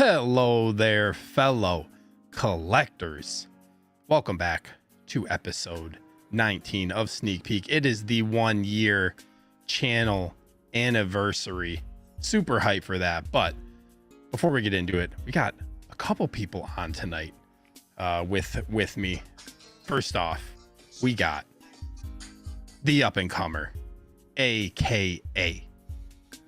Hello there, fellow collectors. Welcome back to episode 19 of Sneak Peek. It is the 1 year channel anniversary. Super hyped for that. But before we get into it, we got a couple people on tonight with me. First off, we got the up and comer, aka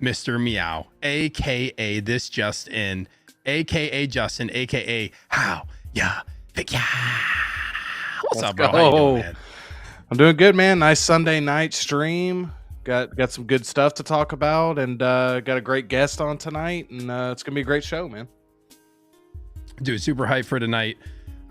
Mr. Meow, aka this just in, aka Justin, aka how ya yeah. What's up, bro? How you doing, man? I'm doing good, man. Nice Sunday night stream. Got some good stuff to talk about, and got a great guest on tonight, and it's gonna be a great show, man. Dude, super hyped for tonight.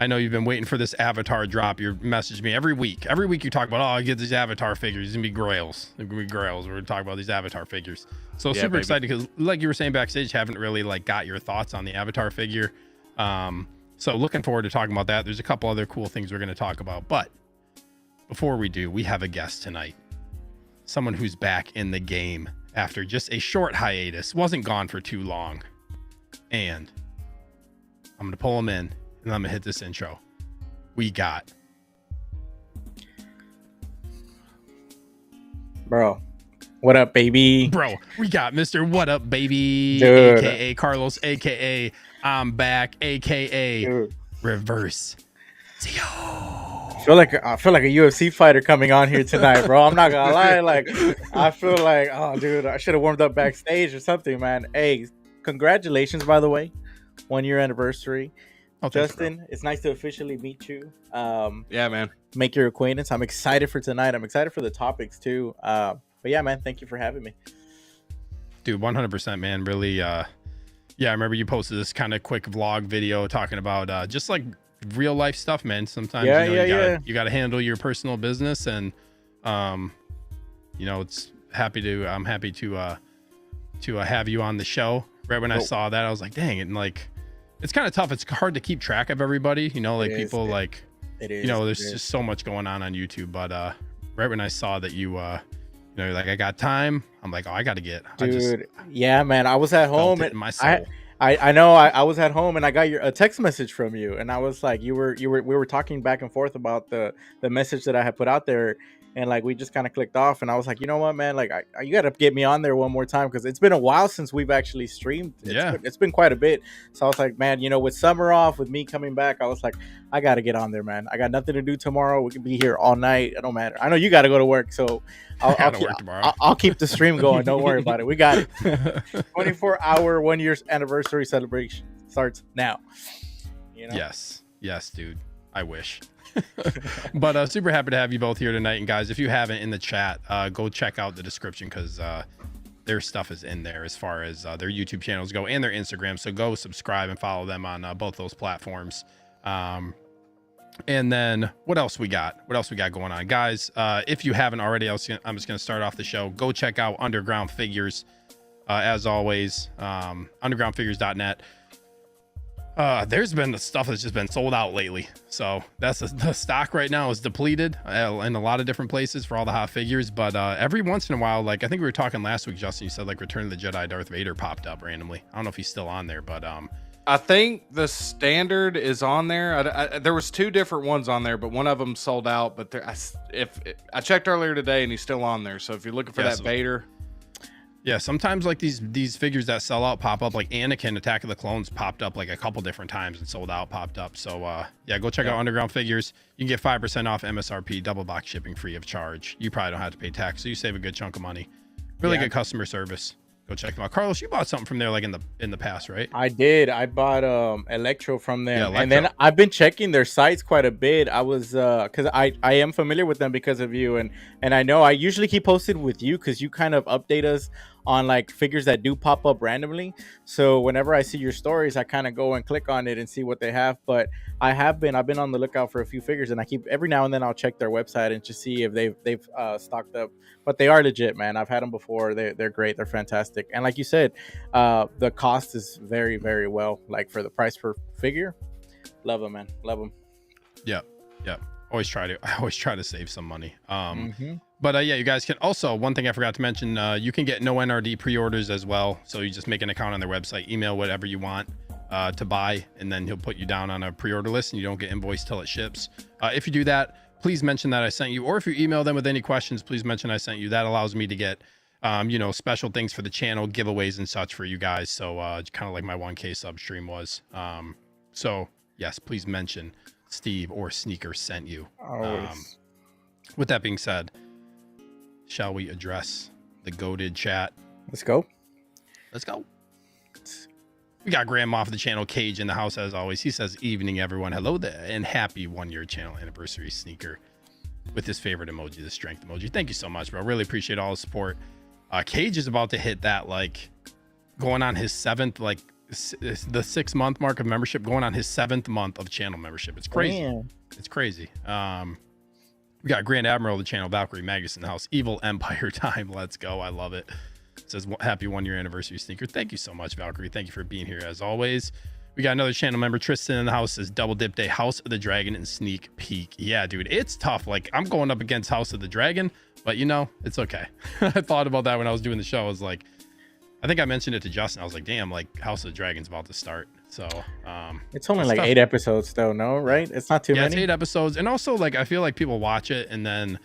I know you've been waiting for this Avatar drop. You message me every week. Every week you talk about, I get these Avatar figures. It's gonna be grails. They're gonna be grails. We're gonna talk about these Avatar figures. So yeah, super excited because, like you were saying backstage, haven't really got your thoughts on the Avatar figure. So looking forward to talking about that. There's a couple other cool things we're gonna talk about, but before we do, we have a guest tonight. Someone who's back in the game after just a short hiatus. Wasn't gone for too long, and I'm gonna pull him in. And I'm gonna hit this intro. We got bro. What up, baby? Bro, we got Mr. What Up, Baby, dude. aka Carlos, aka I'm back, aka dude. Reverse Zio. I feel like a UFC fighter coming on here tonight, bro. I'm not gonna lie. I feel like, oh, dude, I should have warmed up backstage or something, man. Hey, congratulations, by the way, 1 year anniversary. Oh, Justin, it's nice to officially meet you. Yeah, man. Make your acquaintance. I'm excited for tonight. I'm excited for the topics too. But yeah, man, thank you for having me. Dude, 100%, man. Really, yeah, I remember you posted this kind of quick vlog video talking about just like real life stuff, man. Sometimes you gotta handle your personal business, and I'm happy to have you on the show. Right when I saw that, I was like, dang it, and it's kind of tough. It's hard to keep track of everybody, people there's just so much going on YouTube. But right when I saw that you I got time, I'm like, oh, I gotta get, dude. Yeah, man. I was at home and my soul. I know I was at home and I got a text message from you, and I was like, we were talking back and forth about the message that I had put out there. And we just kind of clicked off, and I was like, you know what, man, you got to get me on there one more time, because it's been a while since we've actually streamed. It's been quite a bit. So I was like, man, with summer off, with me coming back, I was like, I got to get on there, man. I got nothing to do tomorrow. We can be here all night. It don't matter. I know you got to go to work, so I'll keep the stream going. Don't worry about it. We got it. 24-hour 1 year anniversary celebration starts now. Yes, dude. I wish. But super happy to have you both here tonight. And guys, if you haven't in the chat, go check out the description, because their stuff is in there as far as their YouTube channels go and their Instagram. So go subscribe and follow them on both those platforms. And then what else we got going on, guys? If you haven't already, I'm just gonna start off the show. Go check out Underground Figures, as always. Undergroundfigures.net. There's been the stuff that's just been sold out lately, so that's the stock right now is depleted in a lot of different places for all the hot figures. But every once in a while, I think we were talking last week, Justin, you said Return of the Jedi Darth Vader popped up randomly. I don't know if he's still on there, but I think the standard is on there. There was two different ones on there, but one of them sold out. But if I checked earlier today, and he's still on there. So if you're looking for that Vader. Yeah, sometimes these figures that sell out pop up, like Anakin Attack of the Clones popped up a couple different times and sold out, popped up. So yeah, go check out Underground Figures. You can get 5% off MSRP, double box shipping, free of charge. You probably don't have to pay tax, so you save a good chunk of money. Really good customer service. Go check them out. Carlos, you bought something from there in the past, right? I did. I bought Electro from them. Yeah, and then I've been checking their sites quite a bit. I was because I am familiar with them because of you, and I know I usually keep posted with you because you kind of update us on figures that do pop up randomly. So whenever I see your stories, I kind of go and click on it and see what they have. But I've been on the lookout for a few figures, and I keep every now and then I'll check their website and just see if they've stocked up. But they are legit, man. I've had them before. They're great. They're fantastic. And like you said, the cost is very, very well. For the price per figure, love them, man. Love them. Yeah. I always try to save some money. But yeah, you guys can also, one thing I forgot to mention, you can get no NRD pre-orders as well. So you just make an account on their website, email whatever you want, to buy, and then he'll put you down on a pre-order list and you don't get invoiced till it ships. If you do that, please mention that I sent you, or if you email them with any questions, please mention I sent you. That allows me to get special things for the channel, giveaways and such for you guys. So kind of like my 1K sub stream was. So yes, please mention Steve or Sneaker sent you. With that being said, shall we address the goated chat? Let's go. We got Grand Moff of the channel, Cage, in the house as always. He says, evening everyone, hello there, and happy 1-year channel anniversary, Sneaker, with his favorite emoji, the strength emoji. Thank you so much, bro. Really appreciate all the support. Cage is about to hit that, like, going on his 7th, like the 6-month mark of membership, going on his 7th month of channel membership. It's crazy. Damn. It's crazy. We got Grand Admiral of the channel, Valkyrie Magus in the house, Evil Empire time. Let's go. I love it. It says happy 1-year anniversary, Sneaker. Thank you so much, Valkyrie. Thank you for being here as always. We got another channel member, Tristan in the house, says Double Dip Day, House of the Dragon and Sneak Peek. Yeah, dude, it's tough. Like, I'm going up against House of the Dragon, but it's okay. I thought about that when I was doing the show. I was like, I think I mentioned it to Justin. I was like, damn, like House of the Dragon's about to start. So it's only like tough. 8 episodes though, no, right? It's not too many. It's 8 episodes. And also, like, I feel like people watch it and then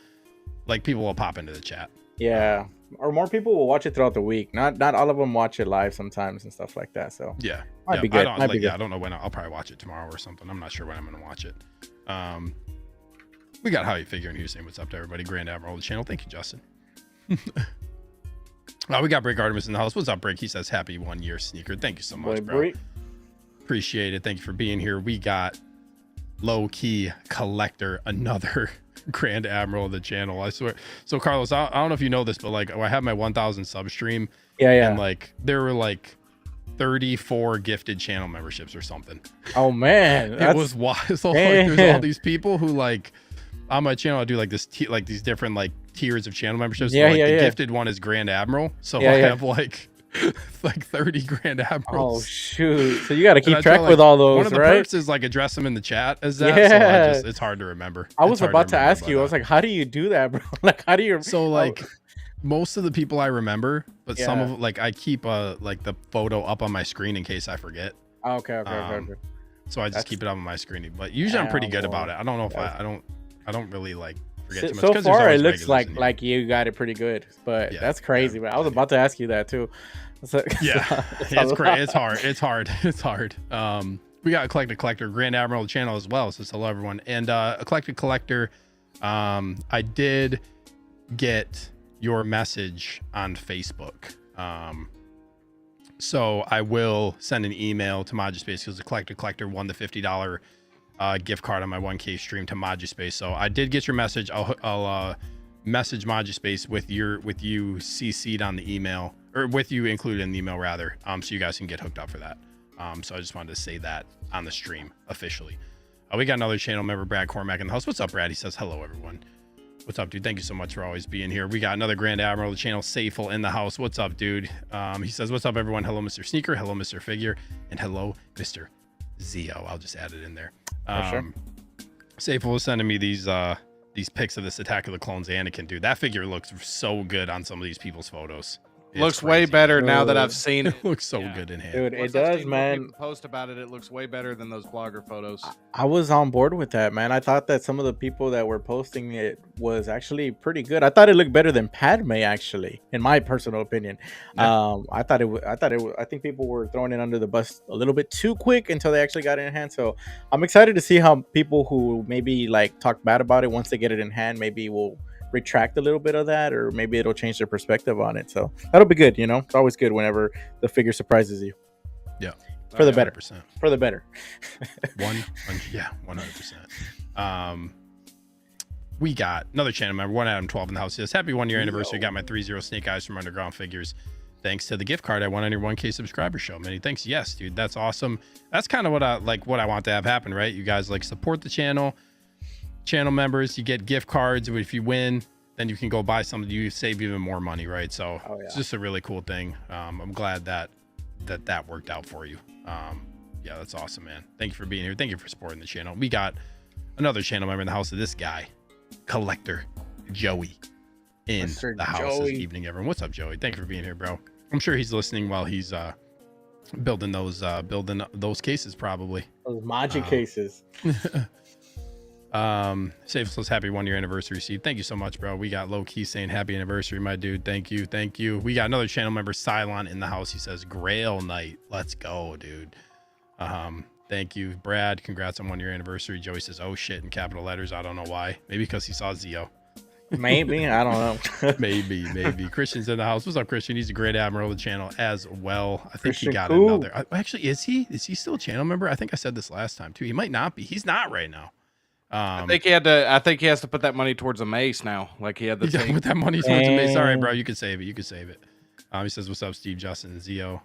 like people will pop into the chat. Yeah. Or more people will watch it throughout the week. Not all of them watch it live sometimes and stuff like that. So yeah, might be good. I don't know when. I'll probably watch it tomorrow or something. I'm not sure when I'm gonna watch it. We got How You Figuring here saying what's up to everybody. Grand Admiral of the channel. Thank you, Justin. We got Break Artemis in the house. What's up, Break? He says happy 1-year, Sneaker. Thank you so much, bro. Appreciate it. Thank you for being here. We got Low Key Collector, another Grand Admiral of the channel. I swear. So Carlos, I don't know if you know this, but like I have my 1,000 sub stream. Yeah. And like there were like 34 gifted channel memberships or something. Oh man, it was wild. So like, there's all these people who like on my channel I do like this like these different like tiers of channel memberships. Yeah, so, like, the gifted one is Grand Admiral. So I have like 30 Grand Admirals. Oh shoot! So you got to keep track with all those, one of the right? perks is like address them in the chat as that. Yeah. So it's hard to remember. I was about to ask you. I was like, how do you do that, bro? Like, how do you? So like, most of the people I remember, but some of like I keep like the photo up on my screen in case I forget. Oh, okay. So I just keep it up on my screen. But usually I'm pretty good about it. I don't know if I don't really like forget too much. So far, it looks like you got it pretty good. But that's crazy. But I was about to ask you that too. It's hard. We got a Collector, Grand Admiral channel as well. So hello everyone. And a Collector, I did get your message on Facebook. So I will send an email to MODUSPACE because the Collector won the $50 gift card on my 1K stream to MODUSPACE. So I did get your message. I'll message MODUSPACE with you CC'd on the email, or with you included in the email rather, so you guys can get hooked up for that. So I just wanted to say that on the stream officially. We got another channel member, Brad Cormack, in the house. What's up, Brad? He says hello everyone. What's up, dude? Thank you so much for always being here. We got another Grand Admiral of the channel, Safel, in the house. What's up, dude? He says what's up everyone. Hello Mr. Sneaker, hello Mr. Figure, and hello Mr. Zio. I'll just add it in there. Sure. Safel was sending me these pics of this Attack of the Clones Anakin, dude. That figure looks so good on some of these people's photos. Looks crazy. Way better now that I've seen it. It looks so good in hand. Dude, it does, man. Post about it. It looks way better than those blogger photos. I was on board with that, man. I thought that some of the people that were posting it was actually pretty good. I thought it looked better than Padme, actually, in my personal opinion. Yeah. I think people were throwing it under the bus a little bit too quick until they actually got it in hand. So I'm excited to see how people who maybe like talk bad about it, once they get it in hand, maybe will retract a little bit of that, or maybe it'll change their perspective on it. So that'll be good. It's always good whenever the figure surprises you. Yeah, for the better. For the better. 100%. We got another channel member, 1Adam12 in the house. He says happy 1-year anniversary. Got my 3-0 Snake Eyes from Underground Figures. Thanks to the gift card I won on your 1K subscriber show. Many thanks. Yes, dude, that's awesome. That's kind of what I want to have happen, right? You guys like support the channel members, you get gift cards. If you win, then you can go buy something, you save even more money, right? So It's just a really cool thing. I'm glad that worked out for you. Yeah, that's awesome, man. Thank you for being here. Thank you for supporting the channel. We got another channel member in the house of this guy, Collector Joey, in the house this evening, everyone. What's up, Joey? Thank you for being here, bro. I'm sure he's listening while he's building those cases probably. Those Maji cases. Safeless happy 1 year anniversary, Steve. Thank you so much, bro. We got low key saying happy anniversary, my dude. Thank you. We got another channel member, Cylon, in the house. He says Grail Night. Let's go, dude. Thank you, Brad. Congrats on 1 year anniversary. Joey says, oh shit, in capital letters. I don't know why. Maybe because he saw Zio. Maybe, I don't know. maybe. Christian's in the house. What's up, Christian? He's a great admiral of the channel as well. I think Christian, he got cool. another. Actually, is he still a channel member? I think I said this last time too. He might not be. He's not right now. I think he has to put that money towards a mace now. Like he had the thing. With that money towards a mace. All right, bro. You can save it. He says, what's up, Steve, Justin, and Zio?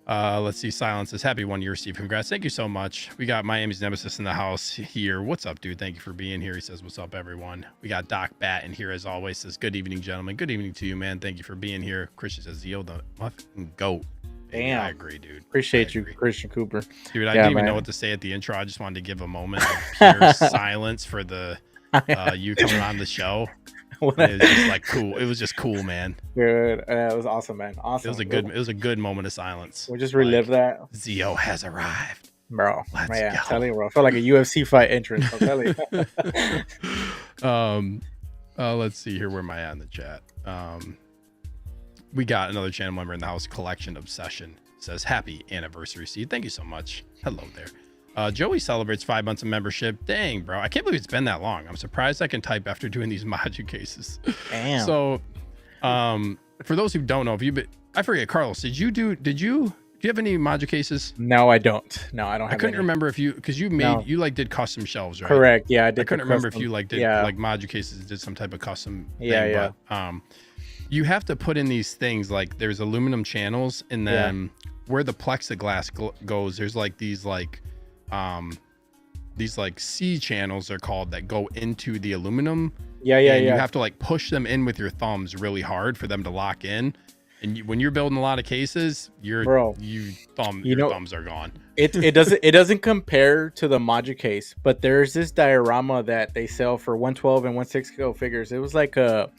Let's see. Silence says, happy 1 year, Steve. Congrats. Thank you so much. We got Miami's Nemesis in the house here. What's up, dude? Thank you for being here. He says, what's up, everyone? We got Doc Bat in here as always. Says, good evening, gentlemen. Good evening to you, man. Thank you for being here. Christian says, Zio the fucking goat. Damn. I agree, dude. Appreciate you, Christian Cooper. Dude, I didn't even know what to say at the intro. I just wanted to give a moment of pure silence for the you coming on the show. It was just like cool. It was just cool, man. Good. It was awesome, man. Awesome. It was a good moment of silence. We'll just relive that. Zio has arrived. Bro. Let's man, go. I'm telling you, bro. I felt like a UFC fight entrance. I'm telling you. Let's see here. Where am I at in the chat? We got another channel member in the house, Collection Obsession. Says, happy anniversary, Steve. Thank you so much. Hello there. Joey celebrates 5 months of membership. Dang, bro. I can't believe it's been that long. I'm surprised I can type after doing these Maju cases. Damn. So, for those who don't know, I forget, Carlos, do you have any Maju cases? No, I don't. No, I don't have I couldn't any. remember if you did custom shelves, right? Correct. Yeah, I did. I couldn't remember if you did like Maju cases, did some type of custom thing. But, you have to put in these things like there's aluminum channels, and then where the plexiglass goes, there's like these C channels they're called that go into the aluminum. You have to like push them in with your thumbs really hard for them to lock in. And when you're building a lot of cases, your thumbs are gone. It doesn't compare to the Maju case, but there's this diorama that they sell for 112 and 160 figures. It was like a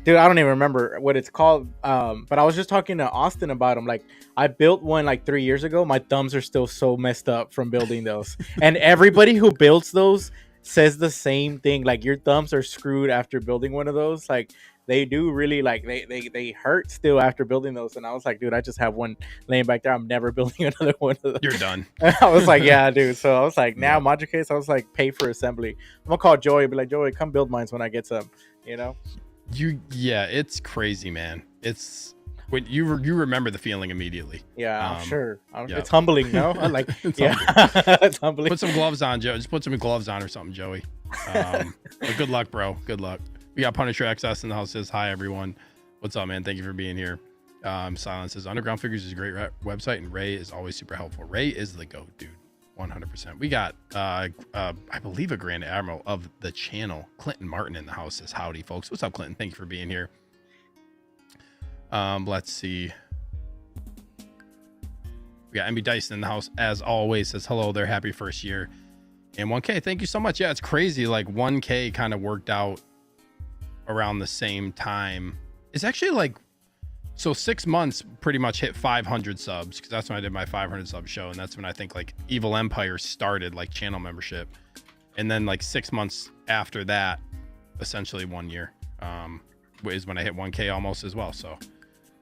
dude, I don't even remember what it's called. But I was just talking to Austin about them. Like, I built one like 3 years ago. My thumbs are still so messed up from building those. And everybody who builds those says the same thing. Like, your thumbs are screwed after building one of those. Like, they do really, like, they hurt still after building those. And I was like, dude, I just have one laying back there. I'm never building another one of those. You're done. I was like, yeah, dude. So I was like, now Maju case, I was like, pay for assembly. I'm gonna call Joey and be like, Joey, come build mine when I get some, you know? It's crazy, man. It's when you remember the feeling immediately. I'm sure. It's humbling, no? Like, it's humbling. Put some gloves on, Joe. Just put some gloves on or something, Joey. But good luck, bro. Good luck. We got Punisher XS in the house. Says, hi everyone. What's up, man? Thank you for being here. Silence says, Underground Figures is a great website, and Ray is always super helpful. Ray is the GOAT, dude. 100%. We got I believe a Grand Admiral of the channel, Clinton Martin, in the house. Says, howdy folks. What's up, Clinton? Thank you for being here. Let's see. We got MB Dyson in the house as always. Says, hello there, happy first year. And 1K, thank you so much. Yeah, it's crazy, like 1K kind of worked out around the same time. It's actually like, so 6 months pretty much hit 500 subs, because that's when I did my 500 sub show, and that's when I think like Evil Empire started, like channel membership. And then like 6 months after that, essentially 1 year, is when I hit 1K almost as well. So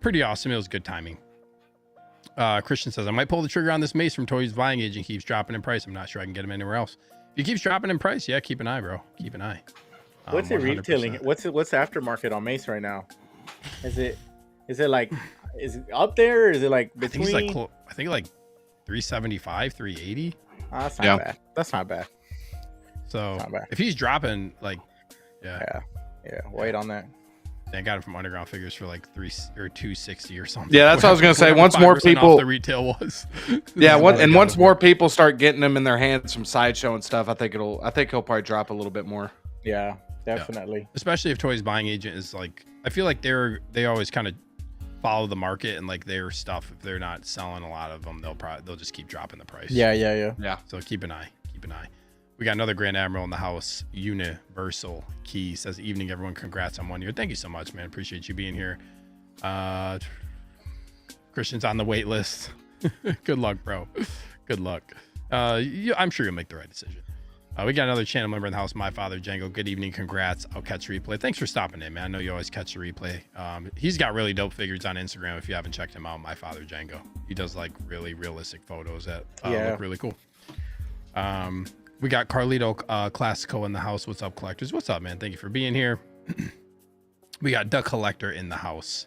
pretty awesome. It was good timing. Christian says, I might pull the trigger on this mace from Toys Buying Agent. Keeps dropping in price. I'm not sure I can get him anywhere else. If he keeps dropping in price, yeah, keep an eye, bro. Keep an eye. What's it retailing? What's the aftermarket on mace right now? Is it like, is it up there? Or is it like between? I think like 375, 380. Oh, that's not bad. That's not bad. So not bad. If he's dropping, like, yeah, wait on that. I got it from Underground Figures for like 260 or something. Yeah, that's what I was gonna say. Once more people, the retail was. Once more people start getting them in their hands from Sideshow and stuff, I think he'll probably drop a little bit more. Yeah, definitely. Yeah. Especially if Toys Buying Agent is like, I feel like they always kind of follow the market, and like their stuff, if they're not selling a lot of them, they'll just keep dropping the price. Yeah. So keep an eye. We got another Grand Admiral in the house. Universal Key says, evening everyone, congrats on 1 year. Thank you so much, man. Appreciate you being here. Christian's on the wait list. Good luck, bro. Good luck. I'm sure you'll make the right decision. We got another channel member in the house, My Father Django. Good evening. Congrats. I'll catch the replay. Thanks for stopping in, man. I know you always catch the replay. He's got really dope figures on Instagram. If you haven't checked him out, My Father Django. He does like really realistic photos that look really cool. We got Carlito Classico in the house. What's up, collectors? What's up, man? Thank you for being here. We got Duck Collector in the house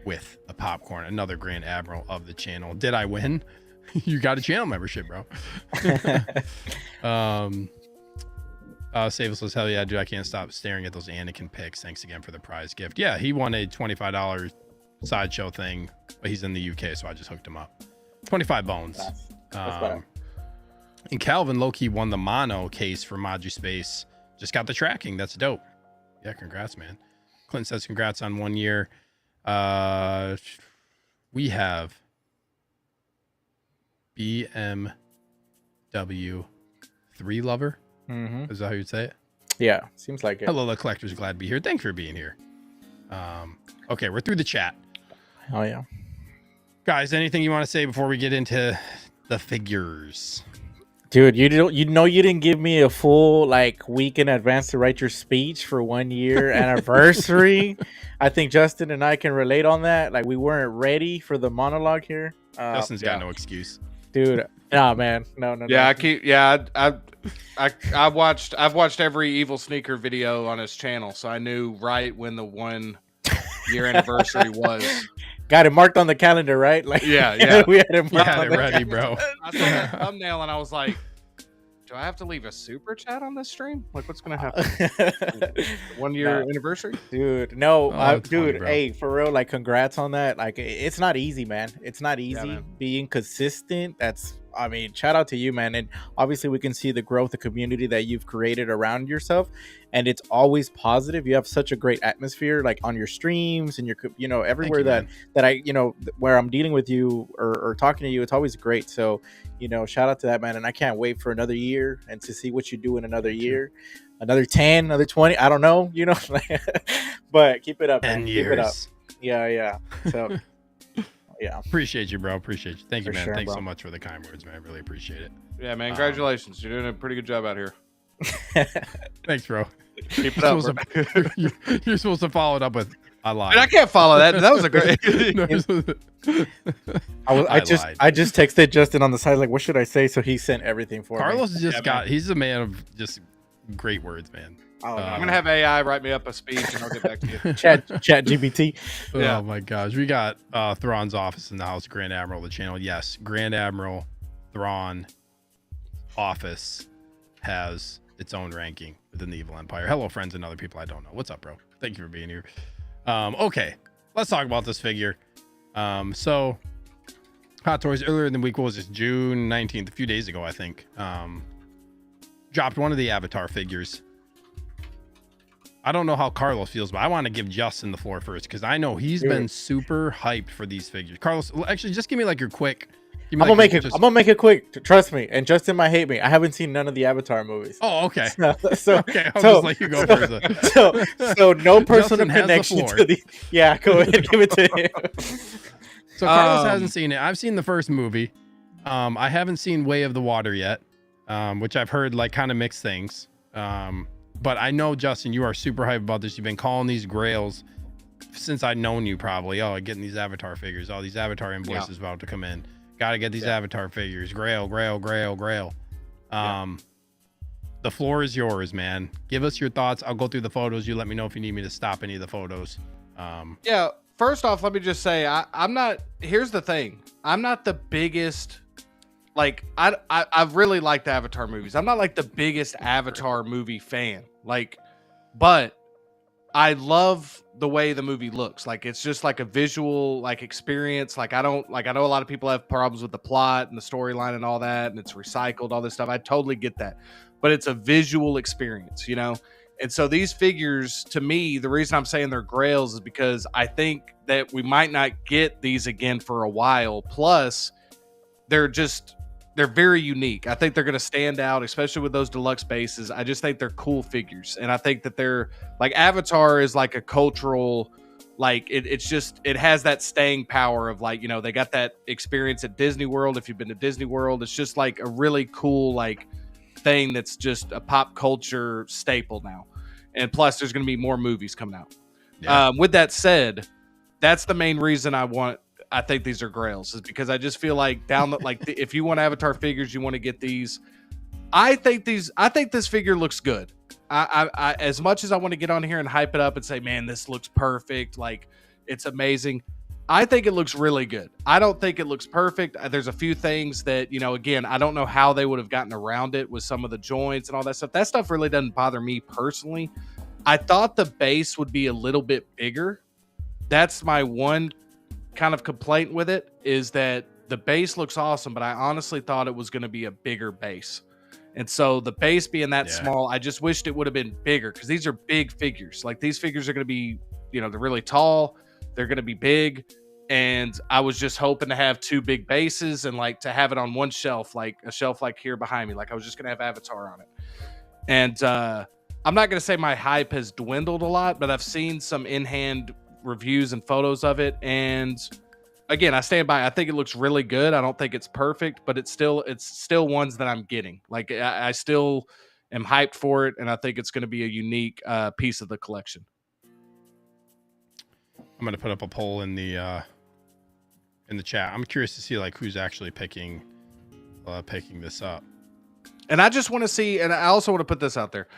with a popcorn, another Grand Admiral of the channel. Did I win? You got a channel membership, bro. Save us says, hell yeah, dude, I can't stop staring at those Anakin pics. Thanks again for the prize gift. Yeah, he won a $25 sideshow thing, but he's in the UK, so I just hooked him up. 25 bones. That's and Calvin Loki won the mono case for MODUSPACE. Just got the tracking. That's dope. Yeah, congrats, man. Clint says congrats on 1 year. We have BMW 3 Lover. Is that how you'd say it? Yeah, seems like it. Hello, the collectors. Glad to be here. Thanks for being here. Okay, we're through the chat. Oh yeah, guys. Anything you want to say before we get into the figures? Dude, you didn't give me a full like week in advance to write your speech for 1 year anniversary. I think Justin and I can relate on that. Like we weren't ready for the monologue here. Justin's got no excuse, dude. Nah, man, no. Yeah, I've watched every EvilSneaker video on his channel, so I knew right when the 1 year anniversary was. Got it marked on the calendar, right? Like yeah. We had it marked on ready, bro. I saw that thumbnail and I was like, do I have to leave a super chat on this stream? Like, what's gonna happen? 1 year anniversary, dude. No, dude. Funny, hey, for real. Like, congrats on that. Like, it's not easy, man. It's not easy being consistent. I mean, shout out to you, man. And obviously we can see the growth, the community that you've created around yourself. And it's always positive. You have such a great atmosphere, like on your streams and your, everywhere that I, where I'm dealing with you or talking to you, it's always great. So, shout out to that, man. And I can't wait for another year and to see what you do in another year, another 10, another 20. I don't know, but keep it up, man. 10 years. Keep it up. Yeah. So. Yeah, appreciate you, bro. Appreciate you. Thank you, man. Sure, Thanks bro. so much for the kind words, man. I really appreciate it. Yeah, man. Congratulations. You're doing a pretty good job out here. Thanks, bro. Keep it up. You're supposed to follow it up with I lied. I can't follow that. That was a great. I just texted Justin on the side like, what should I say? So he sent everything for Carlos me. He's a man of just great words, man. I'm gonna have AI write me up a speech and I'll get back to you. Chat GPT. Oh my gosh, we got Thrawn's office in the house. Grand Admiral, the channel. Yes, Grand Admiral Thrawn office has its own ranking within the Evil Empire. Hello, friends and other people I don't know. What's up, bro? Thank you for being here. Okay, let's talk about this figure. So Hot Toys earlier in the week, what was this, June 19th, a few days ago, I think, dropped one of the Avatar figures. I don't know how Carlos feels, but I want to give Justin the floor first because I know he's been super hyped for these figures. Carlos, actually, just give me like your quick. I'm gonna make it quick. Trust me. And Justin might hate me. I haven't seen none of the Avatar movies. Oh, okay. So okay, I'll just let you go first. So no personal connection to the. Yeah, go ahead, give it to him. So Carlos hasn't seen it. I've seen the first movie. I haven't seen Way of the Water yet, which I've heard like kind of mixed things. But I know, Justin, you are super hyped about this. You've been calling these grails since I've known you, probably. Oh, getting these Avatar figures. All these Avatar invoices about to come in. Got to get these Avatar figures. Grail. The floor is yours, man. Give us your thoughts. I'll go through the photos. You let me know if you need me to stop any of the photos. Yeah. First off, let me just say, I'm not. Here's the thing. I'm not the biggest. Like, I really like the Avatar movies. I'm not like the biggest Avatar movie fan. Like, but I love the way the movie looks. Like, it's just like a visual like experience. Like, I know a lot of people have problems with the plot and the storyline and all that, and it's recycled, all this stuff. I totally get that. But it's a visual experience, And so these figures, to me, the reason I'm saying they're grails is because I think that we might not get these again for a while. Plus, they're very unique. I think they're going to stand out, especially with those deluxe bases. I just think they're cool figures. And I think that they're like Avatar is like a cultural Like it's just, it has that staying power of like, you know, they got that experience at Disney World. If you've been to Disney World, it's just like a really cool like thing that's just a pop culture staple now. And plus there's going to be more movies coming out. Yeah. With that said, that's the main reason I think these are grails, is because I just feel like if you want Avatar figures, you want to get these. I think this figure looks good. I as much as I want to get on here and hype it up and say, man, this looks perfect, like it's amazing, I think it looks really good. I don't think it looks perfect. There's a few things that, you know, again, I don't know how they would have gotten around it with some of the joints and all that stuff. That stuff really doesn't bother me personally. I thought the base would be a little bit bigger. That's my one kind of complaint with it, is that the base looks awesome, but I honestly thought it was going to be a bigger base. And so the base being that small, I just wished it would have been bigger, because these are big figures. Like these figures are going to be, you know, they're really tall. They're going to be big. And I was just hoping to have two big bases and like to have it on one shelf, like a shelf like here behind me. Like I was just going to have Avatar on it. And I'm not going to say my hype has dwindled a lot, but I've seen some in-hand reviews and photos of it. And again, I stand by. I think it looks really good. I don't think it's perfect, but it's still ones that I'm getting. Like I still am hyped for it, and I think it's going to be a unique piece of the collection. I'm going to put up a poll in the chat. I'm curious to see like who's actually picking this up. And I just want to see, and I also want to put this out there.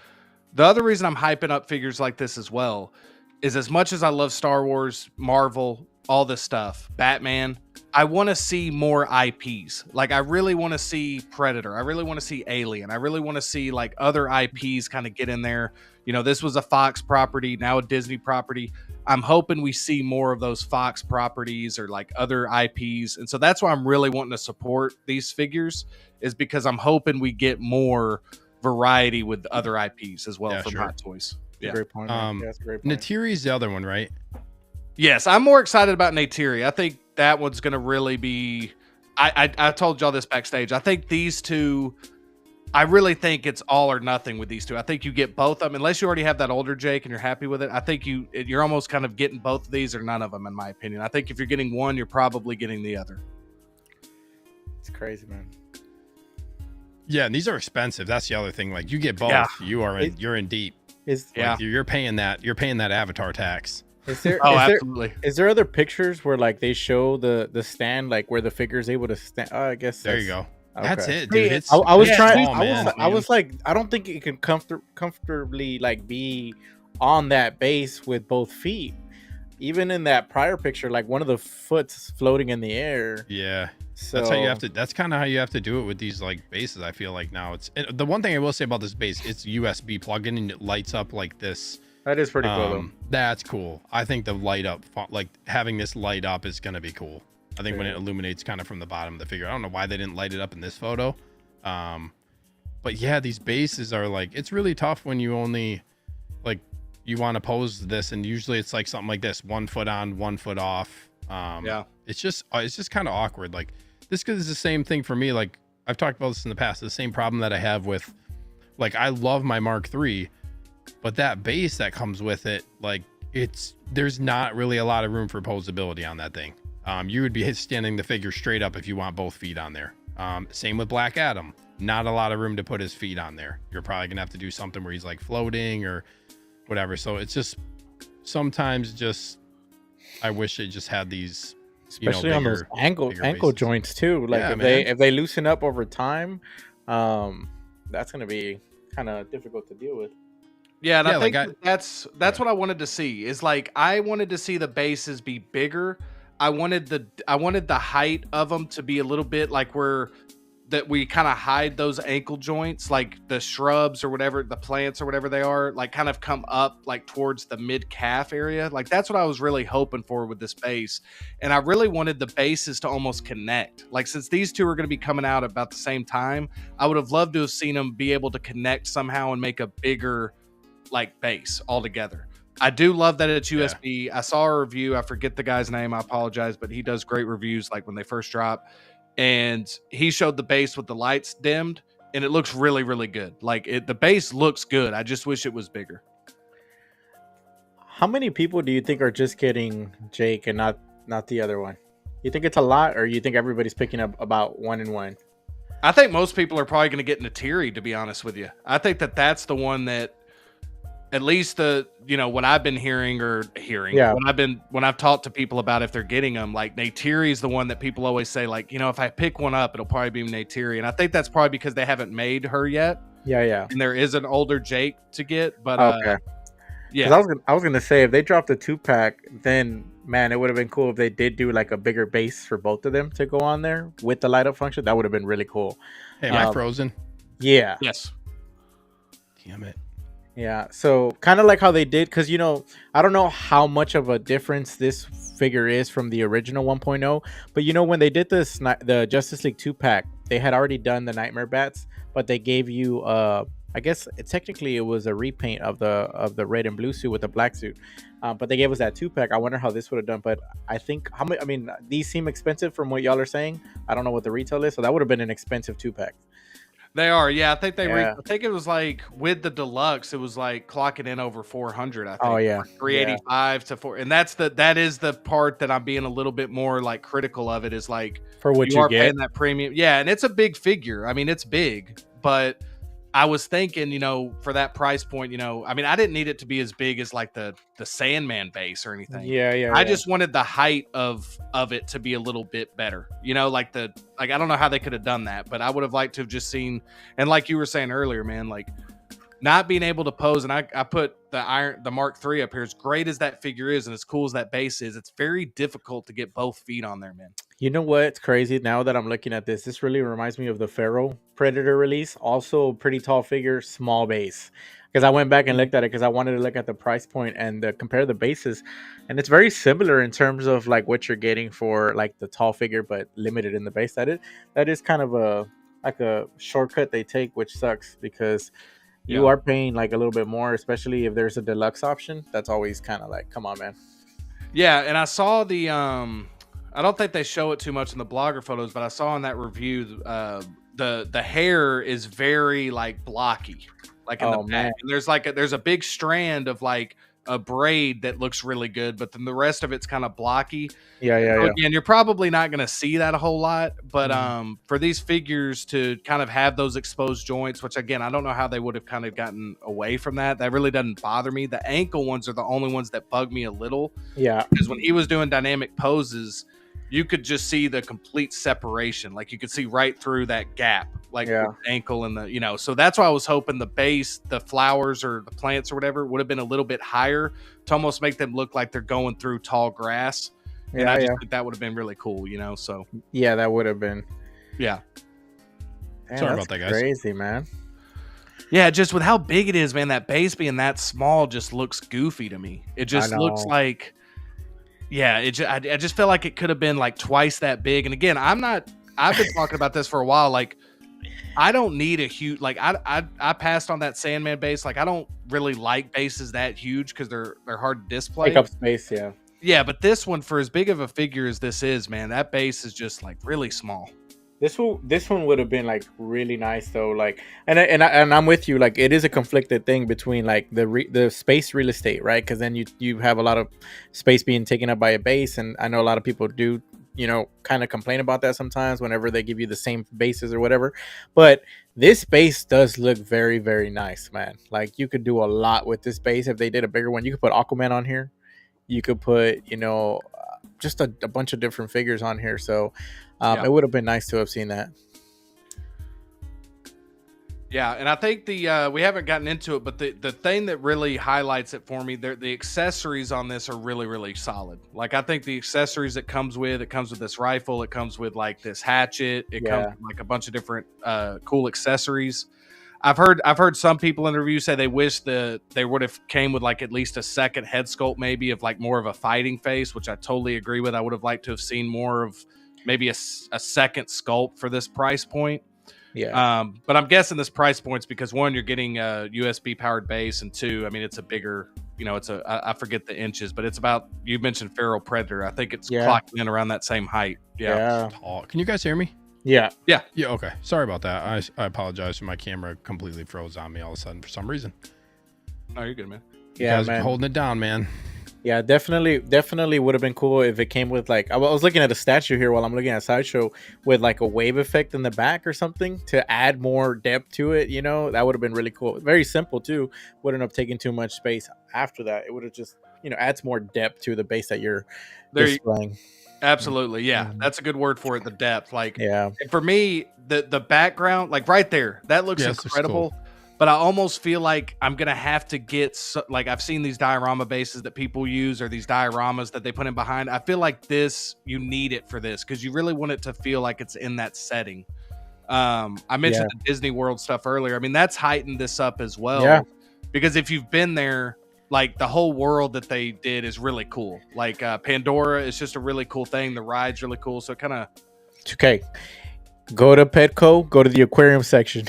The other reason I'm hyping up figures like this as well is, as much as I love Star Wars, Marvel, all this stuff, Batman, I want to see more IPs. Like I really want to see Predator. I really want to see Alien. I really want to see like other IPs kind of get in there. You know, this was a Fox property, now a Disney property. I'm hoping we see more of those Fox properties or like other IPs. And so that's why I'm really wanting to support these figures, is because I'm hoping we get more variety with other IPs as well from Hot Toys. Yeah. Great point. That's a great point. Neytiri's the other one, right? Yes, I'm more excited about Neytiri. I think that one's going to really be... I told y'all this backstage. I think these two... I really think it's all or nothing with these two. I think you get both of them. Unless you already have that older Jake and you're happy with it, I think you're almost kind of getting both of these or none of them, in my opinion. I think if you're getting one, you're probably getting the other. It's crazy, man. Yeah, and these are expensive. That's the other thing. Like you get both, you're in deep. You're paying that Avatar tax. Is there absolutely. Is there other pictures where like they show the stand, like where the figure is able to stand? Oh, I guess there you go. Okay. That's it, dude. It's, I was trying. Small, I was like, I don't think it can comfortably like be on that base with both feet. Even in that prior picture, like one of the foot's floating in the air. Yeah. So that's how you have to. That's kind of how you have to do it with these like bases. I feel like now the one thing I will say about this base, it's USB plug-in and it lights up like this. That is pretty cool. Though. That's cool. I think the light up, like having this light up, is gonna be cool. I think when it illuminates kind of from the bottom of the figure. I don't know why they didn't light it up in this photo. But yeah, these bases are like, it's really tough when you only like you want to pose this, and usually it's like something like this: 1 foot on, 1 foot off. It's just kind of awkward. Like this is the same thing for me. Like I've talked about this in the past. The same problem that I have with, like, I love my Mark III, but that base that comes with it, like there's not really a lot of room for posability on that thing. You would be standing the figure straight up if you want both feet on there. Same with Black Adam. Not a lot of room to put his feet on there. You're probably gonna have to do something where he's like floating or whatever. So it's just sometimes just I wish it just had these, especially on those ankle joints too. Like if they loosen up over time, that's gonna be kind of difficult to deal with. Yeah, and I think that's what I wanted to see. Is like I wanted to see the bases be bigger. I wanted the height of them to be a little bit like that we kind of hide those ankle joints, like the shrubs or whatever, the plants or whatever they are, like kind of come up like towards the mid calf area. Like that's what I was really hoping for with this base. And I really wanted the bases to almost connect. Like since these two are going to be coming out about the same time, I would have loved to have seen them be able to connect somehow and make a bigger like base altogether. I do love that it's USB. I saw a review. I forget the guy's name. I apologize, but he does great reviews like when they first drop. And he showed the base with the lights dimmed, and it looks really, really good. Like the base looks good. I just wish it was bigger. How many people do you think are just getting Jake and not the other one? You think it's a lot, or you think everybody's picking up about 1 and 1? I think most people are probably going to get Natiri, to be honest with you. I think that's the one that, at least what I've been hearing, yeah. when I've talked to people about if they're getting them, like Natiri is the one that people always say, like, if I pick one up, it'll probably be Natiri. And I think that's probably because they haven't made her yet. Yeah. And there is an older Jake to get, but okay. Yeah. I was gonna say, if they dropped a 2-pack, then man, it would have been cool if they did do like a bigger base for both of them to go on there with the light up function. That would have been really cool. Hey, am I frozen? Yeah. Yes. Damn it. Yeah. So kind of like how they did, because I don't know how much of a difference this figure is from the original 1.0, but when they did the Justice League 2-pack, they had already done the Nightmare Bats, but they gave you I guess technically it was a repaint of the red and blue suit with the black suit, but they gave us that 2-pack. I wonder how this would have done. But I think these seem expensive from what y'all are saying. I don't know what the retail is, so that would have been an expensive 2-pack. They are, yeah. I think I think it was like with the deluxe, it was like clocking in over 400. I think. Oh yeah, 385 to 4, and that is the part that I'm being a little bit more like critical of. It is like for what you are get paying that premium, yeah, and it's a big figure. I mean, it's big, but I was thinking, for that price point, I didn't need it to be as big as like the Sandman base or anything. Yeah. I just wanted the height of it to be a little bit better. Like I don't know how they could have done that, but I would have liked to have just seen, and like you were saying earlier, man, like not being able to pose, and I put the Mark III up here. As great as that figure is and as cool as that base is, it's very difficult to get both feet on there, man. You know what's crazy? Now that I'm looking at this really reminds me of the Pharaoh Predator release. Also pretty tall figure, small base. Because I went back and looked at it because I wanted to look at the price point and compare the bases. And it's very similar in terms of like what you're getting for like the tall figure, but limited in the base. That is kind of a shortcut they take, which sucks because you are paying like a little bit more, especially if there's a deluxe option. That's always kind of like, come on, man. Yeah, and I saw the I don't think they show it too much in the blogger photos, but I saw in that review the hair is very like blocky, like in the back. And there's a big strand of like a braid that looks really good, but then the rest of it's kind of blocky. Yeah. Again, you're probably not going to see that a whole lot, but for these figures to kind of have those exposed joints, which again, I don't know how they would have kind of gotten away from that. That really doesn't bother me. The ankle ones are the only ones that bug me a little. Yeah. Because when he was doing dynamic poses, you could just see the complete separation. Like you could see right through that gap, like the ankle and the, so that's why I was hoping the base, the flowers or the plants or whatever would have been a little bit higher to almost make them look like they're going through tall grass. And I just think that would have been really cool, so. Yeah, that would have been. Yeah. Man, sorry about that, guys. Crazy, man. Yeah, just with how big it is, man, that base being that small just looks goofy to me. It just looks like, I just feel like it could have been like twice that big. And again, I've been talking about this for a while. Like, I don't need a huge, like I passed on that Sandman base. Like, I don't really like bases that huge because they're hard to display. Take up space, yeah. Yeah, but this one, for as big of a figure as this is, man, that base is just like really small. This one would have been like really nice though, like, and I'm with you. Like, it is a conflicted thing between like the space real estate, right? Because then you have a lot of space being taken up by a base, and I know a lot of people do, kind of complain about that sometimes whenever they give you the same bases or whatever. But this base does look very, very nice, man. Like, you could do a lot with this base if they did a bigger one. You could put Aquaman on here. You could put, just a bunch of different figures on here. So it would have been nice to have seen that. Yeah, and I think we haven't gotten into it, but the thing that really highlights it for me, the accessories on this are really, really solid. Like, I think the accessories it comes with this rifle, it comes with like this hatchet, it comes with like a bunch of different cool accessories. I've heard some people in the review say they wish they would have came with like at least a second head sculpt, maybe of like more of a fighting face, which I totally agree with. I would have liked to have seen more of maybe a second sculpt for this price point. Yeah. But I'm guessing this price point's because one, you're getting a USB powered base, and two, I mean, it's a bigger, I forget the inches, but it's about, you mentioned Feral Predator. I think it's clocking in around that same height. Yeah. Can you guys hear me? Yeah. Okay. Sorry about that. I apologize for my camera completely froze on me all of a sudden for some reason. No, you're good, man. You guys are holding it down, man. Yeah, definitely would have been cool if it came with like I was looking at a statue here while I'm looking at Sideshow with like a wave effect in the back or something to add more depth to it. You know, that would have been really cool. Very simple too. Wouldn't have taken too much space after that. It would have just adds more depth to the base that you're displaying. Absolutely, yeah, that's a good word for it. The depth, like, yeah. And for me, the background, like right there, that looks incredible. Cool. But I almost feel like I'm gonna have to get like I've seen these diorama bases that people use or these dioramas that they put in behind. I feel like you need it for this because you really want it to feel like it's in that setting. I mentioned the Disney World stuff earlier. I mean, that's heightened this up as well. Yeah. Because if you've been there, like the whole world that they did is really cool. Like Pandora is just a really cool thing. The ride's really cool. So it kind of okay. Go to Petco, go to the aquarium section.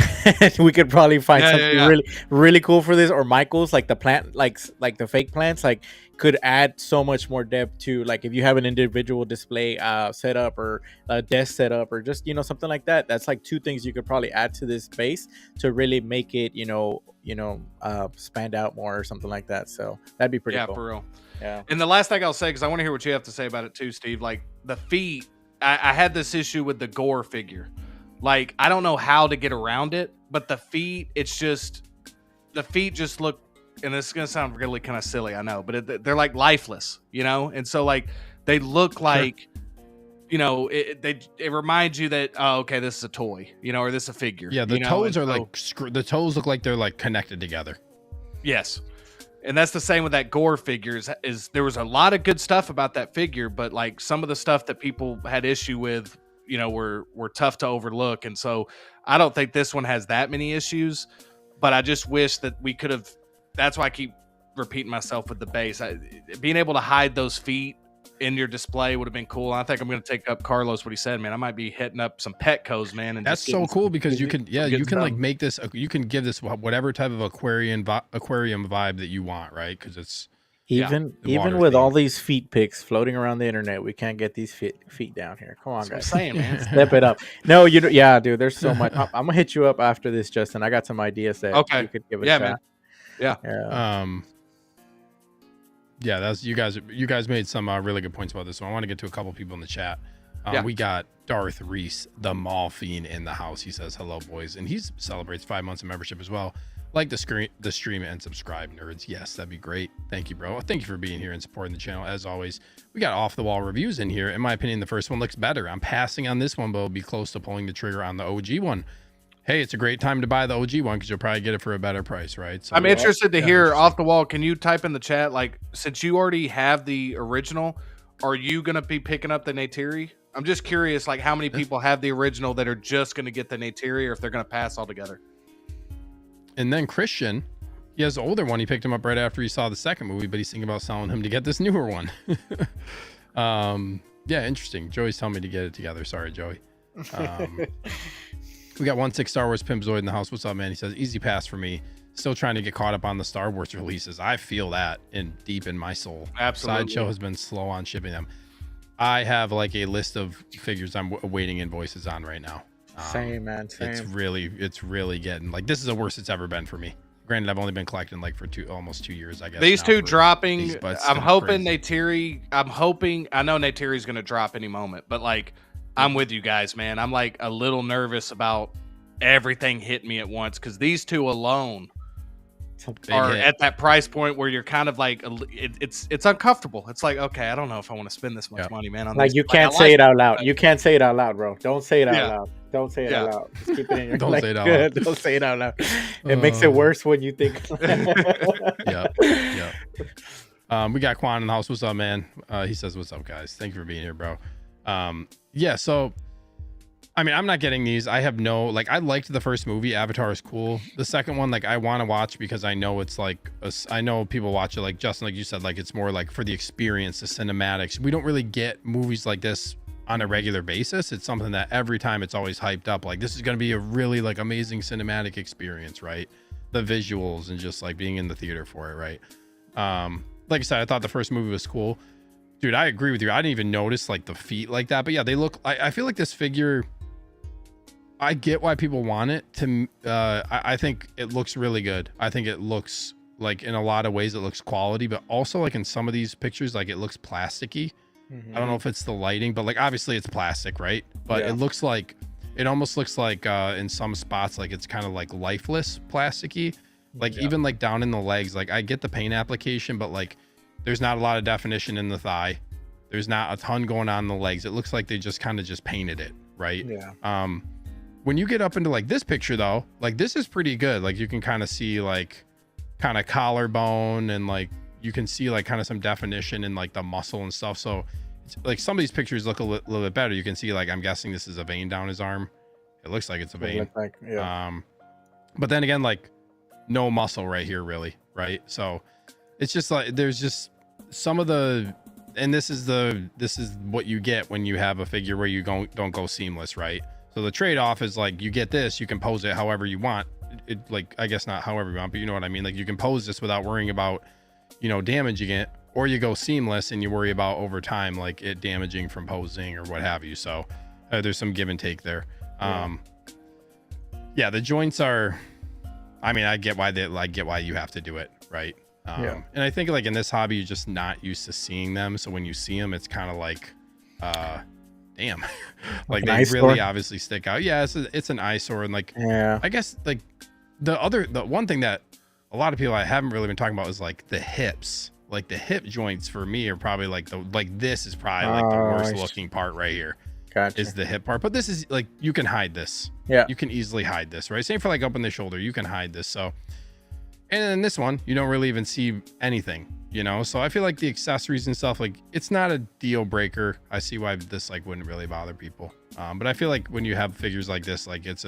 We could probably find something really cool for this. Or Michael's, like the plant, like the fake plants, like could add so much more depth to like if you have an individual display setup or a desk setup or just something like that. That's like two things you could probably add to this base to really make it spanned out more or something like that. So that'd be pretty cool. For real. Yeah. And the last thing I'll say, because I want to hear what you have to say about it too, Steve. Like the feet. I had this issue with the Gore figure. Like, I don't know how to get around it, but the feet just look, and this is going to sound really kind of silly, I know, but they're like lifeless, And so like, they look like, it reminds you that, oh, okay, this is a toy, or this is a figure. Yeah. The toes are like, the toes look like they're like connected together. Yes. And that's the same with that Gore figure is there was a lot of good stuff about that figure, but like some of the stuff that people had issue with, were tough to overlook. And so I don't think this one has that many issues, but I just wish that we could have, that's why I keep repeating myself with the base. Being able to hide those feet in your display would have been cool. I think I'm going to take up Carlos what he said, man. I might be hitting up some Petco's, man. And that's so cool because you can like make this, you can give this whatever type of aquarium vibe that you want, right? Because it's even with all these feet pics floating around the internet, we can't get these feet down here. Come on, guys. I'm saying, man. Step it up. No, dude, there's so much. I'm gonna hit you up after this, Justin. I got some ideas that you could give it a shot. Man. Yeah. Yeah, that's you guys made some really good points about this. So I want to get to a couple people in the chat. We got Darth Reese, the mall fiend, in the house. He says, hello, boys. And he celebrates 5 months of membership as well. Like the stream and subscribe, nerds. Yes, that'd be great. Thank you, bro. Thank you for being here and supporting the channel. As always, we got off-the-wall reviews in here. In my opinion, the first one looks better. I'm passing on this one, but it'll be close to pulling the trigger on the OG one. Hey, it's a great time to buy the OG one because you'll probably get it for a better price, right? So I'm interested to hear off the wall. Can you type in the chat, like, since you already have the original, are you going to be picking up the Neytiri? I'm just curious, like, how many people have the original that are just going to get the Neytiri, or if they're going to pass altogether. And then Christian, he has the older one. He picked him up right after he saw the second movie, but he's thinking about selling him to get this newer one. Yeah, interesting. Joey's telling me to get it together. Sorry, Joey. We got 16 Star Wars Pimpzoid in the house. What's up, man? He says, easy pass for me. Still trying to get caught up on the Star Wars releases. I feel that deep in my soul. Absolutely. Sideshow has been slow on shipping them. I have like a list of figures I'm awaiting invoices on right now. Same, man. Same. It's really getting like, this is the worst it's ever been for me. Granted, I've only been collecting like for almost 2 years, I guess. These two dropping. I'm hoping Neytiri. I know Neytiri's going to drop any moment, but like, I'm with you guys, man. I'm like a little nervous about everything hitting me at once because these two alone are at that price point where you're kind of like it's uncomfortable. It's like, okay, I don't know if I want to spend this much money, man. On like these. You can't say it out loud. You can't say it out loud, bro. Don't say it out loud. Don't say it out loud. Just keep it in your Don't say it out loud. Don't say it out loud. It makes it worse when you think. Yeah. We got Quan in the house. What's up, man? He says, what's up, guys? Thank you for being here, bro. Yeah, so I mean, I'm not getting these. I have no, like, I liked the first movie. Avatar is cool. The second one, like, I want to watch because I know it's like, I know people watch it, like Justin, like you said, like, it's more like for the experience, the cinematics. We don't really get movies like this on a regular basis. It's something that every time it's always hyped up. Like, this is going to be a really, like, amazing cinematic experience, right? The visuals and just, like, being in the theater for it, right? Like I said, I thought the first movie was cool. Dude, I agree with you. I didn't even notice, like, the feet like that. But, yeah, they look... I feel like this figure... I get why people want it. I think it looks really good. I think it looks like in a lot of ways it looks quality, but also like in some of these pictures, like it looks plasticky. I don't know if it's the lighting, but like obviously it's plastic, right? But it looks like, it almost looks like in some spots, like it's kind of like lifeless plasticky. Like even like down in the legs, like I get the paint application, but like there's not a lot of definition in the thigh. There's not a ton going on in the legs. It looks like they just kind of just painted it, right? Yeah. When you get up into like this picture though, like this is pretty good. Like you can kind of see like kind of collarbone, and like you can see like kind of some definition in like the muscle and stuff. So it's, like some of these pictures look a little bit better. You can see like, I'm guessing this is a vein down his arm. It looks like it's a vein. Like, but then again, like no muscle right here really, right? So it's just like there's just some of the, and this is what you get when you have a figure where you don't go seamless, right? So the trade-off is like you get this, you can pose it however you want. It like, I guess not however you want, but you know what I mean? Like you can pose this without worrying about, you know, damaging it, or you go seamless and you worry about over time like it damaging from posing or what have you. So there's some give and take there. Yeah, the joints are, I mean, I get why you have to do it, right? And I think like in this hobby you're just not used to seeing them, so when you see them it's kind of like damn, like they really obviously stick out. Yeah, it's an eyesore. And like I guess like the one thing that a lot of people I haven't really been talking about is like the hips. Like the hip joints for me are probably like this is probably like the worst looking part right here. Gotcha. Is the hip part. But this is like, you can hide this. Yeah, you can easily hide this, right? Same for like up in the shoulder, you can hide this. So, and then this one you don't really even see anything, you know? So I feel like the accessories and stuff, like it's not a deal breaker. I see why this like wouldn't really bother people, but I feel like when you have figures like this, like it's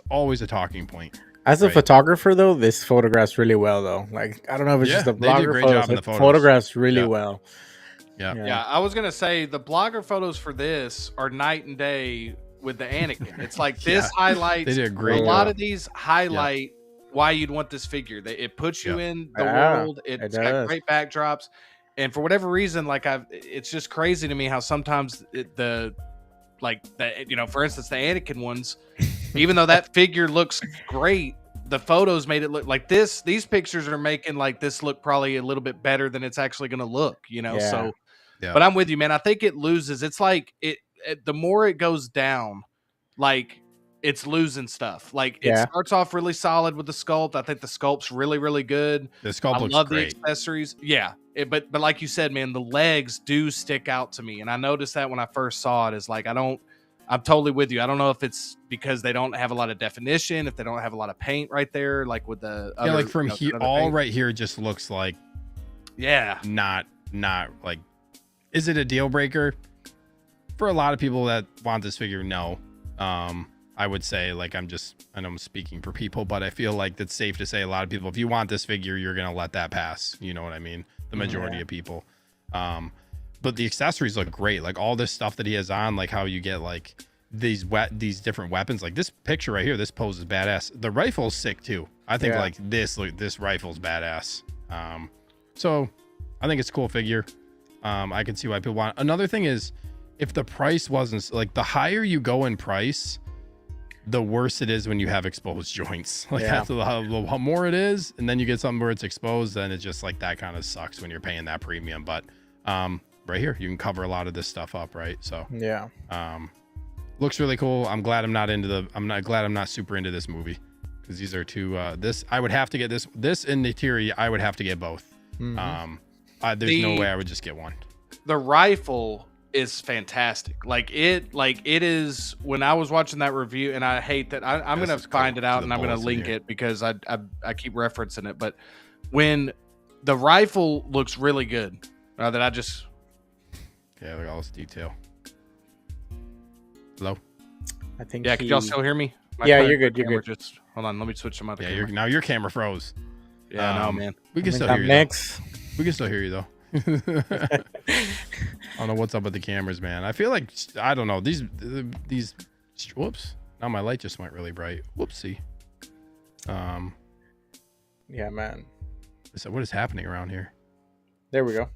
always a talking point. As a photographer though, this photographs really well though. Like I don't know if it's just the blogger photos, it photographs really well. Yeah, I was gonna say the blogger photos for this are night and day with the Anakin. It's like this highlights, they did a great lot of these highlight why you'd want this figure. It puts you in the world. It's got great backdrops, and for whatever reason, like it's just crazy to me how sometimes you know, for instance, the Anakin ones, even though that figure looks great, the photos made it look like this. These pictures are making like this look probably a little bit better than it's actually going to look, you know? So, but I'm with you, man. I think it loses. It's like the more it goes down, like it's losing stuff. Like it starts off really solid with the sculpt. I think the sculpt's really, really good. The sculpt looks love great. The accessories. Yeah. But like you said, man, the legs do stick out to me. And I noticed that when I first saw it, is like, I'm totally with you. I don't know if it's because they don't have a lot of definition, if they don't have a lot of paint right there, like with the other, like from here, all paint. Right here just looks like not like, is it a deal breaker for a lot of people that want this figure? No. I would say, like, I know I'm speaking for people, but I feel like it's safe to say a lot of people, if you want this figure, you're gonna let that pass, you know what I mean? The majority of people. But the accessories look great. Like all this stuff that he has on, like how you get like these different weapons. Like this picture right here, this pose is badass. The rifle's sick too. I think like this rifle's badass. So I think it's a cool figure. I can see why people want. Another thing is, if the price wasn't like, the higher you go in price, the worse it is when you have exposed joints. Like that's how more it is, and then you get something where it's exposed, then it's just like that kind of sucks when you're paying that premium. But right here you can cover a lot of this stuff up, right? So looks really cool. I'm glad I'm not super into this movie, because these are two this I would have to get this in the tier. I would have to get both. There's no way I would just get one. The rifle is fantastic. Like it is. When I was watching that review, and I hate that I'm gonna find it out and I'm gonna link it because I keep referencing it, but when the rifle looks really good, that I just look at all this detail. Hello? I think could y'all still hear me? You're good. You're good. Just hold on, let me switch them out. Now your camera froze. No, man. We can still hear you. Next. We can still hear you though. I don't know what's up with the cameras, man. I feel like, I don't know, these whoops, now my light just went really bright. Whoopsie. Yeah, man. So what is happening around here? There we go.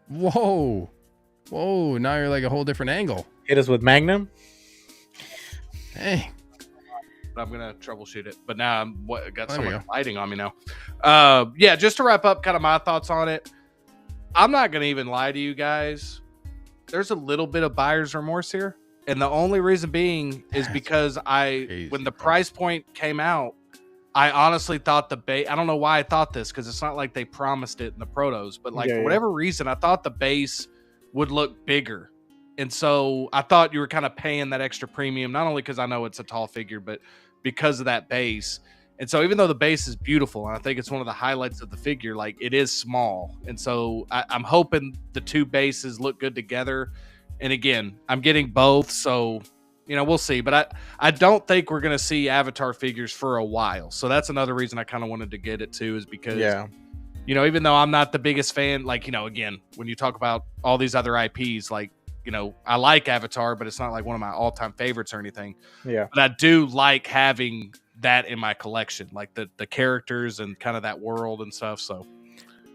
Whoa, now you're like a whole different angle. Hit us with Magnum. Hey, but I'm gonna troubleshoot it. But now I'm got so There we much go. lighting on me now. Yeah, just to wrap up, kind of my thoughts on it. I'm not gonna even lie to you guys. There's a little bit of buyer's remorse here, and the only reason being is because when the price point came out, I honestly thought the base. I don't know why I thought this because it's not like they promised it in the protos, but like for whatever reason, I thought the base would look bigger. And so I thought you were kind of paying that extra premium, not only because I know it's a tall figure, but because of that base. And so even though the base is beautiful, and I think it's one of the highlights of the figure, like it is small. And so I'm hoping the two bases look good together. And again, I'm getting both. So, you know, we'll see. But I don't think we're going to see Avatar figures for a while. So that's another reason I kind of wanted to get it too, is because, you know, even though I'm not the biggest fan, like, you know, again, when you talk about all these other IPs, like, you know, I like Avatar, but it's not like one of my all-time favorites or anything. Yeah. But I do like having that in my collection, like the characters and kind of that world and stuff. So,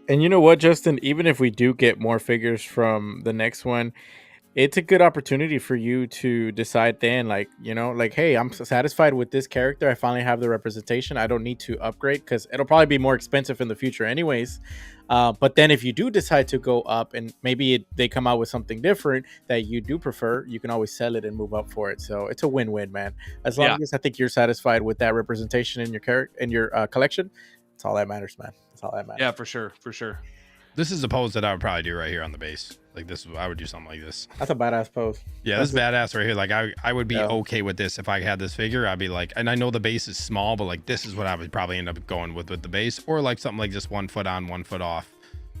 and you know what, Justin, even if we do get more figures from the next one, it's a good opportunity for you to decide then, like, you know, like, hey, I'm satisfied with this character. I finally have the representation. I don't need to upgrade because it'll probably be more expensive in the future anyways. But then if you do decide to go up and maybe they come out with something different that you do prefer, you can always sell it and move up for it. So it's a win-win, man. As long as I think you're satisfied with that representation in your collection, that's all that matters, man. That's all that matters. Yeah, for sure. For sure. This is a pose that I would probably do right here on the base. Like this, I would do something like this. That's a badass pose. Yeah, this is badass right here. Like I would be okay with this if I had this figure. I'd be like, and I know the base is small, but like this is what I would probably end up going with the base, or like something like just 1 foot on, 1 foot off.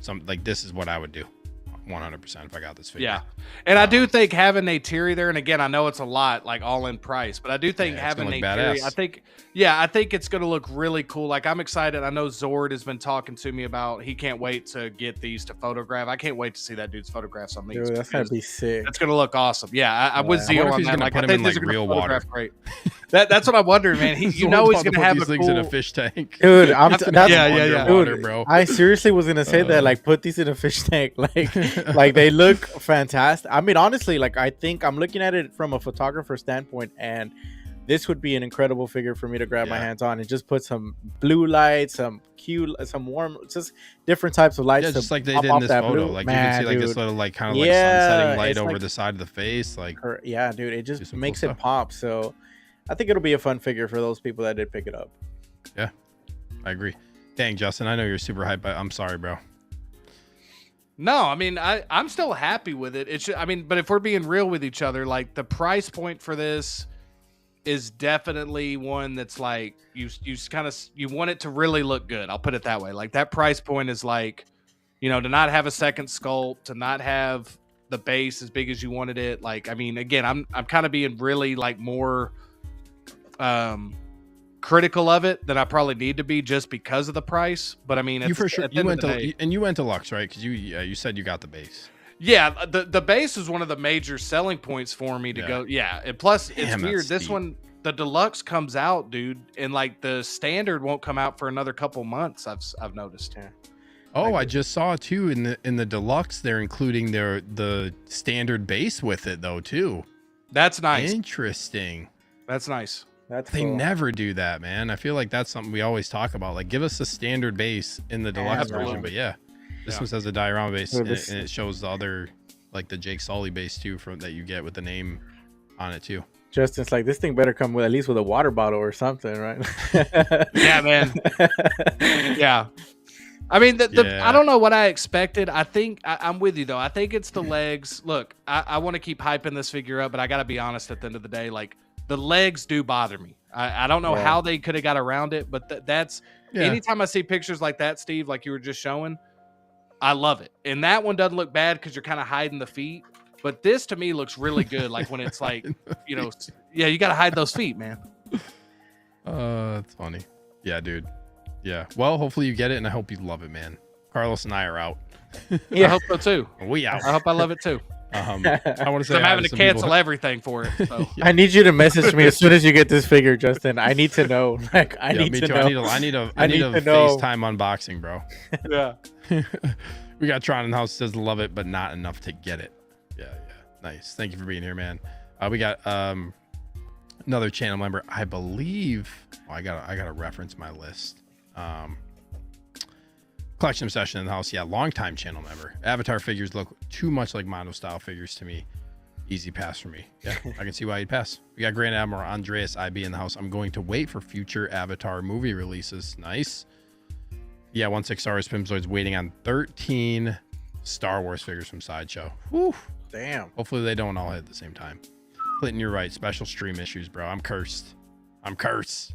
Something like this is what I would do. 100% if I got this figure. Yeah. And I do think having Neytiri there, and again, I know it's a lot, like all in price, but I do think having Neytiri, I think it's going to look really cool. Like I'm excited. I know Zord has been talking to me about, he can't wait to get these to photograph. I can't wait to see that dude's photographs on these. Dude, that's going to be sick. That's going to look awesome. Yeah. I'm with Zio on that. Like, I think these are real water. Great. That's what I'm wondering, man. You know he's going to have these things in a fish tank. Dude, Dude, bro. I seriously was going to say that, like, put these in a fish tank. Like they look fantastic. I mean, honestly, like I think I'm looking at it from a photographer standpoint, and this would be an incredible figure for me to grab my hands on and just put some blue lights, some warm, just different types of lights. Yeah, just like they did in this photo. Like you can see like this little like kind of like sunsetting light over the side of the face. Like yeah, dude, it just makes it pop. So I think it'll be a fun figure for those people that did pick it up. Yeah, I agree. Dang, Justin, I know you're super hyped, but I'm sorry, bro. No, I mean, I'm still happy with it. But if we're being real with each other, like the price point for this is definitely one that's like you want it to really look good. I'll put it that way. Like that price point is like, you know, to not have a second sculpt, to not have the base as big as you wanted it. Like, I mean, again, I'm kind of being really like more critical of it than I probably need to be just because of the price. But I mean, you for sure you went to Lux, right? Because you said you got the base. Yeah, the base is one of the major selling points for me to go. Yeah, and plus it's weird. This one, the deluxe comes out, dude, and like the standard won't come out for another couple months. I've noticed. Yeah. Oh, I just saw too in the deluxe they're including the standard base with it though too. That's nice. Interesting. That's nice. They never do that, man. I feel like that's something we always talk about. Like, give us a standard base in the deluxe version. But yeah, this one says a diorama base, and it shows the other, like the Jake Sully base too, from that you get with the name on it too. Justin's like, this thing better come with at least with a water bottle or something, right? Yeah, man. Yeah. I mean, I don't know what I expected. I think I'm with you though. I think it's the legs. Look, I want to keep hyping this figure up, but I got to be honest. At the end of the day, like. The legs do bother me. I don't know how they could have got around it, but that's anytime I see pictures like that, Steve, like you were just showing, I love it. And that one doesn't look bad because you're kind of hiding the feet. But this to me looks really good. Like when it's like, you know, you got to hide those feet, man. That's funny. Yeah, dude. Yeah. Well, hopefully you get it, and I hope you love it, man. Carlos and I are out. I hope so too. We out. I hope I love it too. I want to say I'm having to cancel everything for it. So. I need you to message me as soon as you get this figure, Justin. I need to know. Like, I need to know. I need a FaceTime unboxing, bro. Yeah. We got Tron in the house, says love it, but not enough to get it. Yeah. Nice. Thank you for being here, man. We got another channel member, I believe. Oh, I gotta reference my list. Collection obsession in the house. Yeah, longtime channel member. Avatar figures look too much like Mondo style figures to me. Easy pass for me. Yeah, I can see why you'd pass. We got Grand Admiral Andreas IB in the house. I'm going to wait for future Avatar movie releases. Nice. Yeah, 16R Pimzoid's waiting on 13 Star Wars figures from Sideshow. Whew. Damn. Hopefully they don't all hit at the same time. Clinton, you're right. Special stream issues, bro. I'm cursed. I'm cursed.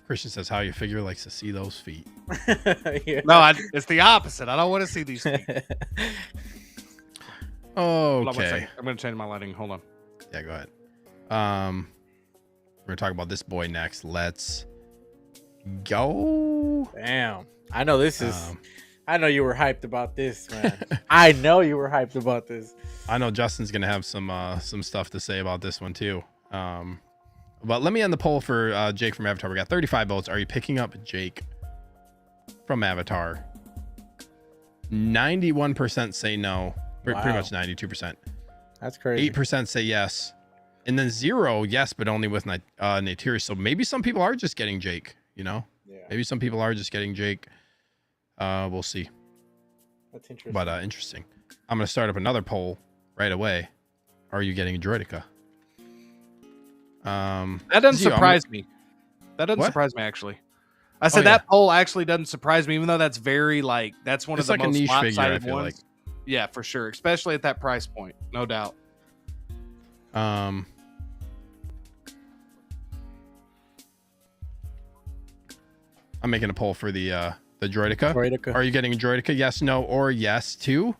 Christian says, how you figure likes to see those feet. Yeah. No, it's the opposite. I don't want to see these feet. Okay. I'm going to change my lighting. Hold on. Yeah, go ahead. We're going to talk about this boy next. Let's go. Damn. I know this is... I know you were hyped about this, man. I know you were hyped about this. I know Justin's going to have some stuff to say about this one, too. But let me end the poll for Jake from Avatar. We got 35 votes. Are you picking up Jake from Avatar? 91% say no. Wow. Pretty much 92%. That's crazy. 8% say yes. And then 0 yes, but only with Neytiri. So maybe some people are just getting Jake, you know? Yeah. Maybe some people are just getting Jake. We'll see. That's interesting. But interesting. I'm going to start up another poll right away. Are you getting a Droideka? That doesn't surprise me. That doesn't surprise me, actually. I said that poll actually doesn't surprise me, even though that's very that's one of the most lopsided ones. Like. Yeah, for sure, especially at that price point, no doubt. I'm making a poll for the Droideka. Are you getting a Droideka? Yes, no, or yes 2?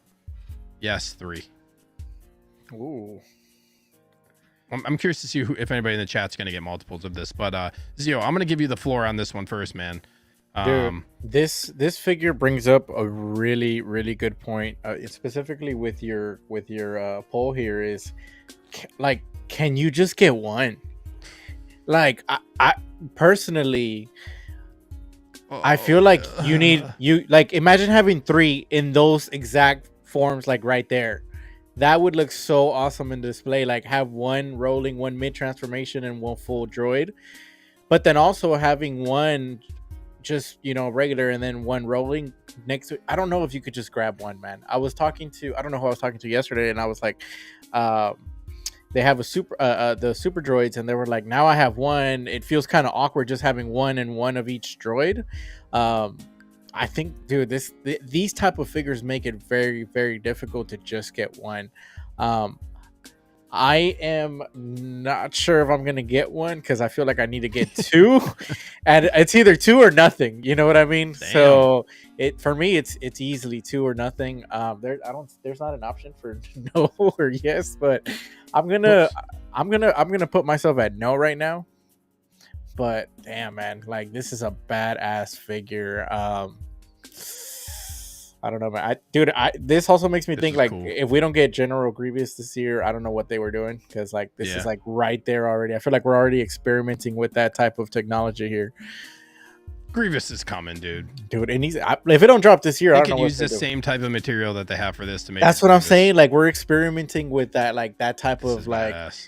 Yes 3. Ooh. I'm curious to see if anybody in the chat's going to get multiples of this, but Zio, I'm going to give you the floor on this one first, man. Dude, this figure brings up a really, really good point. Specifically with your poll here is like, can you just get one? Like, I personally, I feel like you like imagine having 3 in those exact forms, like right there. That would look so awesome in display. Like have one rolling, one mid transformation, and one full droid. But then also having one just, regular and then one rolling next to it. I don't know if you could just grab one, man. I don't know who I was talking to yesterday, and I was like, they have the super droids, and they were like, now I have one. It feels kind of awkward just having one and one of each droid. I think, dude, these type of figures make it very, very difficult to just get one. I am not sure if I'm gonna get one because I feel like I need to get 2, and it's either 2 or nothing. You know what I mean? Damn. So for me, it's easily 2 or nothing. There's not an option for no or yes, but I'm gonna put myself at no right now. But damn, man, like this is a badass figure. I don't know, man. This also makes me think like cool. If we don't get General Grievous this year, I don't know what they were doing because like this is like right there already. I feel like we're already experimenting with that type of technology here. Grievous is coming, dude. And if it don't drop this year, I don't know. They could use the same type of material that they have for this to make. That's what I'm saying. Like we're experimenting with that, like that type of like, badass.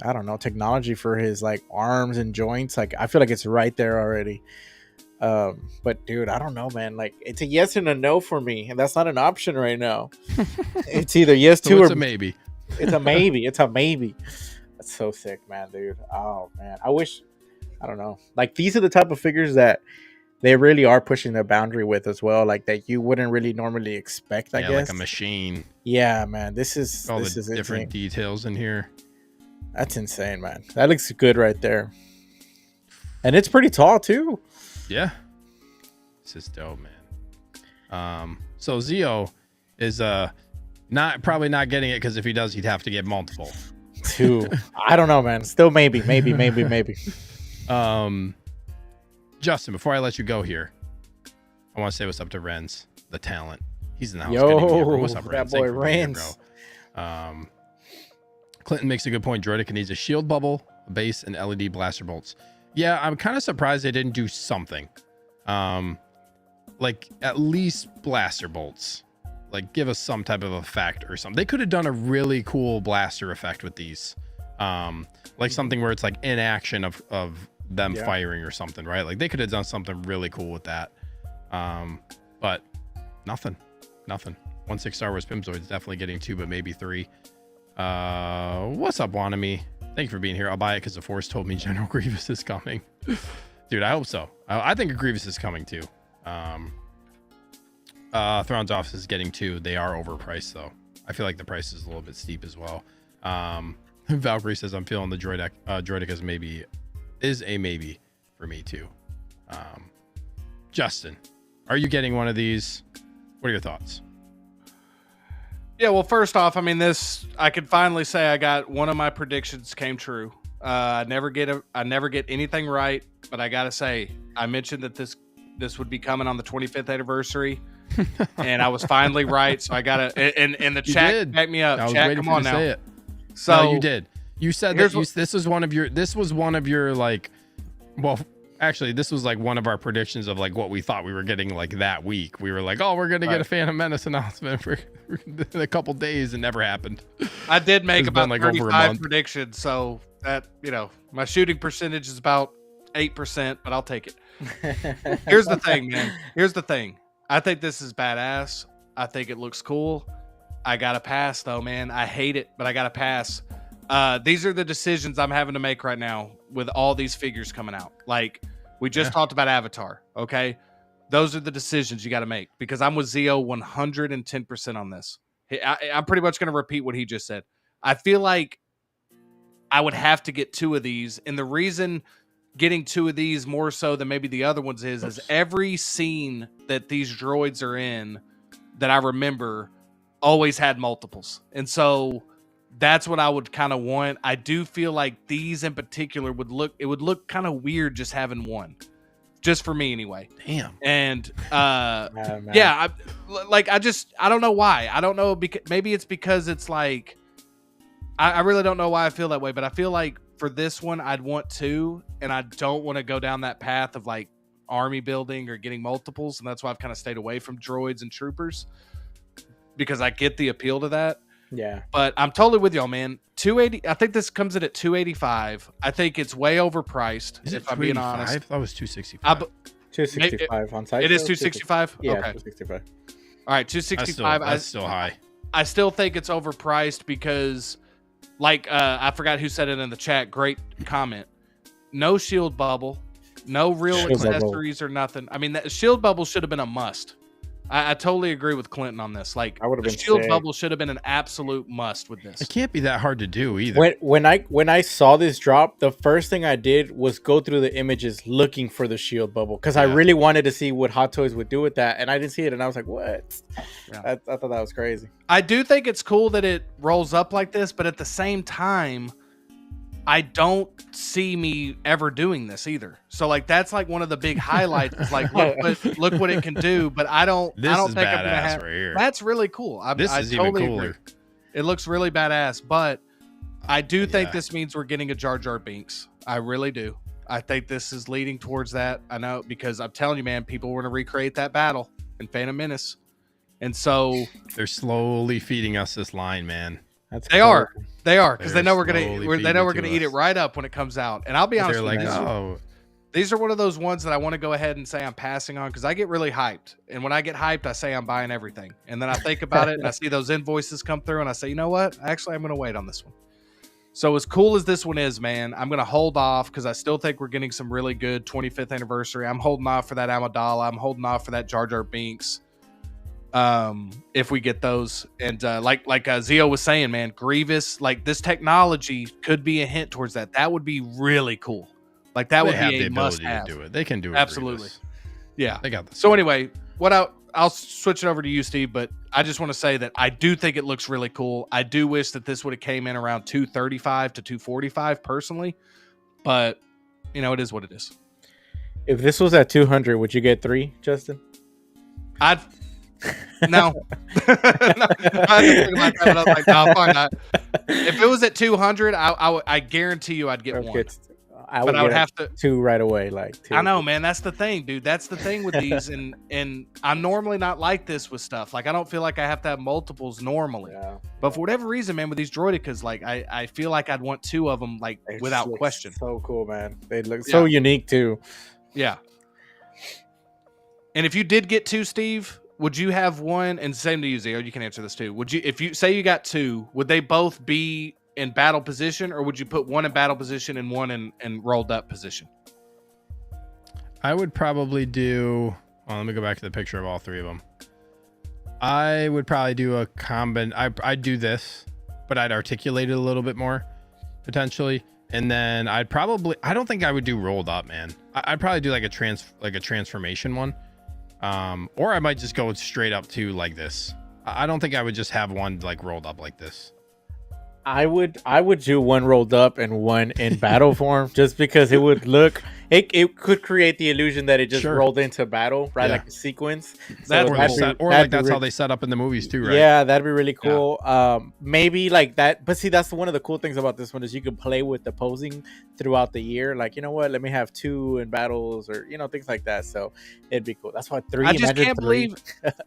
I don't know, technology for his like arms and joints. Like I feel like it's right there already. But dude, I don't know, man. Like it's a yes and a no for me, and that's not an option right now. It's either yes to or maybe. It's a maybe. It's a maybe. That's so sick, man, dude. Oh man, I don't know. Like these are the type of figures that they really are pushing the boundary with as well. Like that you wouldn't really normally expect. I guess like a machine. Yeah, man. This is different insane. Details in here. That's insane, man. That looks good right there, and it's pretty tall too. Yeah, this is dope, man. So Zio is probably not getting it because if he does, he'd have to get multiple. 2. I don't know, man. Still maybe. Justin, before I let you go here, I want to say what's up to Renz, the talent. He's in the house. Yo, what's up, Renz? That boy Renz. Clinton makes a good point. Droideka needs a shield bubble, a base, and LED blaster bolts. Yeah, I'm kind of surprised they didn't do something. Like at least blaster bolts. Like give us some type of effect or something. They could have done a really cool blaster effect with these. Like something where it's like inaction of them firing or something, right? Like they could have done something really cool with that. But nothing. 1/6 Star Wars Pimzoid's definitely getting 2, but maybe 3. What's up, Wanami? Thank you for being here. I'll buy it because the Force told me General Grievous is coming. Dude, I hope so. I think Grievous is coming too. Thrawn's Office is getting 2. They are overpriced though. I feel like the price is a little bit steep as well. Valkyrie says I'm feeling the Droideka's maybe is a maybe for me too. Justin, are you getting one of these? What are your thoughts? Yeah, well, first off, I mean, I could finally say I got one of my predictions came true. I never get anything right, but I gotta say, I mentioned that this would be coming on the 25th anniversary, and I was finally right. So I gotta, and the chat back me up. Chat, come on now. Say it. So no, you did. You said that this was one of your like, well, actually, this was like one of our predictions of like what we thought we were getting like that week. We were like, oh, we're gonna get a Phantom Menace announcement for a couple days. It never happened. I did make about like 35 predictions, so that, you know, my shooting percentage is about 8%, but I'll take it. Here's the thing, man. Here's the thing. I think this is badass. I think it looks cool. I gotta pass though, man. I hate it, but I gotta pass. These are the decisions I'm having to make right now with all these figures coming out. Like we just talked about Avatar. Okay. Those are the decisions you got to make, because I'm with Zio 110% on this. I'm pretty much going to repeat what he just said. I feel like I would have to get 2 of these. And the reason getting 2 of these more so than maybe the other ones is every scene that these droids are in that I remember always had multiples. And so that's what I would kind of want. I do feel like these in particular would look kind of weird just having one, just for me anyway. Damn. And yeah, I don't know why. I don't know, because maybe it's because it's like, I really don't know why I feel that way, but I feel like for this one, I'd want 2, and I don't want to go down that path of like army building or getting multiples. And that's why I've kind of stayed away from droids and troopers, because I get the appeal to that. Yeah, but I'm totally with y'all, man. 280. I think this comes in at 285. I think it's way overpriced. Is it if I'm being honest, that was 265. 265 on site. It is 265. Yeah, okay. 265. All right, 265. That's still high. I still think it's overpriced because, like, I forgot who said it in the chat. Great comment. No shield bubble, no real accessories or nothing. I mean, that shield bubble should have been a must. I totally agree with Clinton on this. Like, the shield bubble should have been an absolute must with this. It can't be that hard to do either. When I saw this drop, the first thing I did was go through the images looking for the shield bubble, because I really wanted to see what Hot Toys would do with that, and I didn't see it, and I was like, what? Yeah. I thought that was crazy. I do think it's cool that it rolls up like this, but at the same time, I don't see me ever doing this either. So like that's like one of the big highlights. Is like look what it can do. But I don't think I'm gonna have. Right here. That's really cool. This is totally even cooler. Agree. It looks really badass. But I do think this means we're getting a Jar Jar Binks. I really do. I think this is leading towards that. I know, because I'm telling you, man, people want to recreate that battle in Phantom Menace, and so they're slowly feeding us this line, man. They are, because they know we're gonna eat it right up when it comes out. And I'll be honest with you, these are one of those ones that I want to go ahead and say I'm passing on, because I get really hyped, and when I get hyped, I say I'm buying everything, and then I think about it and I see those invoices come through, and I say, you know what? Actually, I'm gonna wait on this one. So as cool as this one is, man, I'm gonna hold off, because I still think we're getting some really good 25th anniversary. I'm holding off for that Amidala. I'm holding off for that Jar Jar Binks. If we get those, and like Zio was saying, man, Grievous, like this technology could be a hint towards that. That would be really cool. Like that would be a must-have. To do it. They can do it. Absolutely. Grievous. Yeah, they got this. So anyway, I'll switch it over to you, Steve. But I just want to say that I do think it looks really cool. I do wish that this would have came in around 235 to 245 personally, but you know, it is what it is. If this was at 200, would you get 3, Justin? No. I didn't think about that, but I was like, no, fine not. If it was at 200, I guarantee you I'd get one. I but I would have to 2 right away. Like 2. I know, man. That's the thing, dude. That's the thing with these, and I'm normally not like this with stuff. Like I don't feel like I have to have multiples normally. Yeah. But for whatever reason, man, with these Droidekas, like I feel like I'd want 2 of them, like They without look question. So cool, man. They look so unique too. Yeah. And if you did get 2, Steve, would you have one? And same to you, Zio. You can answer this too. Would you, if you say you got 2, would they both be in battle position, or would you put one in battle position and one in rolled up position? I would probably do. Well, let me go back to the picture of all 3 of them. I would probably do a I'd do this, but I'd articulate it a little bit more, potentially. And then I don't think I would do rolled up, man. I'd probably do like a transformation one. Or I might just go straight up to like this. I don't think I would just have one like rolled up like this. I would do one rolled up and one in battle form, just because it would look. It could create the illusion that it just rolled into battle, right? Like a sequence. That's that's how they set up in the movies too, right? Yeah, that'd be really cool. Yeah. Maybe like that. But see, that's one of the cool things about this one is you can play with the posing throughout the year. Like, you know what? Let me have 2 in battles, or things like that. So it'd be cool. That's why 3. I just can't believe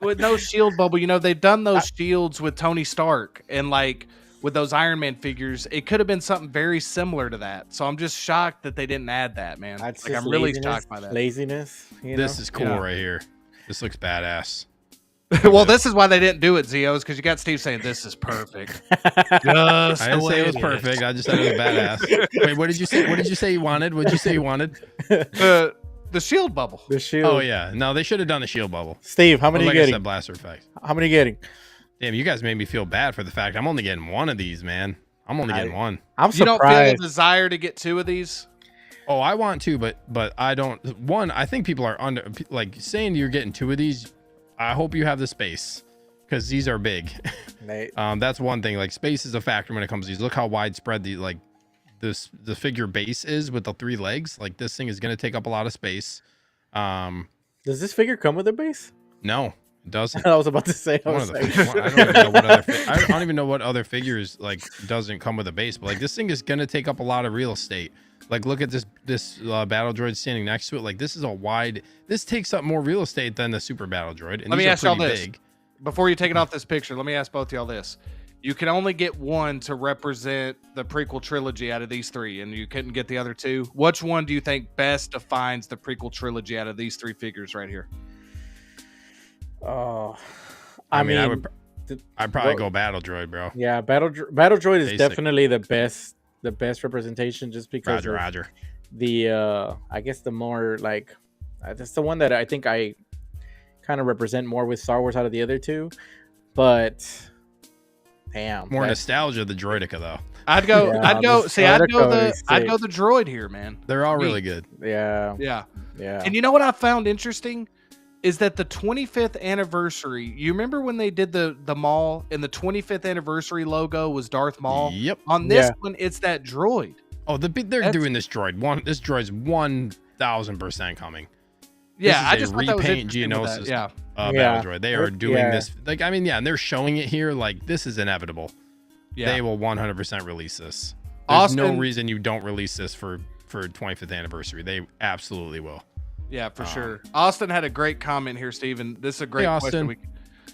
with no shield bubble. They've done those shields with Tony Stark, and like with those Iron Man figures, it could have been something very similar to that. So I'm just shocked that they didn't add that, man. Like, I'm really shocked by that. Laziness. This is cool right here. This looks badass. Well, this is why they didn't do it, Zios, because you got Steve saying this is perfect. I didn't say it was perfect. I just said it was badass. Wait, what did you say? What did you say you wanted? What did you say you wanted? The shield bubble. The shield. Oh yeah, no, they should have done a shield bubble. Steve, how many are you getting? I said, blaster effect. How many are you getting? Damn, you guys made me feel bad for the fact I'm only getting 1 of these, man. I'm only getting 1. I'm surprised. You don't feel a desire to get 2 of these? Oh, I want to, but I don't. One, I think people are under like saying you're getting 2 of these. I hope you have the space, because these are big. That's one thing. Like, space is a factor when it comes to these. Look how widespread the figure base is with the 3 legs. Like, this thing is going to take up a lot of space. Does this figure come with a base? No. It doesn't. I was about to say. I don't even know what other figures like doesn't come with a base, but like this thing is gonna take up a lot of real estate. Like, look at this battle droid standing next to it. Like, this is a wide. This takes up more real estate than the super battle droid. And let me ask y'all this before you take it off this picture. Let me ask both y'all this: you can only get 1 to represent the prequel trilogy out of these 3, and you couldn't get the other 2. Which one do you think best defines the prequel trilogy out of these 3 figures right here? Oh, I mean, I'd probably go battle droid, bro. Yeah, battle droid is definitely the best representation, just because Roger. The I guess the more like that's the one that I think I kind of represent more with Star Wars out of the other 2. But damn, more nostalgia the Droideka though. I'd go the droid here, man. They're all really good. Yeah. And you know what I found interesting is that the 25th anniversary, you remember when they did the Maul, and the 25th anniversary logo was Darth Maul? Yep. On this one, it's that droid. Oh, they're doing this droid. This droid's 1000% coming. Yeah, I just repaint Geonosis. Battle droid. They are doing this. Like, I mean, and they're showing it here. Like, this is inevitable. Yeah. They will 100% release this. There's no reason you don't release this for 25th anniversary. They absolutely will. Yeah, for sure. Austin had a great comment here, Steven. This is a great question.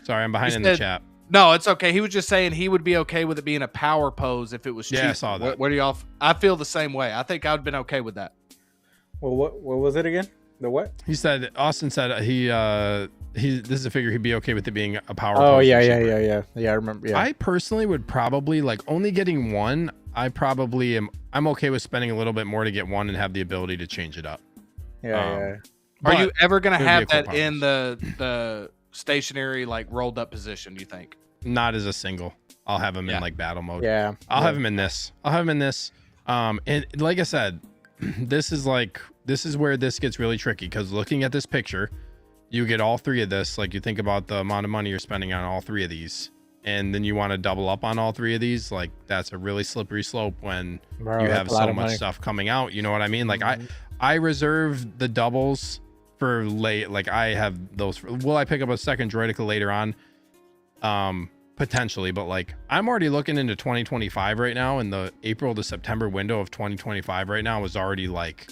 Sorry, I'm behind in the chat. No, it's okay. He was just saying he would be okay with it being a power pose if it was cheap. Yeah, I saw that. What do y'all? I feel the same way. I think I would have been okay with that. Well, what was it again? The what? Austin said this is a figure he'd be okay with it being a power pose. Oh, yeah. I remember. Yeah. I personally would probably like only getting 1. I'm okay with spending a little bit more to get 1 and have the ability to change it up. Yeah. Are you ever going to have that in the stationary, like, rolled up position, do you think? Not as a single. I'll have him in like battle mode. Yeah. I'll have him in this. And like I said, this is where this gets really tricky, because looking at this picture, you get all 3 of this. Like, you think about the amount of money you're spending on all 3 of these, and then you want to double up on all 3 of these. Like, that's a really slippery slope when you have so much stuff coming out. You know what I mean? Like, I reserve the doubles for late. Like, I have those will I pick up a second Droideka later on? potentially, but like I'm already looking into 2025 right now, and the April to September window of 2025 right now is already like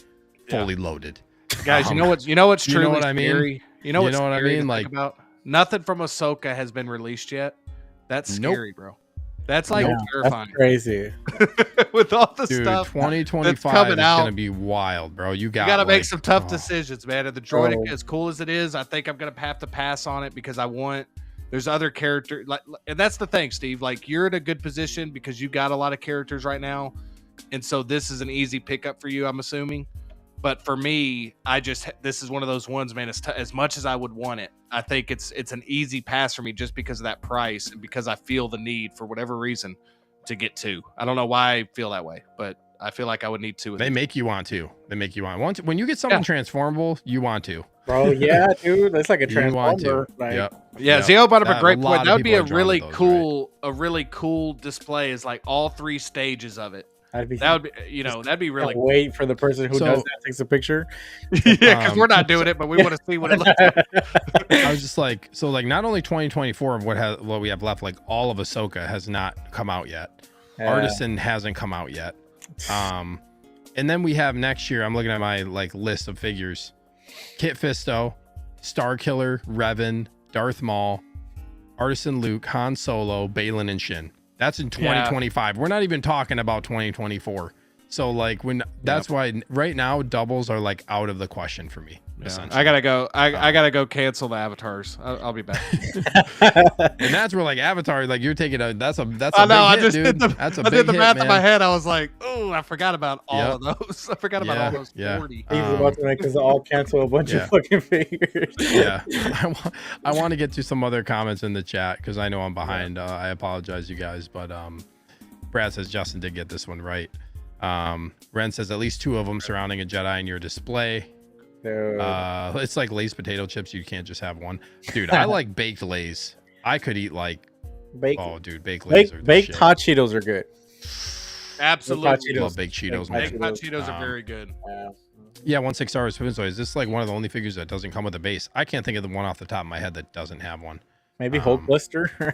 fully loaded. Guys, you know what's truly you know what I mean? scary? You know what I mean? Like, about nothing from Ahsoka has been released yet. That's scary, bro. That's like terrifying. That's crazy. With all the dude, stuff 2025 is gonna be wild, bro. You gotta make some tough decisions, man. And the Droideka, as cool as it is, I think I'm gonna have to pass on it because there's other characters, and that's the thing, Steve. Like, you're in a good position because you got a lot of characters right now, and so this is an easy pickup for you, I'm assuming. But for me, this is one of those ones, man. As much as I would want it, I think it's an easy pass for me just because of that price and because I feel the need for whatever reason to get two. I don't know why I feel that way, but I feel like I would need two. They make you want to. When you get something transformable, you want to. Bro, yeah, dude, that's like a transformer. Zio brought up a great point. That would be a really cool display. Is like all three stages of it. That'd be really cool. Wait for the person who does that takes a picture. Yeah, because we're not doing it, but we want to see what it looks like. I was just like, so like not only 2024 of what we have left, like all of Ahsoka has not come out yet. Artisan hasn't come out yet. And then we have next year, I'm looking at my like list of figures. Kit Fisto, Starkiller, Revan, Darth Maul, Artisan Luke, Han Solo, Balin, and Shin. That's in 2025. Yeah. We're not even talking about 2024. So like that's why right now doubles are like out of the question for me. Yeah. I gotta go. I gotta go cancel the avatars. I'll be back. And that's where like Avatar, like you're taking that's a big hit, dude. I did the math in my head. I was like, oh, I forgot about all of those. I forgot about all those 40. He's about to make us all cancel a bunch of fucking figures. Yeah. I want to get to some other comments in the chat because I know I'm behind. I apologize, you guys, but Brad says Justin did get this one right. Ren says at least 2 of them surrounding a Jedi in your display. It's like Lay's potato chips. You can't just have one, dude. I like baked Lay's. I could eat like baked Lay's. Baked hot Cheetos are good. Absolutely, I love baked Cheetos, man. Baked hot Cheetos are very good. Yeah, 16 stars. So is this like one of the only figures that doesn't come with a base? I can't think of the one off the top of my head that doesn't have one. Maybe Hulkbuster.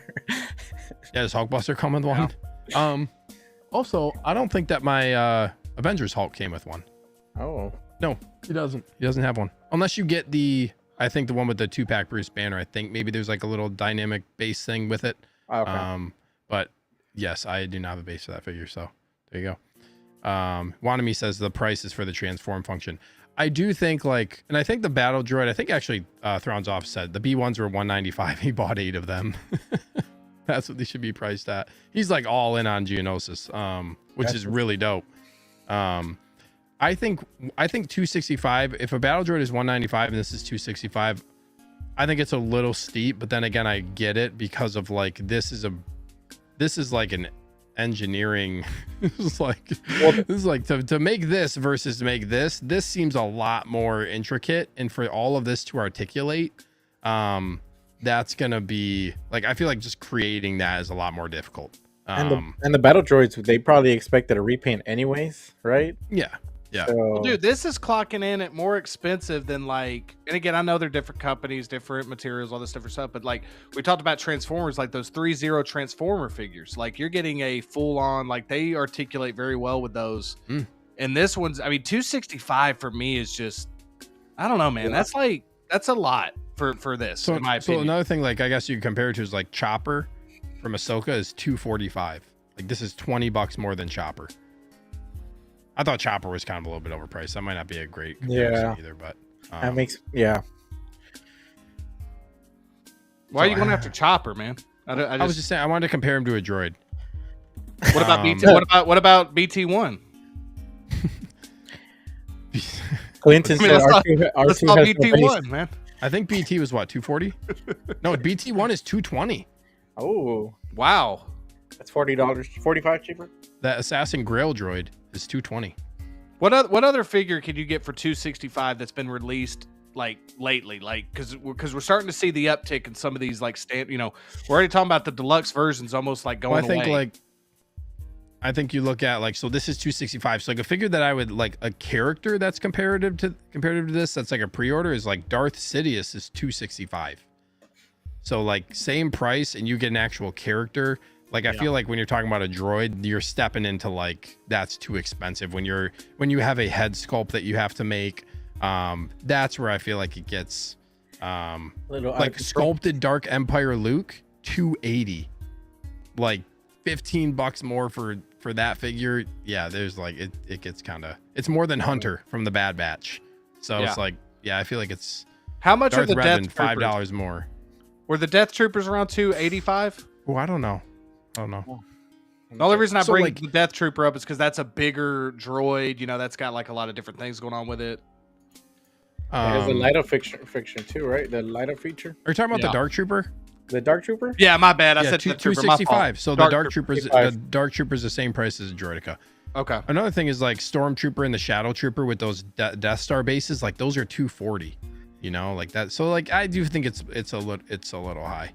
Does Hulkbuster come with one? Yeah. Also, I don't think that my Avengers Hulk came with one. Oh. No, he doesn't. He doesn't have one. Unless you get I think the one with the 2-pack Bruce Banner. I think maybe there's like a little dynamic base thing with it. Okay. But yes, I do not have a base for that figure. So there you go. Wanami says the price is for the transform function. I do think and I think the battle droid, I think actually Thrawn's off said the B1s were $195. He bought 8 of them. That's what they should be priced at. He's like all in on Geonosis, which is really dope. I think 265. If a battle droid is 195 and this is 265, I think it's a little steep. But then again, I get it because of like this is like an engineering. This is like to make this versus to make this. This seems a lot more intricate, and for all of this to articulate, that's gonna be like I feel like just creating that is a lot more difficult. And the battle droids, they probably expected a repaint anyways, right? Yeah. So, well, dude, this is clocking in at more expensive than like, and again, I know they're different companies, different materials, all this different stuff, but like we talked about Transformers, like those 3-0 Transformer figures, like you're getting a full on, like they articulate very well with those. And this one's, I mean, 265 for me is just, I don't know, man. That's a lot for this, in my opinion. So another thing, like I guess you can compare it to is like Chopper from Ahsoka is $245. Like this is $20 more than Chopper. I thought Chopper was kind of a little bit overpriced. That might not be a great comparison either, but that makes Why are you going after Chopper, man? I was just saying I wanted to compare him to a droid. What about BT? What about BT1? Clinton said let's call BT1, man. I think BT was what, 240? No, BT1 is 220. Oh, wow. That's $40, 45 cheaper. That Assassin Grail droid is 220. What other figure can you get for 265 that's been released like lately? Like because we're starting to see the uptick in some of these like we're already talking about the deluxe versions almost like going away. I think you look at like, so this is 265. So like a figure that I would like, a character that's comparative to this, that's like a pre-order is like Darth Sidious is 265. So like same price and you get an actual character. Like I feel like when you're talking about a droid, you're stepping into like that's too expensive. When you have a head sculpt that you have to make, that's where I feel like it gets like sculpted Dark Empire Luke, $280. Like $15 more for that figure. Yeah, there's like it gets it's more than Hunter from the Bad Batch. So it's like, yeah, I feel like it's how much Darth are the Revan, Death Troopers? $5 more. Were the Death Troopers around 285? Oh, I don't know. The only reason I bring the Death Trooper up is because that's a bigger droid. You know, that's got like a lot of different things going on with it. There's the light up fiction too, right? The light up feature. Are you talking about the Dark Trooper? The Dark Trooper? Yeah, my bad. I said Death Trooper. 265. So the Dark Trooper's the same price as Droideka. Okay. Another thing is like Stormtrooper and the Shadow Trooper with those Death Star bases, like those are 240. You know, like that. So like I do think it's a little high.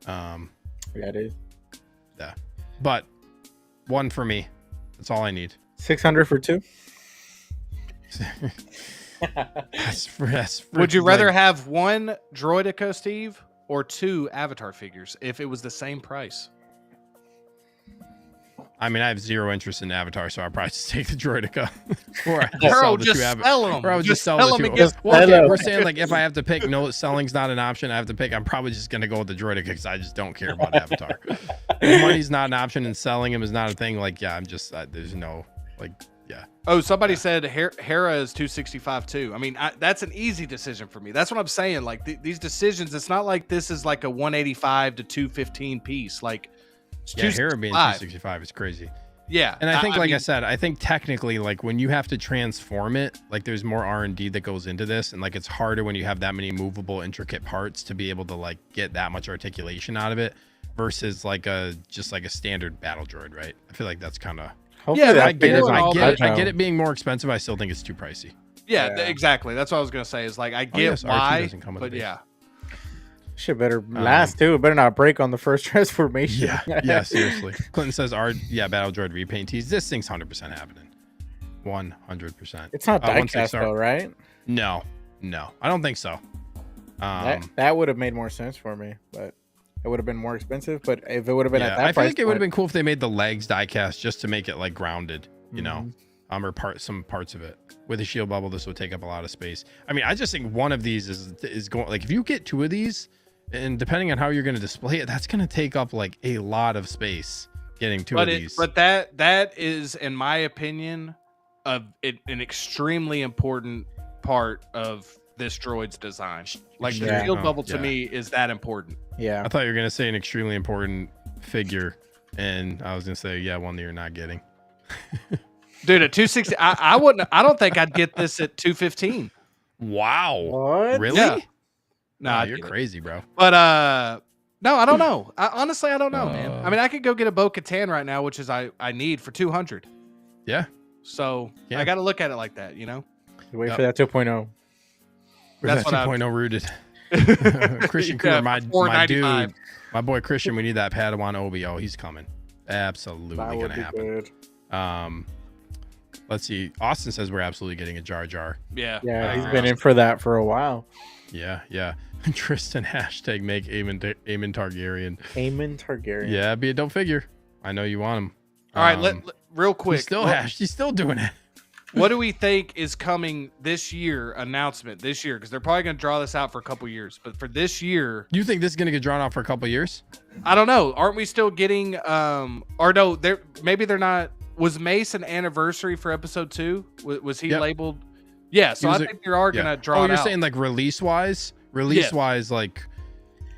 Yeah, it is. Yeah, but one for me. That's all I need. 600 for two. Would you rather have one Droideka, Steve, or two Avatar figures if it was the same price? I mean, I have zero interest in Avatar, so I'll probably just take the Droideka. Or just sell them. Or I would just sell the two. Well, okay, we're saying like if I have to pick, no, selling's not an option. I have to pick. I'm probably just gonna go with the Droideka because I just don't care about Avatar. If money's not an option and selling them is not a thing. Like, yeah, I'm just there's no like, yeah. Oh, somebody said Hera is 265 too. I mean, that's an easy decision for me. That's what I'm saying. Like these decisions, it's not like this is like a 185 to 215 piece. Like. Yeah, Hera being 265 is crazy. Yeah, and I think, I said, I think technically, like when you have to transform it, like there's more R&D that goes into this, and like it's harder when you have that many movable, intricate parts to be able to like get that much articulation out of it, versus like just like a standard battle droid, right? I feel like that's kind of I get it being more expensive. I still think it's too pricey. Yeah, exactly. That's what I was gonna say. Is like I get why, but yeah. Shit better last too. It better not break on the first transformation. Yeah, seriously. Clinton says, Battle Droid repaint tease. This thing's 100% happening. 100%. It's not diecast though, right? No, I don't think so. That would have made more sense for me, but it would have been more expensive. But if it would have been at that price, I feel like it would have been cool if they made the legs diecast just to make it like grounded, you know, or some parts of it. With a shield bubble, this would take up a lot of space. I mean, I just think one of these is going, like if you get two of these, and depending on how you're going to display it, that's going to take up like a lot of space getting two of these. But that is, in my opinion, an extremely important part of this droid's design. Like the shield bubble to me is that important. Yeah. I thought you were going to say an extremely important figure, and I was going to say, one that you're not getting. Dude, at 260, I wouldn't. I don't think I'd get this at 215. Wow. What? Really? Yeah. No, you're crazy, bro. But no, I don't know. Honestly, I don't know, man. I mean, I could go get a Bo-Katan right now, which is I need for 200. Yeah. So I got to look at it like that, you know. Wait for that 2.0. That's what 2.0 rooted. Christian Cooper, my dude, my boy Christian. We need that Padawan Obi. Oh, he's coming. Absolutely gonna happen. Good. Let's see. Austin says we're absolutely getting a Jar Jar. Yeah, he's been in for that for a while. Yeah. Tristan hashtag make Aemon Targaryen. Aemon Targaryen. Yeah, be a dope figure. I know you want him. All right, real quick. He's still doing it. What do we think is coming this year? Announcement this year, because they're probably going to draw this out for a couple years. But for this year, you think this is going to get drawn out for a couple years? I don't know. Aren't we still getting? Or no, maybe they're not. Was Mace an anniversary for episode 2? Was he labeled? Yeah, so I think they are going to draw it out. Oh, you're saying like release-wise? Release-wise, like,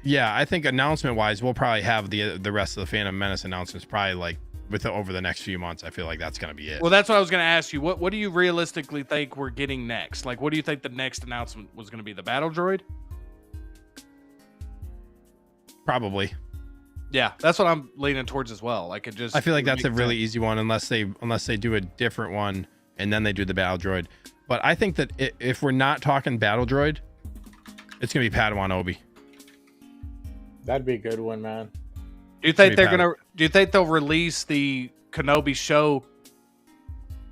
yeah, I think announcement-wise, we'll probably have the rest of the Phantom Menace announcements probably like over the next few months. I feel like that's going to be it. Well, that's what I was going to ask you. What do you realistically think we're getting next? Like, what do you think the next announcement was going to be? The Battle Droid? Probably. Yeah, that's what I'm leaning towards as well. Like I feel like that's a really easy one unless they do a different one and then they do the Battle Droid. But I think that if we're not talking Battle Droid, it's gonna be Padawan Obi. That'd be a good one, man. Do you think Do you think they'll release the Kenobi show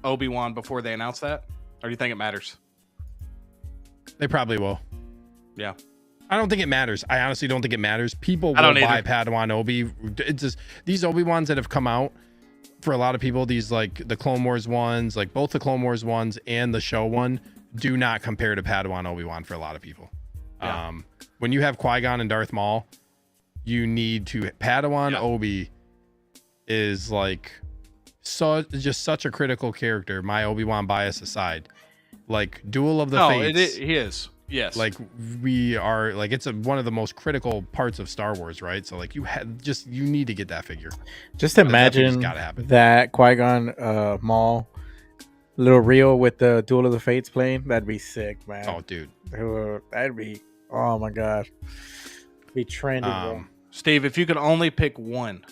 Obi-Wan before they announce that, or do you think it matters? They probably will. Yeah. I don't think it matters. I honestly don't think it matters. People will buy Padawan Obi. It's just these Obi-Wans that have come out for a lot of people. These like the Clone Wars ones, like both the Clone Wars ones and the show one, do not compare to Padawan Obi-Wan for a lot of people. Yeah. When you have Qui-Gon and Darth Maul, you need to Padawan Obi is like just such a critical character. My Obi-Wan bias aside, like Duel of the Fates. He is. Yes. Like we are like it's one of the most critical parts of Star Wars, right? So like you need to get that figure. Just imagine that Qui-Gon Maul little reel with the Duel of the Fates playing. That'd be sick, man. Oh, dude. That'd be, oh my god. Be trending, bro. Steve, if you could only pick one.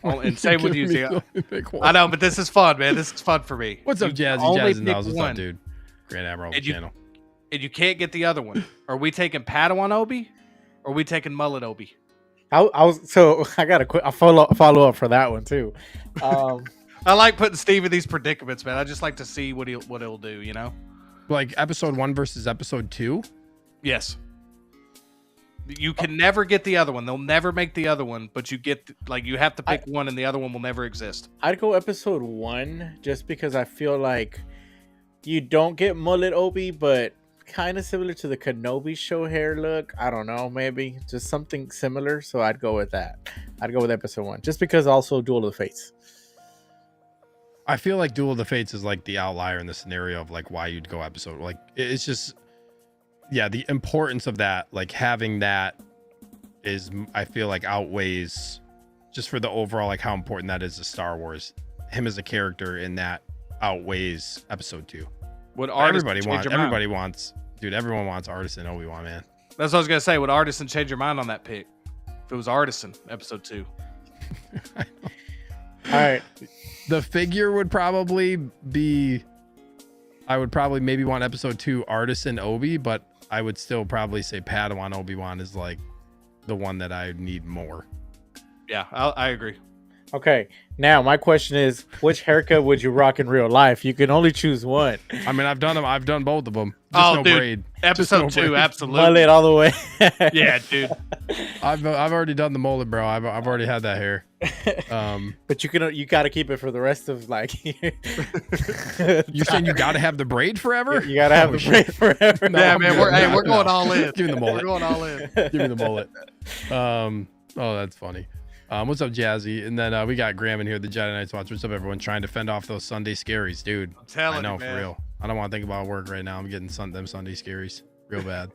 And same with you, Zia. I know, but this is fun, man. This is fun for me. What's up, Jazzy? Jazzy knows what's up, dude. Grand Admiral channel. And you can't get the other one. Are we taking Padawan Obi? Or are we taking Mullet Obi? I got a follow up for that one too. I like putting Steve in these predicaments, man. I just like to see what he'll do, you know? Like episode 1 versus episode 2? Yes. You can never get the other one. They'll never make the other one, but you have to pick one and the other one will never exist. I'd go episode 1 just because I feel like you don't get Mullet Obi, but kind of similar to the Kenobi show hair look. I don't know, maybe just something similar. So I'd go with that. I'd go with episode 1 just because also Duel of the Fates. I feel like Duel of the Fates is like the outlier in the scenario of like why you'd go episode. Like it's just, yeah, the importance of that, like having that is, I feel like outweighs just for the overall, like how important that is to Star Wars. Him as a character in that outweighs episode 2. Everybody wants, dude, everyone wants Artisan Obi-Wan, man. That's what I was gonna say. Would Artisan change your mind on that pick? If it was Artisan, episode 2. All right. The figure would probably be, I would probably maybe want episode 2 Artisan Obi, but I would still probably say Padawan Obi-Wan is like the one that I need more. Yeah, I agree. Okay, now my question is, which haircut would you rock in real life? You can only choose one. I mean, I've done them. I've done both of them. Just no braid. Episode 2, absolutely. Mullet all the way. Yeah, dude. I've already done the mullet, bro. I've already had that hair. But you got to keep it for the rest of like. You're saying you got to have the braid forever? You got to have the braid forever. Yeah, man. We're going all in. Give me the mullet. We're going all in. Give me the mullet. Oh, that's funny. What's up, Jazzy? And then we got Graham in here, the Jedi Knights Watch. What's up, everyone? Trying to fend off those Sunday scaries, dude. I'm telling you, I know, man. for real. I don't want to think about work right now. I'm getting them Sunday scaries real bad.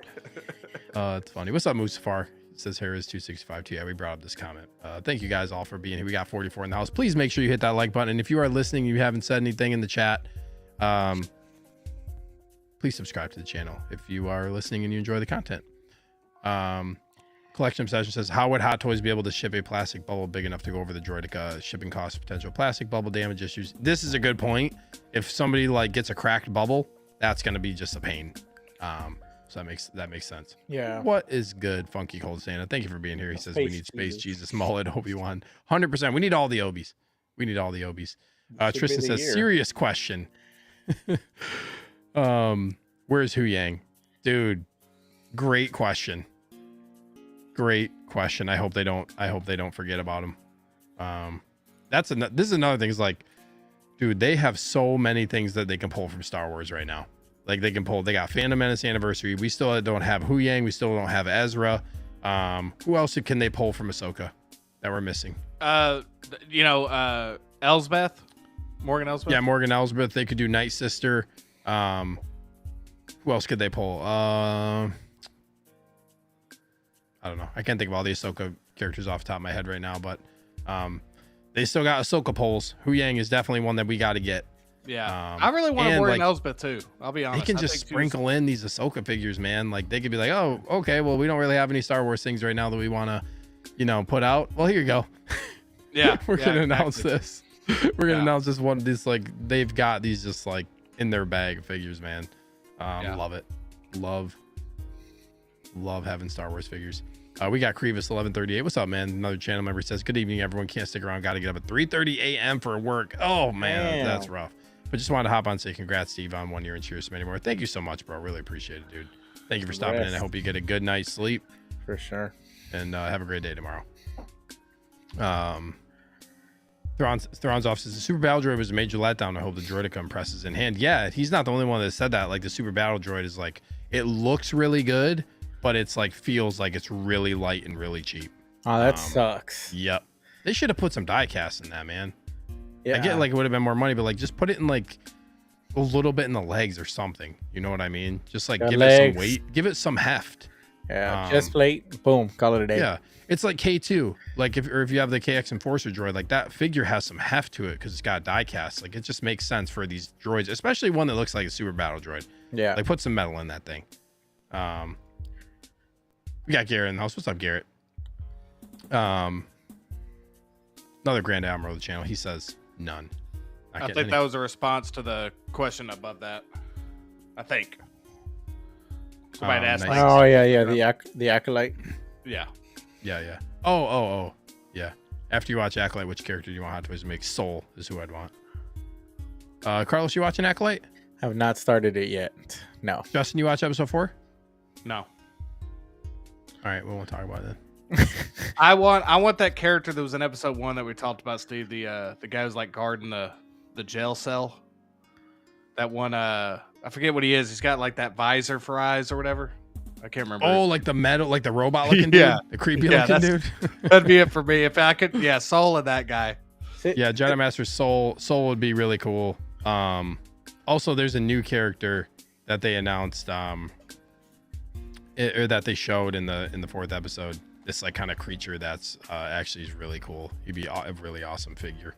It's funny. What's up, Musafar? It says here is 265 too. Yeah, we brought up this comment. Thank you guys all for being here. We got 44 in the house. Please make sure you hit that like button. And if you are listening, you haven't said anything in the chat, please subscribe to the channel if you are listening and you enjoy the content. Collection Obsession says, how would Hot Toys be able to ship a plastic bubble big enough to go over the Droideka shipping cost potential plastic bubble damage issues? This is a good point. If somebody like gets a cracked bubble, that's going to be just a pain. So that makes sense. Yeah. What is good, Funky Cold Santa? Thank you for being here. He says we need Space Jesus, Mullet, Obi-Wan. 100%. We need all the Obis. Tristan says, serious question. Where's Hu Yang? Dude, great question. I hope they don't forget about him. This is another thing, is like, dude, they have so many things that they can pull from Star Wars right now. Like they got Phantom Menace Anniversary. We still don't have Hu Yang. We still don't have Ezra. Who else can they pull from Ahsoka that we're missing? Elsbeth, Morgan Elsbeth. Yeah, Morgan Elsbeth. They could do Night Sister. Who else could they pull? I don't know. I can't think of all the Ahsoka characters off the top of my head right now, but they still got Ahsoka pulls. Hu Yang is definitely one that we got to get. Yeah, I really want Morgan Elsbeth too. I'll be honest. They can just sprinkle in these Ahsoka figures, man. Like they could be like, oh, okay, well, we don't really have any Star Wars things right now that we want to, put out. Well, here you go. Yeah, we're gonna announce this. We're gonna announce this one. This like they've got these just like in their bag of figures, man. Love it. Love having Star Wars figures. We got Crevis 1138. What's up, man? Another channel member says, good evening, everyone. Can't stick around. Got to get up at 3:30 a.m. for work. Oh man, that's rough. But just wanted to hop on and say congrats, Steve, on 1 year and cheers to many more. Thank you so much, bro. Really appreciate it, dude. Thank you for stopping in. I hope you get a good night's sleep. For sure. And have a great day tomorrow. Thrawn's off says the Super Battle Droid was a major letdown. I hope the Droideka impresses in hand. Yeah, he's not the only one that said that. Like the Super Battle Droid is like, it looks really good, but it's like feels like it's really light and really cheap. Oh, that sucks. Yep. They should have put some die cast in that, man. Yeah. I get like it would have been more money, but like just put it in like a little bit in the legs or something. You know what I mean? Just like give it some weight, give it some heft. Yeah, chest plate, boom, call it a day. Yeah, it's like K2. Like if you have the KX Enforcer droid, like that figure has some heft to it because it's got die cast. Like it just makes sense for these droids, especially one that looks like a Super Battle Droid. Yeah, like put some metal in that thing. We got Garrett in the house. What's up, Garrett? Another Grand Admiral of the channel. He says none. I think that was a response to the question above that. I think. Somebody asked. Nice. Oh yeah, the acolyte. Yeah. Oh, yeah. After you watch Acolyte, which character do you want Hot Toys to make? Soul is who I'd want. Carlos, you watching Acolyte? Have not started it yet. No. Justin, you watch episode 4? No. All right, we won't talk about it then. I want that character that was in episode 1 that we talked about, Steve. The guy who's like guarding the jail cell. That one, I forget what he is. He's got like that visor for eyes or whatever. I can't remember. Oh, like the metal, like the robot looking dude, the creepy looking dude. That'd be it for me if I could. Yeah, Soul of that guy. Yeah, Jedi Master Soul would be really cool. Also, there's a new character that they announced, or that they showed in the 4th episode. This like kind of creature that's actually is really cool. He'd be a really awesome figure.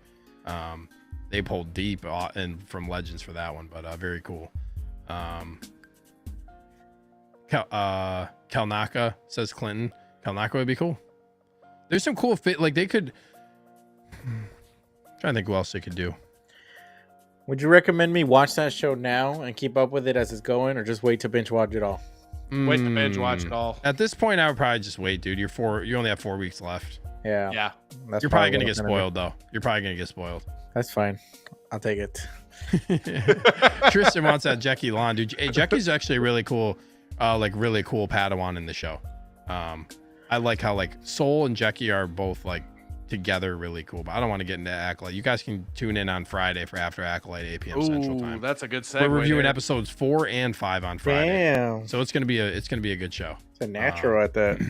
They pulled deep and from Legends for that one, but very cool. Kalnaka says Clinton. Kalnaka would be cool. There's some cool fit. Like they could. Trying to think who else they could do. Would you recommend me watch that show now and keep up with it as it's going, or just wait to binge watch it all? Wait to binge watch it all. At this point, I would probably just wait, dude. You only have 4 weeks left. Yeah. You're probably gonna get spoiled though. You're probably gonna get spoiled. That's fine. I'll take it. Tristan wants that Jackie Lon, dude. Hey, Jackie's actually really cool. Really cool Padawan in the show. I like how like Soul and Jackie are both like together really cool, but I don't want to get into Acolyte. You guys can tune in on Friday for After Acolyte 8 p.m. Central Time. That's a good segue. We're reviewing episodes 4 and 5 on Friday. Damn. So it's gonna be a good show. It's a natural at that.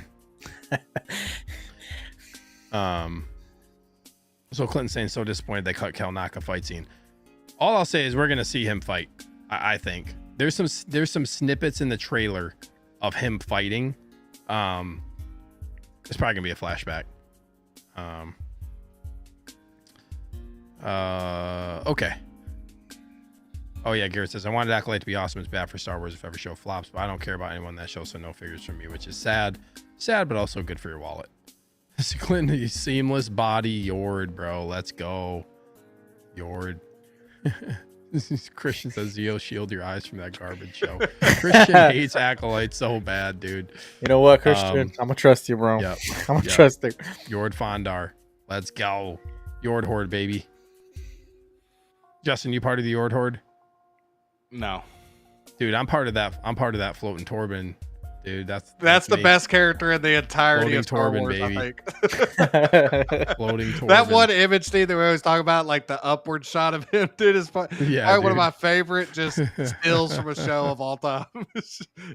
So Clinton's saying so disappointed they cut Kalnaka fight scene. All I'll say is we're gonna see him fight. I think there's some snippets in the trailer of him fighting. It's probably gonna be a flashback. Okay. Oh yeah, Garrett says I wanted Acolyte to be awesome. It's bad for Star Wars if every show flops, but I don't care about anyone that shows, so no figures from me, which is sad, but also good for your wallet. Clinton, seamless body Yord, bro. Let's go, Yord. Christian says, Zio, shield your eyes from that garbage show. Christian hates Acolyte so bad, dude. You know what, Christian? I'm gonna trust you, bro. Yep, I'm gonna trust you. Yord Fondar. Let's go. Yord Horde, baby. Justin, you part of the Yord Horde? No. Dude, I'm part of that. I'm part of that floating Torben. Dude, that's the me. Best character in the entirety Floating of Star Torben, Wars, baby. I think. Floating Torben. That one image, Steve, that we always talk about, like the upward shot of him, dude, is fun. Yeah, one of my favorite just stills from a show of all time.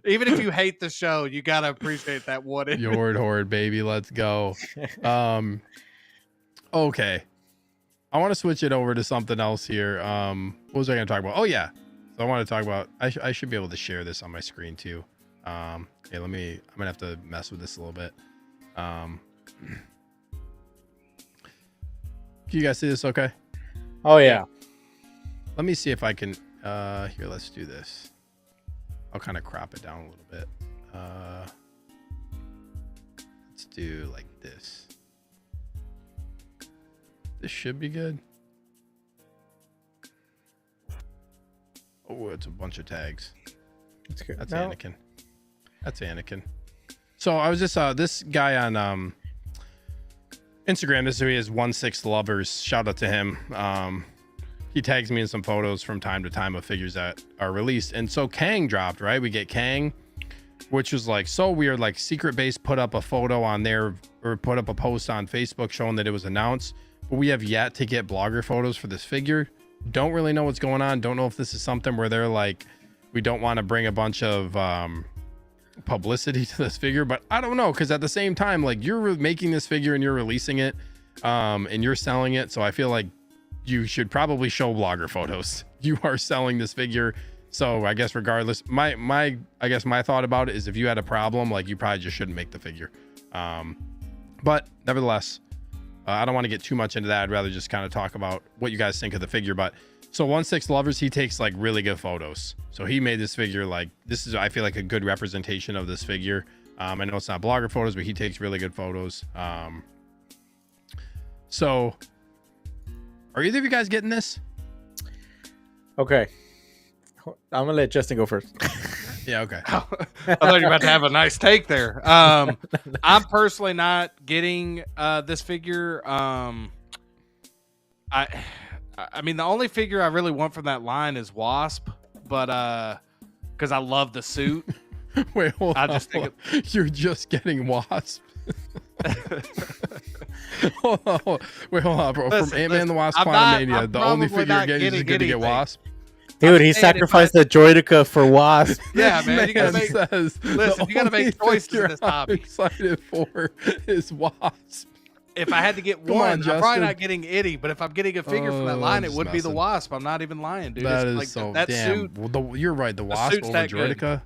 Even if you hate the show, you gotta appreciate that one image. Yord Horde, baby. Let's go. Okay. I want to switch it over to something else here. What was I going to talk about? Oh yeah. So I want to talk about, I should be able to share this on my screen too. Okay, I'm gonna have to mess with this a little bit. Can you guys see this okay? Oh yeah. Let me see if I can, here, let's do this. I'll kind of crop it down a little bit. Let's do like this. This should be good. Oh, it's a bunch of tags. That's good. That's Anakin. That's Anakin. So I was just this guy on Instagram. This is who he is, 16 Lovers. Shout out to him. He tags me in some photos from time to time of figures that are released. And so Kang dropped, right? We get Kang. which was like so weird. Like Secret Base put up a photo on there or put up a post on Facebook showing that it was announced, but we have yet to get blogger photos for this figure. Don't really know what's going on. Don't know if this is something where they're like, we don't want to bring a bunch of publicity to this figure, but I don't know, because at the same time, like, you're making this figure and you're releasing it and you're selling it, so I feel like you should probably show blogger photos. You are selling this figure, so I guess regardless, my thought about it is if you had a problem, like, you probably just shouldn't make the figure. But nevertheless, I don't want to get too much into that. I'd rather just kind of talk about what you guys think of the figure. But so 1/6 Lovers, he takes like really good photos. So he made this figure like, this is, I feel like, a good representation of this figure. I know it's not blogger photos, but he takes really good photos. So are either of you guys getting this? Okay, I'm gonna let Justin go first. Yeah, okay. I thought you were about to have a nice take there. I'm personally not getting this figure. I mean, the only figure I really want from that line is Wasp, but because I love the suit. Wait, hold on. You're just getting Wasp. Hold on. Wait, hold on, bro. From Ant-Man the Wasp Quantumania, the only figure you're getting is good to get Wasp. Dude, he sacrificed the Droideka for Wasp. Yeah, man. You gotta make, listen, you gotta make choices in this hobby. I'm excited for is Wasp. If I had to get one, I'm probably not getting Itty, but if I'm getting a figure from that line, it would be the Wasp. I'm not even lying, dude. That is like so that damn. suit. Well, you're right. The Wasp over Droideka.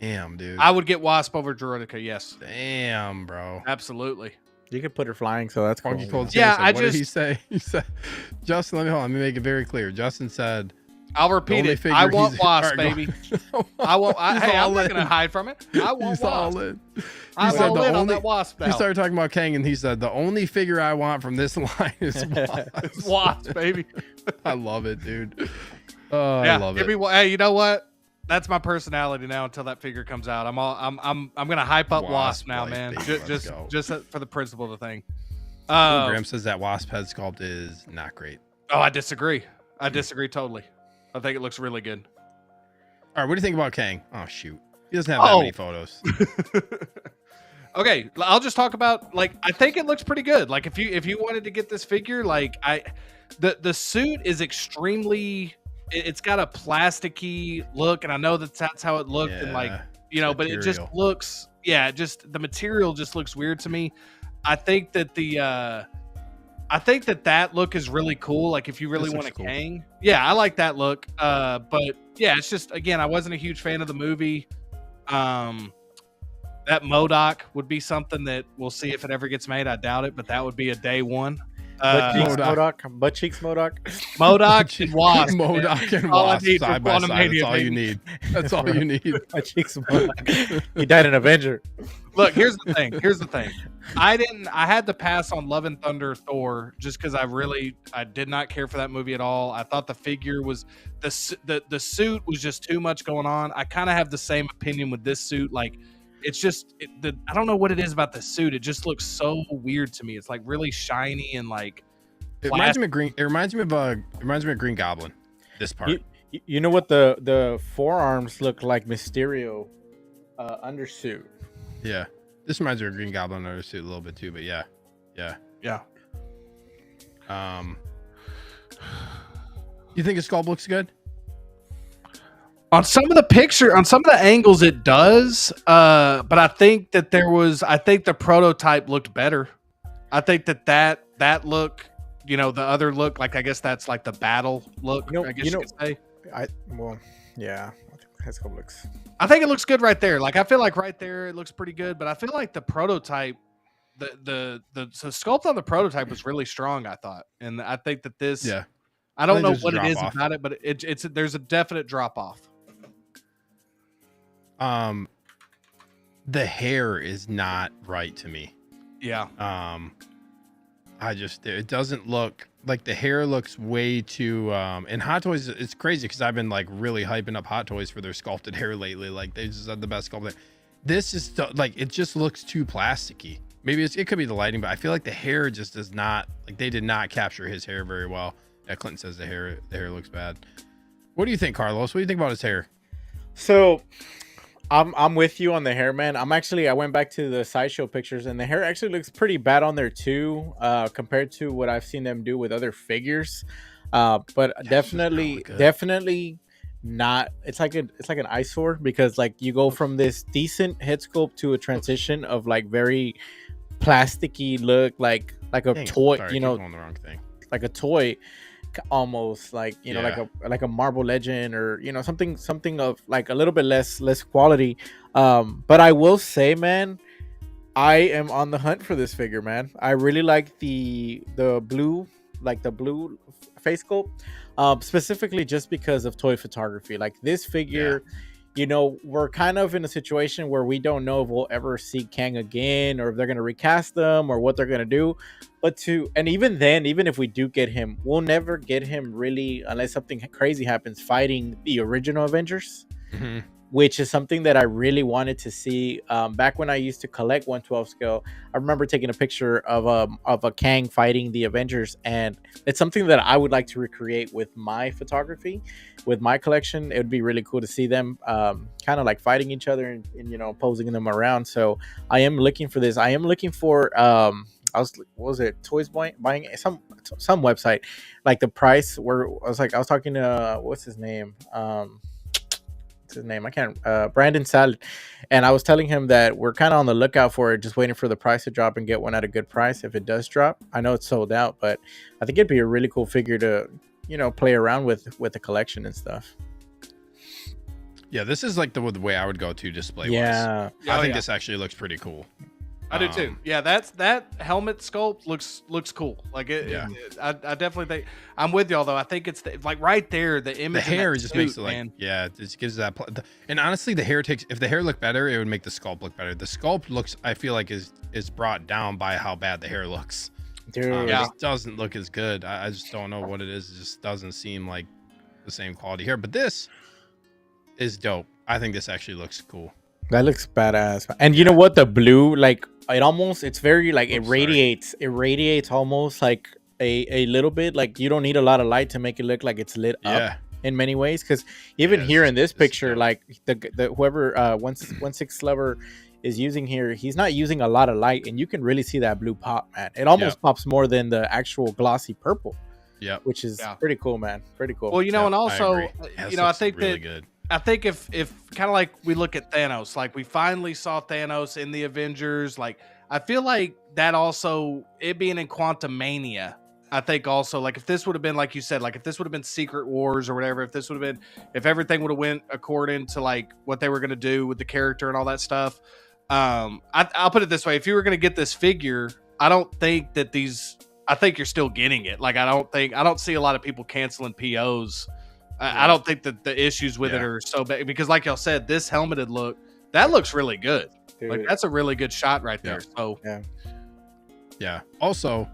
Damn, dude. I would get Wasp over Droideka. Yes. Damn, bro. Absolutely. You could put her flying, so that's cool. Yeah, what did he say? He said, Justin, let me make it very clear. Justin said, I'll repeat it. I want Wasp, baby. I want. Hey, I'm not gonna hide from it. I want Wasp. I'm all in on that Wasp now. He started talking about Kang, and he said the only figure I want from this line is Wasp. Wasp, baby. I love it, dude. I love it. Hey, you know what? That's my personality now until that figure comes out. I'm gonna hype up Wasp now, man. Just for the principle of the thing. Graham says that Wasp head sculpt is not great. Oh, I disagree. I disagree totally. I think it looks really good. All right, what do you think about Kang? Oh shoot, he doesn't have that many photos. Okay, I'll just talk about, like, I think it looks pretty good. Like, if you wanted to get this figure, like, the suit is extremely, it's got a plasticky look, and I know that's how it looked, and like, you know, but it just looks, the material just looks weird to me. I think that that look is really cool. Like, if you really want a Kang, I like that look. But yeah, it's just, again, I wasn't a huge fan of the movie. That MODOK would be something that we'll see if it ever gets made. I doubt it, but that would be a day one. Butt cheeks MODOK. MODOK and Wasp. MODOK and Wasp side by side. That's all you need. That's all you need. Butt cheeks MODOK. He died in Avenger. Look, here's the thing. I had to pass on Love and Thunder Thor just because I did not care for that movie at all. I thought the figure was the suit was just too much going on. I kind of have the same opinion with this suit. Like, it's just I don't know what it is about the suit. It just looks so weird to me. It's like really shiny and like. It reminds me of Green Goblin. This part. You know what the forearms look like? Mysterio undersuit. Yeah, this reminds me of Green Goblin undersuit a little bit too. But yeah. You think his sculpt looks good? On some of the angles it does, but I think that the prototype looked better. I think that look, you know, the other look, like, I guess that's like the battle look, I guess you could say. I think his sculpt looks. I think it looks good right there. Like, I feel like right there it looks pretty good, but I feel like the prototype, the sculpt on the prototype was really strong, I thought. And I think that this, I don't know what it is about it, but there's a definite drop off. The hair is not right to me. Yeah. It doesn't look like, the hair looks way too, and Hot Toys, it's crazy because I've been like really hyping up Hot Toys for their sculpted hair lately. Like, they just had the best sculpt. This is like, it just looks too plasticky. Maybe it could be the lighting, but I feel like the hair just does not, like, they did not capture his hair very well. Yeah, Clinton says the hair looks bad. What do you think, Carlos? What do you think about his hair? So I'm with you on the hair, man. I went back to the sideshow pictures, and the hair actually looks pretty bad on there too, compared to what I've seen them do with other figures. But definitely not. It's like an eyesore, because like you go from this decent head sculpt to a transition of like very plasticky look, like a toy, sorry, on the wrong thing. like a toy, almost like, you know, like a Marvel Legend, or you know, something of like a little bit less quality. But I will say, man, I am on the hunt for this figure, man. I really like the blue, like the blue face sculpt, specifically just because of toy photography. Like this figure, you know, we're kind of in a situation where we don't know if we'll ever see Kang again, or if they're going to recast them, or what they're going to do. And even then, even if we do get him, we'll never get him really unless something crazy happens fighting the original Avengers. Mm-hmm. Which is something that I really wanted to see. Back when I used to collect 1/12 scale, I remember taking a picture of a Kang fighting the Avengers, and it's something that I would like to recreate with my photography, with my collection. It would be really cool to see them kind of like fighting each other, and you know, posing them around. So I am looking for this. I am looking for what was it, Toys buying some website, like the price where I was talking to what's his name, I can't, Brandon Salad, and I was telling him that we're kind of on the lookout for it, just waiting for the price to drop and get one at a good price if it does drop. I know it's sold out, but I think it'd be a really cool figure to, you know, play around with the collection and stuff. Yeah, this is like the way I would go to display. Yeah, I think this actually looks pretty cool. I do too. Yeah, that helmet sculpt looks cool. Like I definitely think I'm with y'all though. I think it's like right there, the image. The hair just makes it like, man. Yeah, it just gives that. And honestly, the hair if the hair looked better, it would make the sculpt look better. The sculpt looks, I feel like, is brought down by how bad the hair looks. Dude, it just doesn't look as good. I just don't know what it is. It just doesn't seem like the same quality hair. But this is dope. I think this actually looks cool. That looks badass. And you know what? The blue, like it's very like it radiates almost like a little bit. Like you don't need a lot of light to make it look like it's lit up in many ways. Because even here in this picture, like the whoever 1/6 Lover is using here, he's not using a lot of light, and you can really see that blue pop, man. It almost pops more than the actual glossy purple. Yeah, which is pretty cool, man. Pretty cool. Well, you know, and also, you know, I think really that. Good. I think if kind of like we look at Thanos, like we finally saw Thanos in the Avengers, like I feel like that also, it being in Quantumania, I think also, like if this would have been, like you said, like if this would have been Secret Wars or whatever, if everything would have went according to like what they were going to do with the character and all that stuff. I'll put it this way. If you were going to get this figure, I don't think that I think you're still getting it. Like I don't see a lot of people canceling POs. I don't think that the issues with it are so bad, because like y'all said, this helmeted look, that looks really good. Dude. Like that's a really good shot right there. So yeah. Also,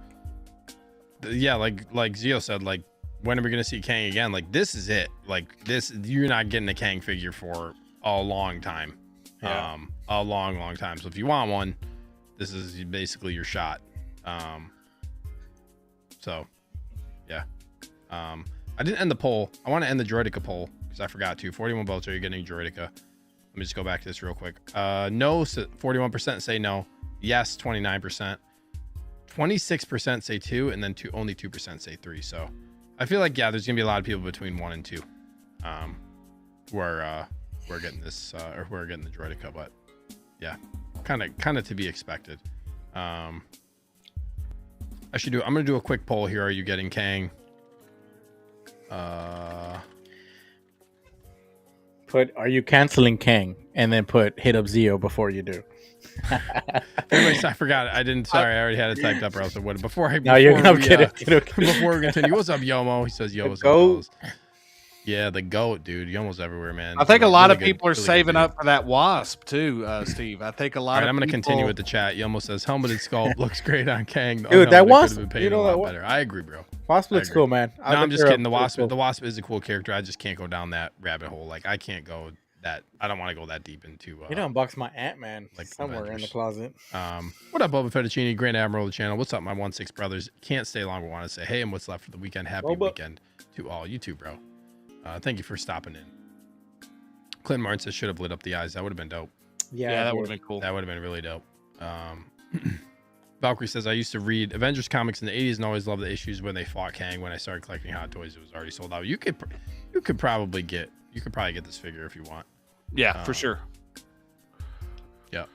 like Zio said, like when are we gonna see Kang again? Like this is it. Like this, you're not getting a Kang figure for a long time. A long time. So if you want one, this is basically your shot. So yeah. I didn't end the poll. I want to end the Droideka poll because I forgot to. 41 votes. Are you getting Droideka? Let me just go back to this real quick. No, 41% say no. Yes, 29%. 26% say 2, and then only 2% say 3. So I feel like there's gonna be a lot of people between 1 and 2, who are getting this or who are getting the Droideka. But yeah, kind of to be expected. I'm gonna do a quick poll here. Are you getting Kang? Are you canceling Kang, and then hit up Zio before you do. Anyways, I forgot. I didn't. Sorry, I already had it typed up, or else I would. Before we continue, what's up, Yomo? He says, "Yo, what's up?" Yeah, the goat, dude. Yomo's everywhere, man. I think a lot of people are saving up for that wasp too, Steve. I think a lot. I'm gonna continue with the chat. Yomo says, "Helmeted sculpt looks great on Kang." Dude, that wasp, you know, a lot better. I agree, bro. Wasp looks cool, man. No, I'm just kidding. The wasp is a cool character. I just can't go down that rabbit hole. Like I can't go that. I don't want to go that deep into. You know, unbox my Ant-Man like somewhere Avengers. In the closet. What up, Boba Fettuccine, Grand Admiral of the channel? What's up, my 1/6 brothers? Can't stay long. We want to say hey, and what's left for the weekend. Happy weekend to all you too, bro. Thank you for stopping in. Clint Martin says should have lit up the eyes. That would have been dope. Yeah, that would have been cool. That would have been really dope. Valkyrie says, I used to read Avengers comics in the 80s and always loved the issues when they fought Kang. When I started collecting Hot Toys, it was already sold out. You could probably get this figure if you want. Yeah, for sure. Yeah.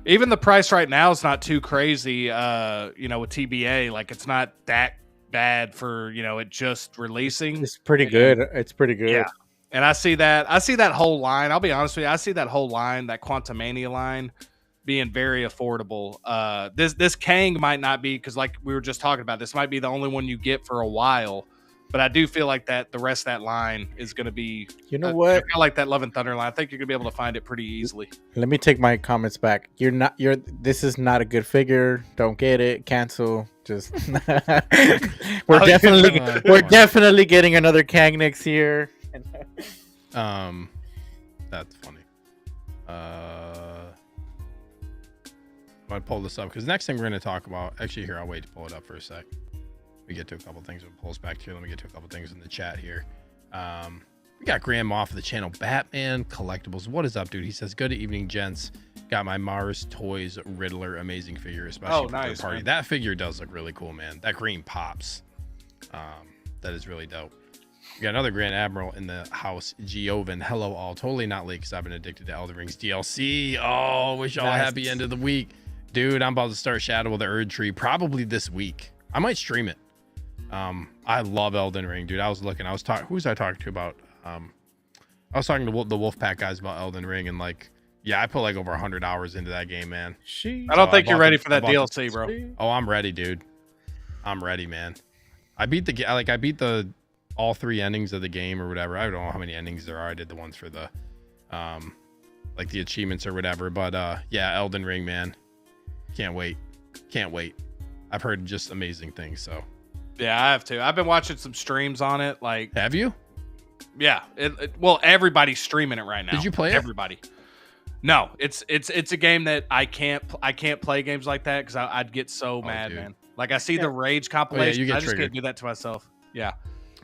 Even the price right now is not too crazy. With TBA, like it's not that bad for it just releasing. It's pretty good. It's pretty good. Yeah. And I see that whole line. I'll be honest with you. I see that whole line, that Quantumania line, being very affordable. This Kang might not be, because like we were just talking about, this might be the only one you get for a while. But I do feel like that the rest of that line is going to be, what? I feel like that Love and Thunder line. I think you're going to be able to find it pretty easily. Let me take my comments back. This is not a good figure. Don't get it. Cancel. Just we're definitely getting another Kang next year. That's funny. I'm gonna pull this up because next thing we're gonna talk about. Actually, here, I'll wait to pull it up for a sec. We get to a couple things. We'll pull us back here. Let me get to a couple things in the chat here. We got Grand Moff of the channel, Batman Collectibles. What is up, dude? He says, good evening, gents. Got my Mars Toys Riddler amazing figure, especially for third party. Man. That figure does look really cool, man. That green pops. That is really dope. We got another Grand Admiral in the house, Giovan. Hello, all. Totally not late because I've been addicted to Elden Ring's DLC. Oh, wish y'all a happy end of the week. Dude, I'm about to start Shadow of the Erd Tree probably this week. I might stream it. I love Elden Ring, dude. Who was I talking to about? I was talking to the Wolfpack guys about Elden Ring, and like, yeah, I put like over 100 hours into that game, man. I don't think you're ready for that DLC, bro. Oh, I'm ready, dude. I'm ready, man. I beat the all 3 endings of the game or whatever. I don't know how many endings there are. I did the ones for the like the achievements or whatever. But yeah, Elden Ring, man. Can't wait. I've heard just amazing things. So yeah, I have to. I've been watching some streams on it. Like, have you? Yeah. Well, everybody's streaming it right now. Did you play it? Everybody. No, it's a game that I can't play games like that because I'd get so mad, dude. Man. Like I see the rage compilation. I just can't do that to myself. Yeah.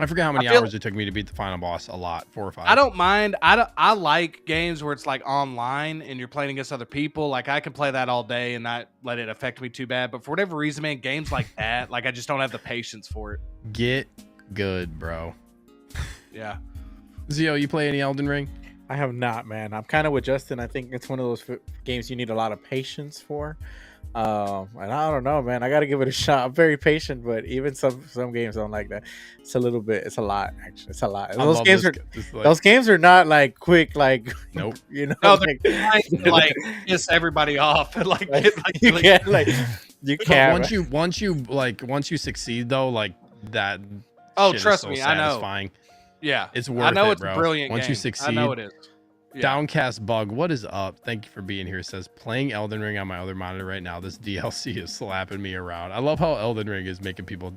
I forget how many hours it took me to beat the final boss. A lot, 4 or 5. I don't mind. I like games where it's like online and you're playing against other people. Like I can play that all day and not let it affect me too bad. But for whatever reason, man, games like that, like I just don't have the patience for it. Get good, bro. Yeah. Zio, you play any Elden Ring? I have not, man. I'm kind of with Justin. I think it's one of those games you need a lot of patience for. And I don't know, man. I got to give it a shot. I'm very patient, but even some games don't like that. It's a lot, actually. It's a lot. Those games are not like quick, like nope. You know, no, they're trying to like piss everybody off and you can't. Once you succeed though, like that. Oh, trust me, satisfying. I know. Yeah, it's worth it. I know it's a brilliant. Once game. you succeed, I know it is. Yeah. Downcast Bug, what is up? Thank you for being here. It says playing Elden Ring on my other monitor right now. This DLC is slapping me around. I love how Elden Ring is making people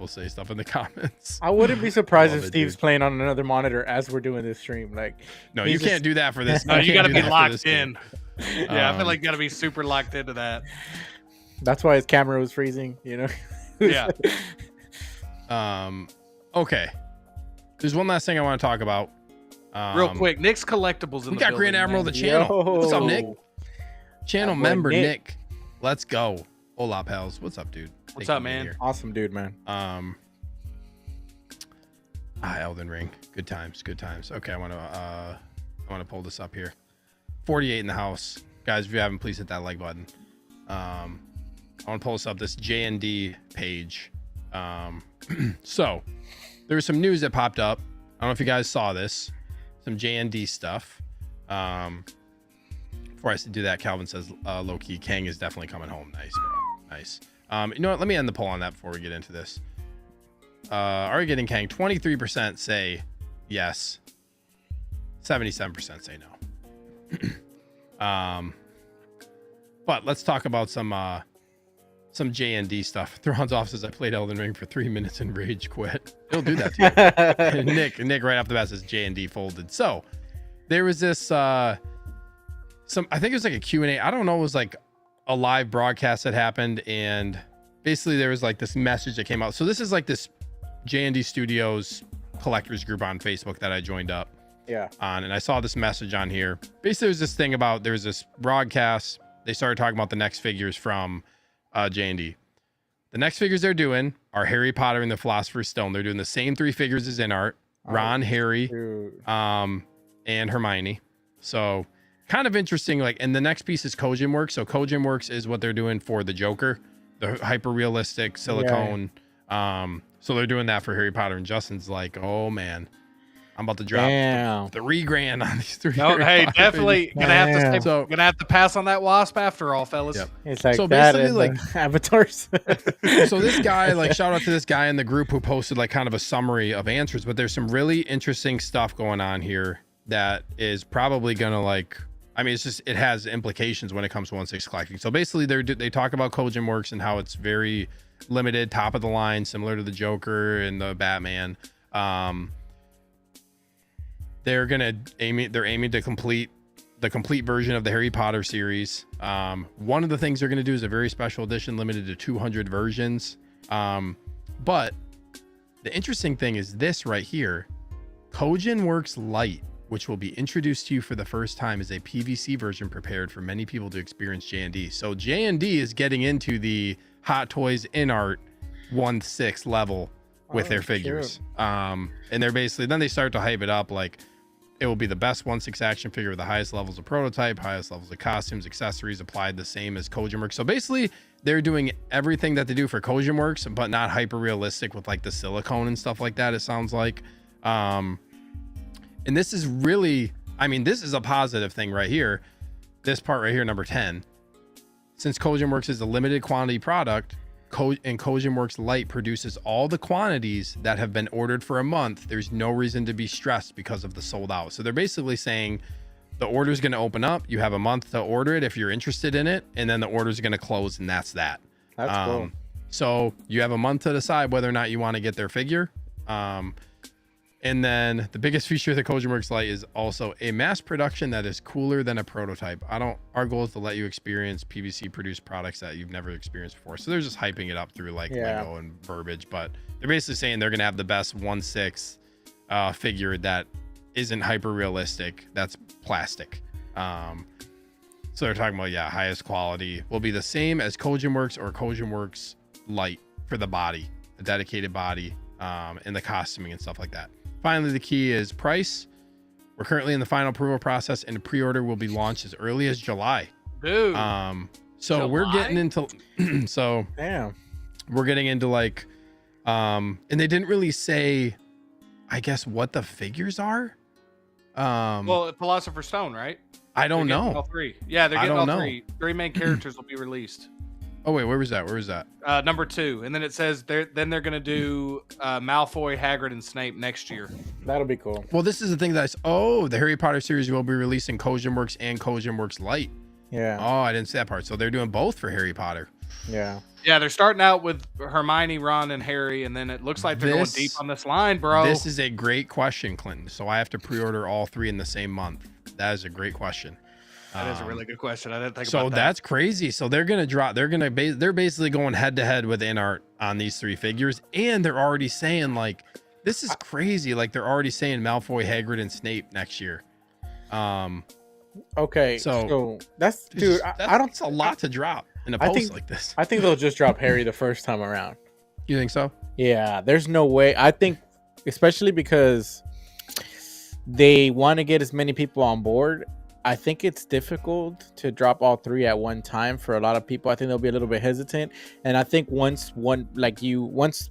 say stuff in the comments. I wouldn't be surprised if Steve's playing on another monitor as we're doing this stream. Like, no, you can't do that for this. No, you got to be locked in. Yeah, I feel like you got to be super locked into that. That's why his camera was freezing. You know. Yeah. Okay. There's one last thing I want to talk about. Real quick, Nick's Collectibles in we got Grand Admiral of the channel. Yo. What's up, Nick? Channel member Nick. Let's go. Hola, pals. What's up, dude? What's up, man? Awesome, dude, man. Elden Ring. Good times. Okay, I want to pull this up here. 48 in the house, guys. If you haven't, please hit that like button. I want to pull this up. This J&D page. So there's some news that popped up. I don't know if you guys saw this. Some J&D stuff. Before I do that, Calvin says, low-key, Kang is definitely coming home. Nice, bro. Nice. You know what? Let me end the poll on that before we get into this. Are you getting Kang? 23% say yes. 77% say no. But let's talk about some J&D stuff. Thrawn's off says I played Elden Ring for 3 minutes and rage quit. It'll do that to you. Nick right off the bat says J&D folded. So there was this I think it was like a Q&A. I don't know. It was like a live broadcast that happened, and basically there was like this message that came out. So this is like this J&D Studios collectors group on Facebook that I joined up. on, and I saw this message on here. Basically, there's this thing about there's this broadcast. They started talking about the next figures from J&D. The next figures they're doing are Harry Potter and the Philosopher's Stone. They're doing the same 3 figures as in art: Ron, Harry, and Hermione. So kind of interesting. Like, and the next piece is Kojin Works. So Kojin Works is what they're doing for the Joker, the hyper realistic silicone. So they're doing that for Harry Potter, and Justin's like, oh man, I'm about to drop $3 grand on these 3. No, hey, definitely gonna have to pass on that wasp after all, fellas. Yep. It's like so that basically, like avatars. So this guy, like, shout out to this guy in the group who posted like kind of a summary of answers, but there's some really interesting stuff going on here that is probably gonna, like, I mean, it's just, it has implications when it comes to 1/6 collecting. So basically they talk about Kojin Works and how it's very limited, top of the line, similar to the Joker and the Batman. They're aiming to complete the complete version of the Harry Potter series. One of the things they're going to do is a very special edition limited to 200 versions. But the interesting thing is this right here: Kojin Works Light, which will be introduced to you for the first time, is a PVC version prepared for many people to experience J&D. So J&D is getting into the Hot Toys in art 1/6 level with their figures. And they're basically, then they start to hype it up like it will be the best 1/6 action figure with the highest levels of prototype, highest levels of costumes, accessories applied the same as Kojin Works. So basically they're doing everything that they do for Kojin Works, but not hyper realistic with like the silicone and stuff like that, it sounds like. And this is really, I mean, this is a positive thing right here. This part right here, number 10. Since Kojin Works is a limited quantity product, and Kojin Works Light produces all the quantities that have been ordered for a month, there's no reason to be stressed because of the sold out. So they're basically saying the order is going to open up. You have a month to order it if you're interested in it, and then the order is going to close, and that's that. That's cool. So you have a month to decide whether or not you want to get their figure. And then the biggest feature of the Kojin Works Light is also a mass production that is cooler than a prototype. Our goal is to let you experience PVC produced products that you've never experienced before. So they're just hyping it up through like lingo and verbiage, but they're basically saying they're going to have the best 1/6 figure that isn't hyper realistic. That's plastic. So they're talking about, highest quality will be the same as Kojin Works or Kojin Works Light for the body, the dedicated body, and the costuming and stuff like that. Finally, the key is price. We're currently in the final approval process, and the pre-order will be launched as early as July. Dude. So July? We're getting into we're getting into like and they didn't really say, I guess, what the figures are. Well, Philosopher's Stone, right? I don't know. All 3. Yeah, they're getting all 3. 3 main characters will be released. Oh wait, where was that? Number 2, and then it says they're gonna do Malfoy, Hagrid, and Snape next year. That'll be cool. Well, this is the thing that the Harry Potter series will be releasing Kojin Works and Kojin Works Light. Yeah. Oh, I didn't see that part. So they're doing both for Harry Potter. Yeah. Yeah, they're starting out with Hermione, Ron, and Harry, and then it looks like they're going deep on this line, bro. This is a great question, Clinton. So I have to pre-order all 3 in the same month. That is a great question. That is a really good question. I didn't think about that. So that's crazy. So they're gonna drop. They're basically going head to head with InArt on these 3 figures, and they're already saying like, this is crazy. Like they're already saying Malfoy, Hagrid, and Snape next year. Okay. So that's It's a lot to drop in a post like this. I think they'll just drop Harry the first time around. You think so? Yeah. There's no way. I think, especially because they want to get as many people on board. I think it's difficult to drop all 3 at one time for a lot of people. I think they'll be a little bit hesitant, and I think once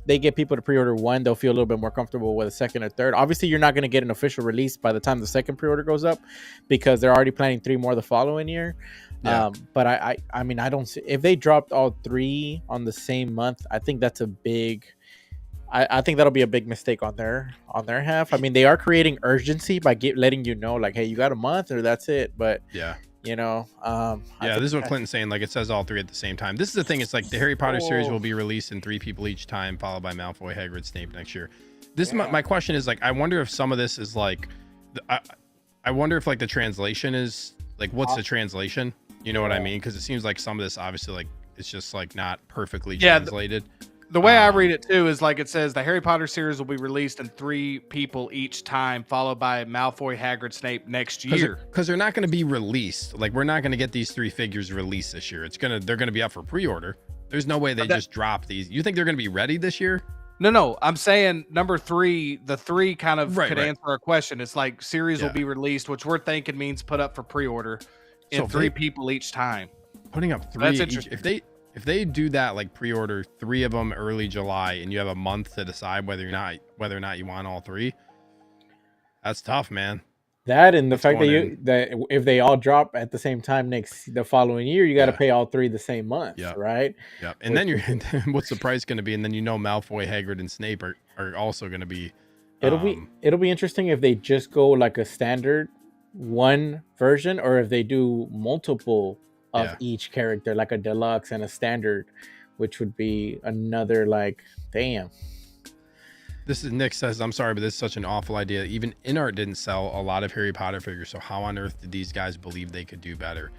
they get people to pre-order 1, they'll feel a little bit more comfortable with a second or third. Obviously, you're not going to get an official release by the time the second pre-order goes up because they're already planning 3 more the following year. Yeah. But I mean, I don't see if they dropped all 3 on the same month. I think that's a big. I think that'll be a big mistake on their half. I mean, they are creating urgency by letting you know, like, hey, you got a month or that's it. But this is what Clinton's saying. Like, it says all 3 at the same time. This is the thing. It's like the Harry Potter series will be released in 3 people each time, followed by Malfoy, Hagrid, Snape next year. My question is, like, I wonder if some of this is like, I wonder if like the translation is like, what's the translation? You know what I mean? Because it seems like some of this obviously like it's just like not perfectly translated. The way I read it too is like it says the Harry Potter series will be released in 3 people each time, followed by Malfoy, Hagrid, Snape next year. Because they're not going to be released. Like we're not going to get these 3 figures released this year. They're going to be up for pre-order. There's no way they just drop these. You think they're going to be ready this year? No. I'm saying number 3, the 3 kind of could answer our question. It's like series will be released, which we're thinking means put up for pre-order in 3 people each time. Putting up 3 That's each, interesting. if they do that, like pre-order 3 of them early July, and you have a month to decide whether or not you want all 3, that's tough, man. That and the fact that if they all drop at the same time the following year, you got to pay all 3 the same month, right? Yeah, and then what's the price going to be? And then Malfoy, Hagrid, and Snape are also going to be. It'll be interesting if they just go like a standard one version, or if they do multiple of each character, like a deluxe and a standard, which would be another like, damn. This is Nick says, I'm sorry, but this is such an awful idea. Even InArt didn't sell a lot of Harry Potter figures, so how on earth did these guys believe they could do better?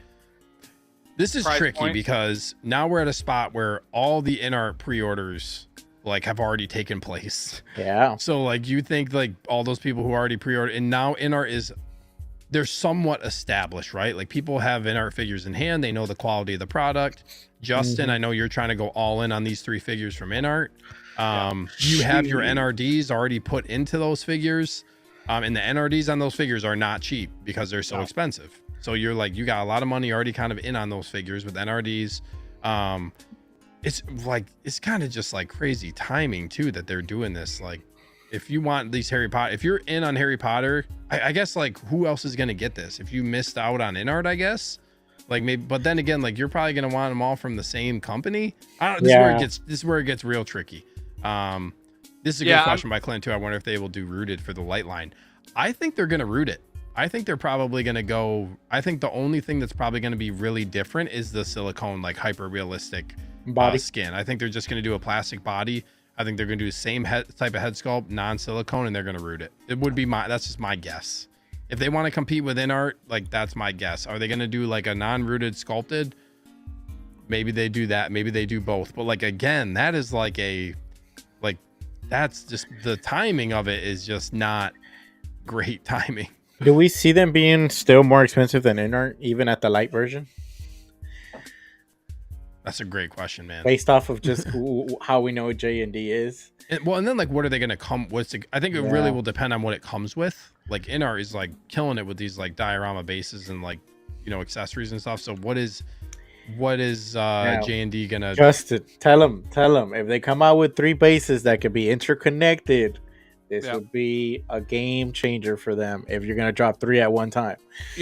This is tricky because now we're at a spot where all the InArt pre-orders like have already taken place. Yeah. So like you think like all those people who already pre-ordered, and now InArt they're somewhat established, right? Like people have InArt figures in hand. They know the quality of the product. Justin, I know you're trying to go all in on these 3 figures from InArt. You have your NRDs already put into those figures. And the NRDs on those figures are not cheap because they're so expensive. So you're like, you got a lot of money already kind of in on those figures with NRDs. It's kind of just like crazy timing too, that they're doing this. Like if you want these Harry Potter, if you're in on Harry Potter, I guess like who else is going to get this? If you missed out on InArt, I guess like maybe, but then again, like you're probably going to want them all from the same company. I don't know. This is where it gets real tricky. This is a good question by Clint too. I wonder if they will do rooted for the light line. I think they're going to root it. I think they're probably going to go. I think the only thing that's probably going to be really different is the silicone, like hyper realistic body skin. I think they're just going to do a plastic body. I think they're going to do the same type of head sculpt, non-silicone, and they're going to root it. It would be that's just my guess. If they want to compete with InArt, like that's my guess. Are they going to do like a non-rooted sculpted? Maybe they do that. Maybe they do both. But like, again, that is like that's just the timing of it is just not great timing. Do we see them being still more expensive than InArt, even at the light version? That's a great question, man. Based off of just how we know what J&D is. And then like, what are they going to come with? I think it really will depend on what it comes with. Like InArt is like killing it with these like diorama bases and like, accessories and stuff. So what is J&D gonna? Justin, tell them if they come out with 3 bases that could be interconnected, this would be a game changer for them. If you're gonna drop 3 at one time,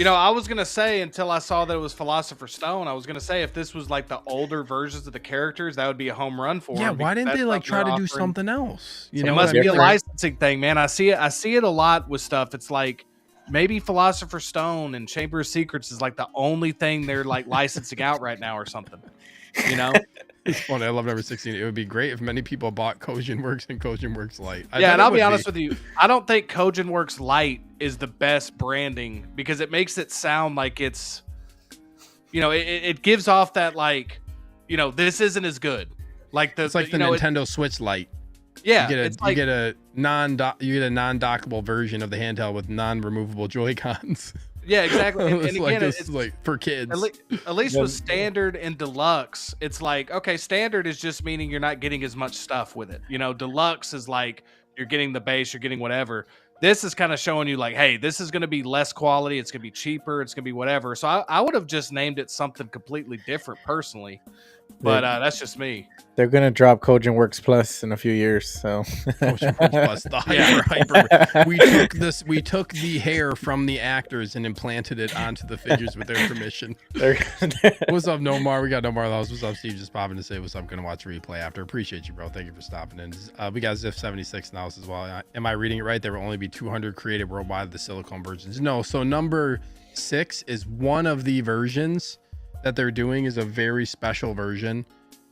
I was gonna say until I saw that it was Philosopher's Stone, I was gonna say if this was like the older versions of the characters, that would be a home run for them. Yeah, why didn't they like try to do something else? It must be a licensing thing, man. I see it a lot with stuff. It's like maybe Philosopher's Stone and Chamber of Secrets is like the only thing they're like licensing out right now or something. It's funny. I love number 16. It would be great if many people bought Kojin Works and Kojin Works Light. And I'll be honest with you. I don't think Kojin Works Light is the best branding because it makes it sound like it's, it gives off that like, this isn't as good. Like it's like the Nintendo Switch Lite. Yeah, you get a non-dockable version of the handheld with non-removable Joy-Cons. Yeah, exactly. And again, it's like for kids. At least with standard and deluxe, it's like, okay, standard is just meaning you're not getting as much stuff with it. Deluxe is like you're getting the base, you're getting whatever. This is kind of showing you like, hey, this is going to be less quality. It's going to be cheaper. It's going to be whatever. So I would have just named it something completely different personally. But that's just me. They're gonna drop Kojin Works Plus in a few years. So Kojin Works Plus, the hyper. We took the hair from the actors and implanted it onto the figures with their permission. What's up, Nomar? We got Nomar in the house. What's up, Steve? Just popping to say what's up. Gonna watch a replay after. Appreciate you, bro. Thank you for stopping in. We got Ziff76 in the house as well. Am I reading it right? There will only be 200 created worldwide, the silicone versions. No. So number 6 is one of the versions that they're doing is a very special version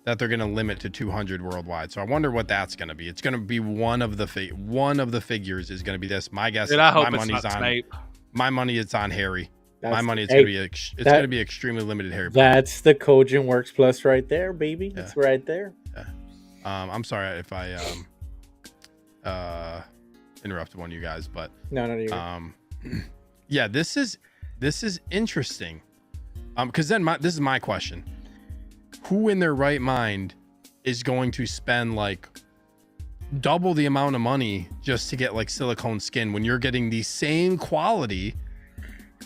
that they're going to limit to 200 worldwide. So I wonder what that's going to be. It's going to be one of the figures is going to be this. My guess is my money's on Snape. My money is on Harry. My money is going to be extremely limited Harry. That's the Kojin Works Plus right there, baby. It's right there. I'm sorry if I interrupted one of you guys, but no, yeah, this is interesting. Because then this is my question: who in their right mind is going to spend like double the amount of money just to get like silicone skin when you're getting the same quality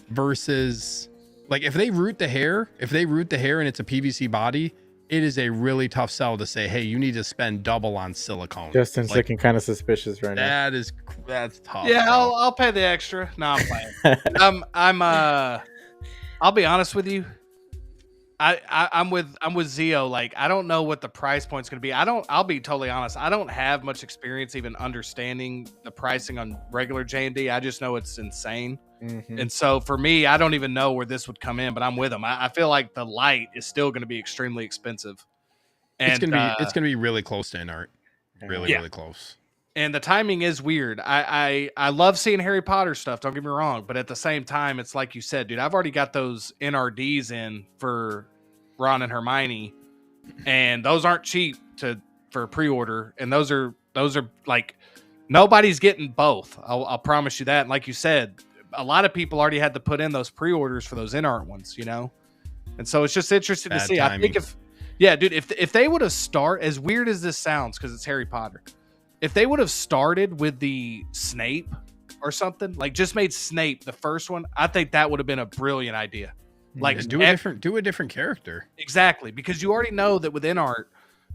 versus like if they root the hair and it's a PVC body, it is a really tough sell to say, hey, you need to spend double on silicone. Justin's like, looking kind of suspicious right now. That's tough. Yeah, I'll pay the extra. No, I'm playing. I'll be honest with you. I'm with Zio. Like, I don't know what the price point's going to be. I'll be totally honest. I don't have much experience even understanding the pricing on regular J&D. I just know it's insane. Mm-hmm. And so for me, I don't even know where this would come in, but I'm with them. I feel like the light is still going to be extremely expensive. And it's going to be really close to Inart. Really close. And the timing is weird. I love seeing Harry Potter stuff. Don't get me wrong, but at the same time, it's like you said, dude. I've already got those NRDs in for Ron and Hermione, and those aren't cheap for pre-order. And those are like nobody's getting both. I'll promise you that. And like you said, a lot of people already had to put in those pre-orders for those NR ones, you know. And so it's just interesting to see. Timing. I think if they would have started, as weird as this sounds, because it's Harry Potter. If they would have started with the Snape or something, like just made Snape the first one, I think that would have been a brilliant idea. Like do a different character. Exactly, because you already know that within art,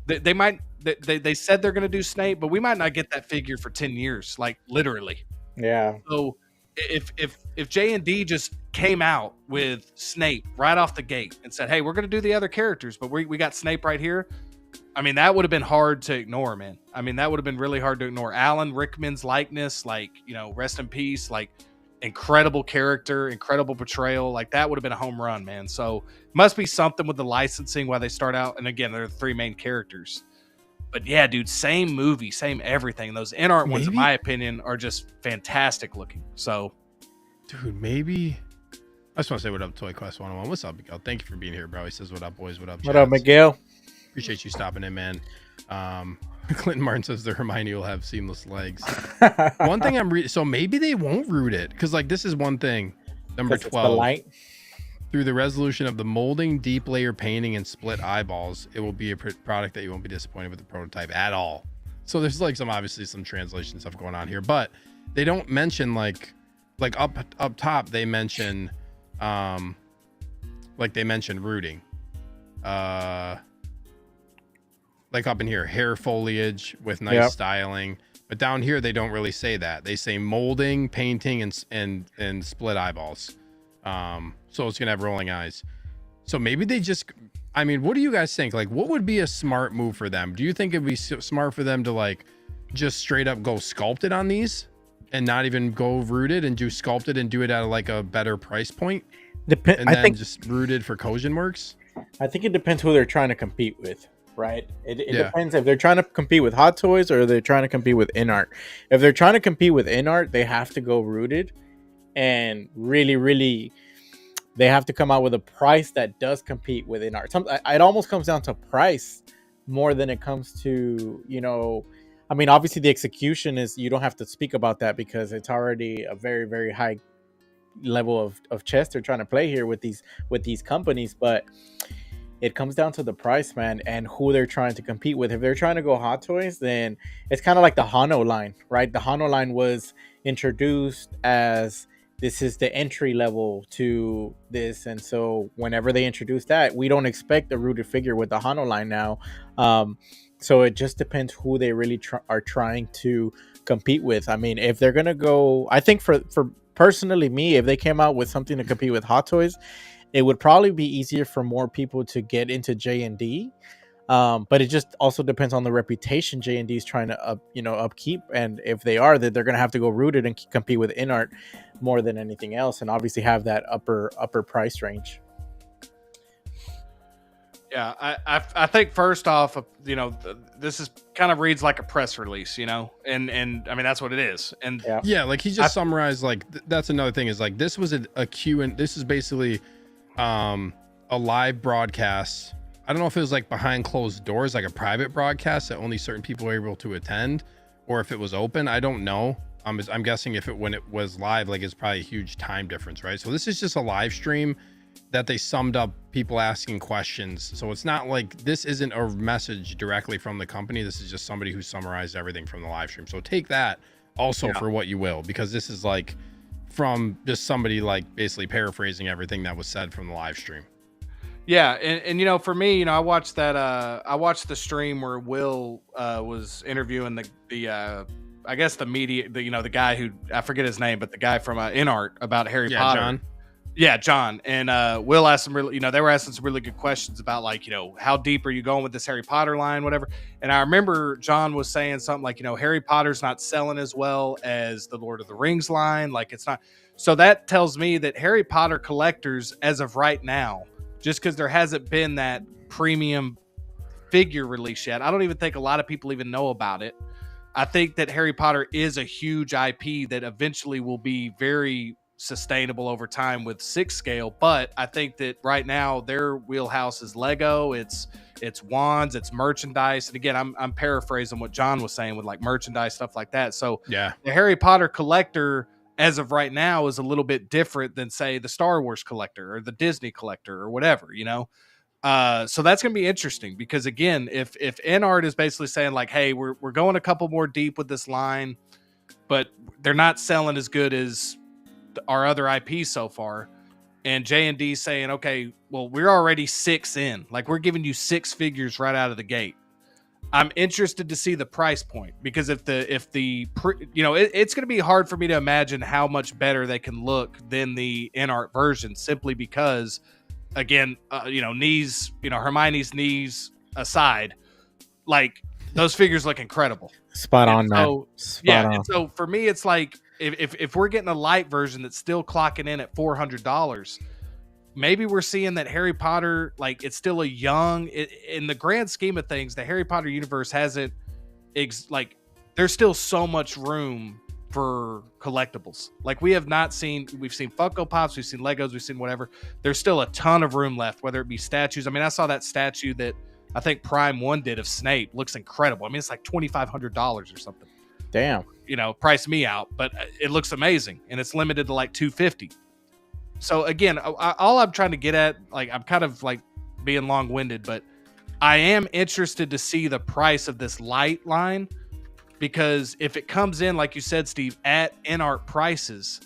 they said they're going to do Snape, but we might not get that figure for 10 years, like literally. Yeah. So if J&D just came out with Snape right off the gate and said, hey, we're going to do the other characters, but we got Snape right here. I mean, that would have been hard to ignore, man. I mean, that would have been really hard to ignore. Alan Rickman's likeness, like, you know, rest in peace, like incredible character, incredible portrayal. Like that would have been a home run, man. So must be something with the licensing while they start out. And again, there are 3 main characters. But yeah, dude, same movie, same everything. Those in-art ones, in my opinion, are just fantastic looking. So, dude, maybe I just want to say what up, Toy Quest 101. What's up, Miguel? Thank you for being here, bro. He says, what up, boys? What up, What up, Miguel? Appreciate you stopping in, man. Clinton Martin says the Hermione will have seamless legs. One thing I'm reading, so maybe they won't root it, because like this is one thing. Number 12. Through the resolution of the molding, deep layer painting, and split eyeballs, it will be a product that you won't be disappointed with the prototype at all. So there's like obviously some translation stuff going on here, but they don't mention like up top they mention rooting. Like up in here, hair foliage with nice styling, but down here they don't really say that. They say molding, painting, and split eyeballs. So it's gonna have rolling eyes. So maybe they just, I mean, what do you guys think? Like, what would be a smart move for them? Do you think it'd be smart for them to like just straight up go sculpted on these and not even go rooted and do sculpted and do it at like a better price point? I think just rooted for Kojin works. I think it depends who they're trying to compete with. Right. It depends if they're trying to compete with Hot Toys or they're trying to compete with InArt. If they're trying to compete with InArt, they have to go rooted and really, they have to come out with a price that does compete with InArt. It almost comes down to price more than it comes to, you know, I mean, obviously the execution is, you don't have to speak about that because it's already a very, very high level of chess they're trying to play here with these companies, but it comes down to the price, man, and who they're trying to compete with. If they're trying to go Hot Toys, then it's kind of like the Hano line, right? The Hano line was introduced as this is the entry level to this, and so whenever they introduce that, we don't expect a rooted figure with the Hano line now. So it just depends who they really are trying to compete with. I mean, if they're gonna go, I think for personally me, if they came out with something to compete with Hot Toys, it would probably be easier for more people to get into J&D. But it just also depends on the reputation J&D is trying to upkeep. And if they are, that they're going to have to go rooted and compete with InArt more than anything else. And obviously have that upper price range. Yeah, I think first off, you know, this is kind of reads like a press release, you know, and I mean, that's what it is. And yeah, like he just summarized, like that's another thing is like, this was a Q, and this is basically a live broadcast I don't know if it was like behind closed doors, like a private broadcast that only certain people were able to attend, or if it was open. I don't know. I'm guessing when it was live, like it's probably a huge time difference, right? So this is just a live stream that they summed up people asking questions. So it's not like, this isn't a message directly from the company. This is just somebody who summarized everything from the live stream. So take that also for what you will, because this is like from just somebody like basically paraphrasing everything that was said from the live stream. Yeah, and you know, for me, you know, I watched the stream where Will was interviewing the I guess the media, the guy who, I forget his name, but the guy from InArt about Harry Potter. John. Yeah, John. And Will asked some really, they were asking some really good questions about, like, how deep are you going with this Harry Potter line, whatever. And I remember John was saying something like, Harry Potter's not selling as well as the Lord of the Rings line. Like, it's not. So that tells me that Harry Potter collectors, as of right now, just because there hasn't been that premium figure release yet, I don't even think a lot of people even know about it. I think that Harry Potter is a huge IP that eventually will be very sustainable over time with 6 scale, but I think that right now their wheelhouse is Lego, it's wands, it's merchandise. And again, I'm paraphrasing what John was saying with like merchandise, stuff like that. So yeah, the Harry Potter collector as of right now is a little bit different than, say, the Star Wars collector or the Disney collector or whatever, so that's going to be interesting, because again, if InArt is basically saying like, hey, we're going a couple more deep with this line, but they're not selling as good as our other IPs so far, and J&D saying, okay, well, we're already 6 in, like we're giving you 6 figures right out of the gate. I'm interested to see the price point, because it's going to be hard for me to imagine how much better they can look than the InArt version, simply because, again, Hermione's knees aside, like those figures look incredible. Spot on, man. And so for me, it's like, if we're getting a light version that's still clocking in at $400, maybe we're seeing that Harry Potter, like, it's still a young, in the grand scheme of things, the Harry Potter universe hasn't, there's still so much room for collectibles. Like, we've seen Funko Pops, we've seen Legos, we've seen whatever. There's still a ton of room left, whether it be statues. I mean, I saw that statue that I think Prime 1 did of Snape. Looks incredible. I mean, it's like $2,500 or something. Damn. Price me out, but it looks amazing, and it's limited to like $250. So again, all I'm trying to get at, like, I'm kind of like being long-winded, but I am interested to see the price of this light line, because if it comes in, like you said, Steve, at InArt prices,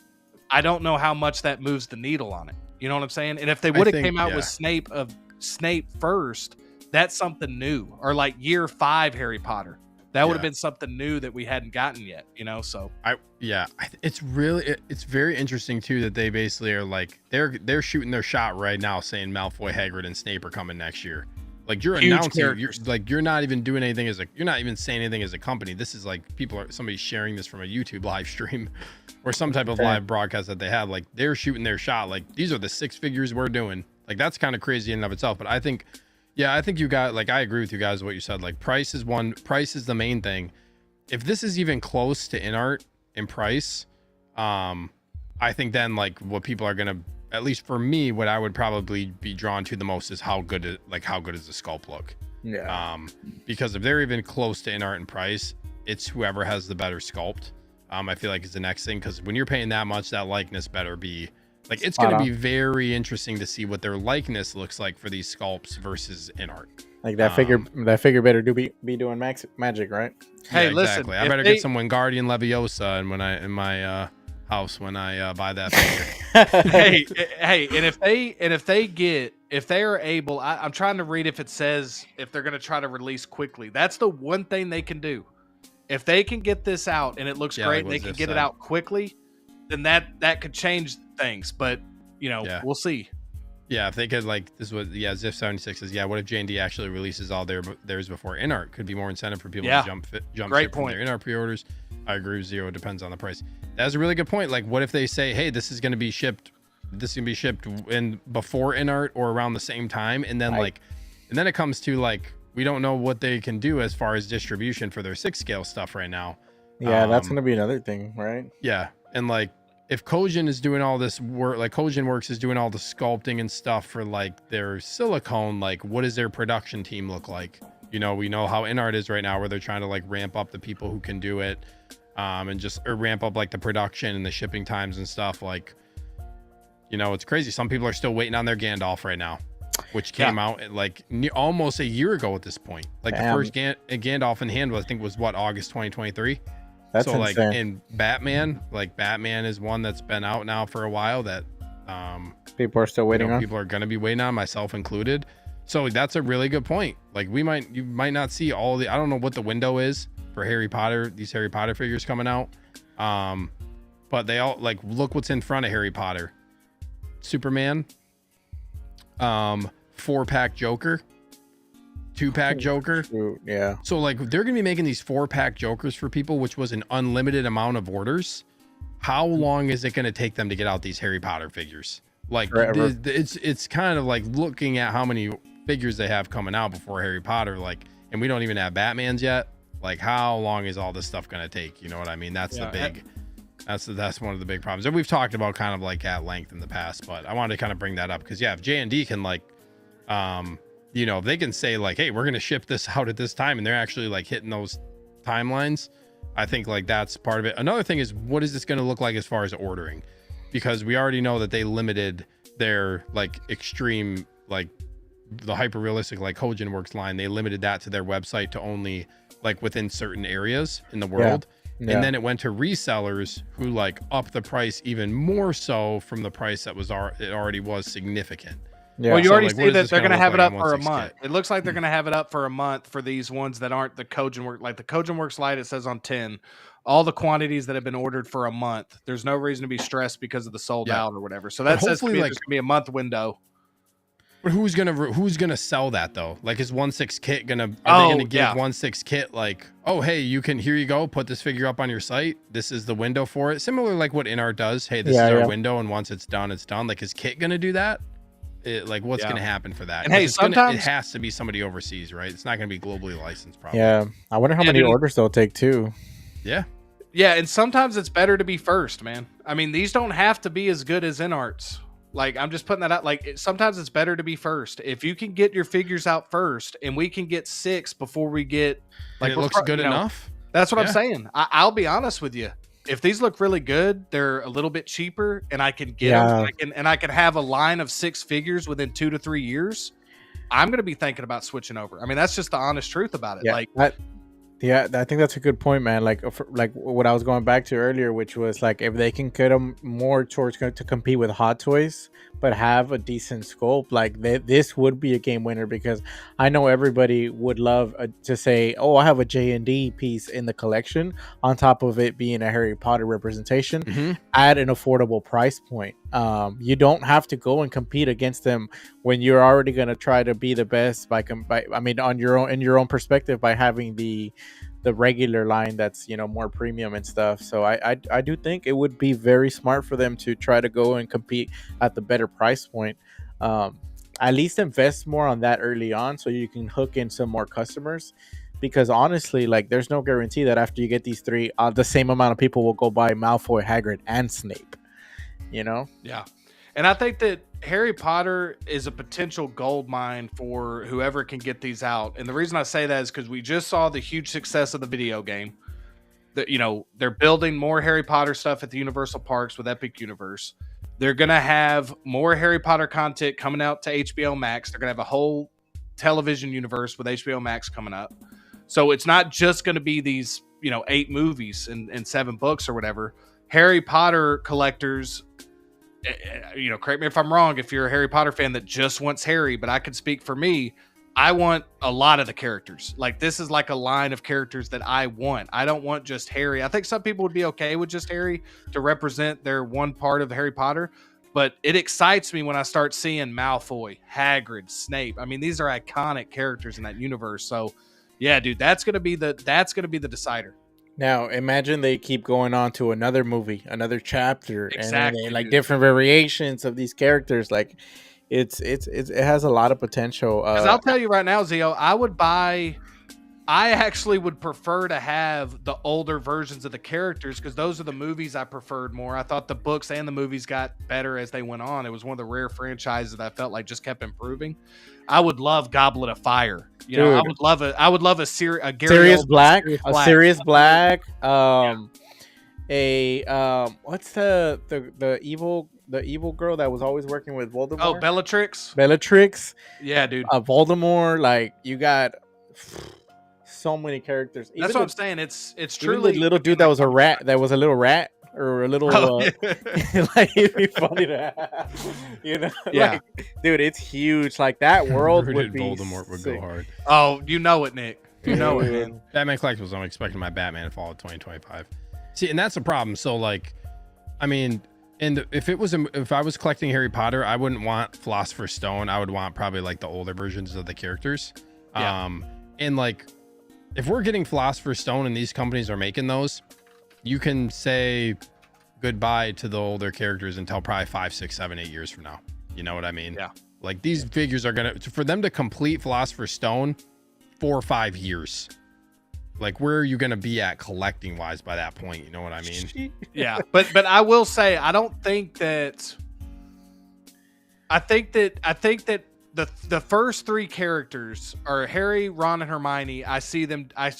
I don't know how much that moves the needle on it. You know what I'm saying? And if they would have came out with Snape first, that's something new. Or like year 5 Harry Potter. That would have been something new that we hadn't gotten yet, so. It's very interesting too that they basically are like, they're shooting their shot right now saying Malfoy, Hagrid, and Snape are coming next year. Like, you're Huge announcing, characters. you're not even doing anything you're not even saying anything as a company. This is like somebody's sharing this from a YouTube live stream or some type of live broadcast that they have. Like, they're shooting their shot. Like, these are the 6 figures we're doing. Like, that's kind of crazy in and of itself. But I think you got, like, I agree with you guys what you said. Like, price is the main thing. If this is even close to InArt in price, I think then, like, what people are gonna, at least for me, what I would probably be drawn to the most is how good does the sculpt look. Yeah. Because if they're even close to InArt in price, it's whoever has the better sculpt. I feel like is the next thing, because when you're paying that much, that likeness better be. Like, it's going to be very interesting to see what their likeness looks like for these sculpts versus InArt. Like, that figure better be doing magic, right? Hey, yeah, listen, exactly. I better get some Wingardium Leviosa in my house when I buy that figure. hey, and if they are able, I'm trying to read if it says if they're going to try to release quickly. That's the one thing they can do. If they can get this out and it looks great, and they can get it out quickly, then that could change things. But we'll see. Yeah, if they could, like, this was Ziff76 says, what if J&D actually releases all theirs before InArt? Could be more incentive for people to jump ship from their InArt pre-orders. I agree with Zero. It depends on the price. That's a really good point. Like, what if they say, hey, this is going to be shipped in before InArt or around the same time, and then and then it comes to, like, we don't know what they can do as far as distribution for their 6 scale stuff right now. Yeah, that's going to be another thing, right? Yeah, and like, if Kojin is doing all this work, like Kojin Works is doing all the sculpting and stuff for like their silicone, like what does their production team look like? You know, we know how InArt is right now, where they're trying to like ramp up the people who can do it, and just ramp up like the production and the shipping times and stuff. Like, you know, it's crazy. Some people are still waiting on their Gandalf right now, which came out at like almost a year ago at this point. Like the first Gandalf in hand was, I think, was what, August 2023. That's so insane. like in Batman, like Batman is one that's been out now for a while that people are still waiting on. People are going to be waiting on, myself included. So that's a really good point. Like you might not see all the, I don't know what the window is for Harry Potter, these Harry Potter figures coming out. But they all, like, look what's in front of Harry Potter. Superman, 4-pack Joker, 2-pack Joker. Yeah. So like they're gonna be making these 4-pack Jokers for people, which was an unlimited amount of orders. How long is it gonna take them to get out these Harry Potter figures? Like it's kind of like looking at how many figures they have coming out before Harry Potter, like, and we don't even have Batmans yet. Like, how long is all this stuff gonna take? You know what I mean? That's the big. That's one of the big problems that we've talked about kind of like at length in the past, but I wanted to kind of bring that up because if J&D can like, you know, they can say like, hey, we're going to ship this out at this time, and they're actually like hitting those timelines. I think like that's part of it. Another thing is, what is this going to look like as far as ordering? Because we already know that they limited their like extreme, like the hyper realistic, like Kojin Works line. They limited that to their website to only like within certain areas in the world. Yeah. And then it went to resellers who like upped the price even more so from the price that was it already was significant. Yeah. Well, you already see that they're going to have it up for a month. It looks like they're going to have it up for a month for these ones that aren't the Kojin Works. Like the Kojin Works light, it says on 10. All the quantities that have been ordered for a month. There's no reason to be stressed because of the sold out or whatever. So that says to me there's going to be a month window. But who's gonna sell that though? Like, is 1/6 kit gonna? Are they gonna give 1/6 kit like, oh hey, here you go, put this figure up on your site. This is the window for it. Similar like what InArt does. Hey, this is our window, and once it's done, it's done. Like, is Kit gonna do that? Like, what's gonna happen for that? And hey, sometimes it has to be somebody overseas, right? It's not gonna be globally licensed, probably. Yeah, I wonder how many orders they'll take too. Yeah. Yeah, and sometimes it's better to be first, man. I mean, these don't have to be as good as InArt's. Like, I'm just putting that out. Like, sometimes it's better to be first. If you can get your figures out first, and we can get 6 before we get, like, it looks good enough. That's what I'm saying. I'll be honest with you. If these look really good, they're a little bit cheaper, and I can get them, and I can have a line of 6 figures within 2 to 3 years. I'm going to be thinking about switching over. I mean, that's just the honest truth about it. Yeah, like, yeah, I think that's a good point, man. Like what I was going back to earlier, which was like if they can get them more towards to compete with Hot Toys, but have a decent scope, like this would be a game winner, because I know everybody would love to say, oh, I have a J&D piece in the collection on top of it being a Harry Potter representation at an affordable price point. You don't have to go and compete against them when you're already going to try to be the best I mean, on your own, in your own perspective, by having the regular line that's, you know, more premium and stuff. So I do think it would be very smart for them to try to go and compete at the better price point. At least invest more on that early on so you can hook in some more customers, because honestly, like, there's no guarantee that after you get these 3, the same amount of people will go buy Malfoy, Hagrid, and Snape, you know? Yeah. And I think that Harry Potter is a potential gold mine for whoever can get these out. And the reason I say that is because we just saw the huge success of the video game. That, you know, they're building more Harry Potter stuff at the Universal Parks with Epic Universe. They're going to have more Harry Potter content coming out to HBO Max. They're going to have a whole television universe with HBO Max coming up. So it's not just going to be these, you know, 8 movies and 7 books or whatever. Harry Potter collectors, you know, correct me if I'm wrong, if you're a Harry Potter fan that just wants Harry, but I can speak for me. I want a lot of the characters. Like, this is like a line of characters that I want. I don't want just Harry. I think some people would be okay with just Harry to represent their one part of Harry Potter, but it excites me when I start seeing Malfoy, Hagrid, Snape. I mean, these are iconic characters in that universe. So yeah, dude, that's going to be the decider. Now, imagine they keep going on to another movie, another chapter, exactly, and like different variations of these characters. Like, it has a lot of potential. Because I'll tell you right now, Zio, I would buy I actually would prefer to have the older versions of the characters because those are the movies I preferred more. I thought the books and the movies got better as they went on. It was one of the rare franchises that I felt like just kept improving. I would love Goblet of Fire. You know, I would love a Sirius Black. Sirius Black. What's the evil girl that was always working with Voldemort? Oh, Bellatrix. Yeah, dude. Voldemort. Like you got so many characters. That's what I'm saying. It's truly the little dude that was a rat. That was a little rat or a little. Like it'd be funny to have, you know. Yeah, like, dude, it's huge. Like that world would be. Voldemort would go hard. Oh, you know it, Nick. You know it, man. Batman Collectibles. I'm expecting my Batman to fall in 2025. See, and that's a problem. So, like, I mean, and if I was collecting Harry Potter, I wouldn't want Philosopher's Stone. I would want probably like the older versions of the characters. Yeah. And like, if we're getting Philosopher's Stone and these companies are making those, you can say goodbye to the older characters until probably 5, 6, 7, 8 years from now. You know what I mean? Yeah. Like these figures are for them to complete Philosopher's Stone, 4 or 5 years. Like, where are you going to be at collecting wise by that point? You know what I mean? Yeah. But I will say, I think that the first 3 characters are Harry, Ron, and Hermione. I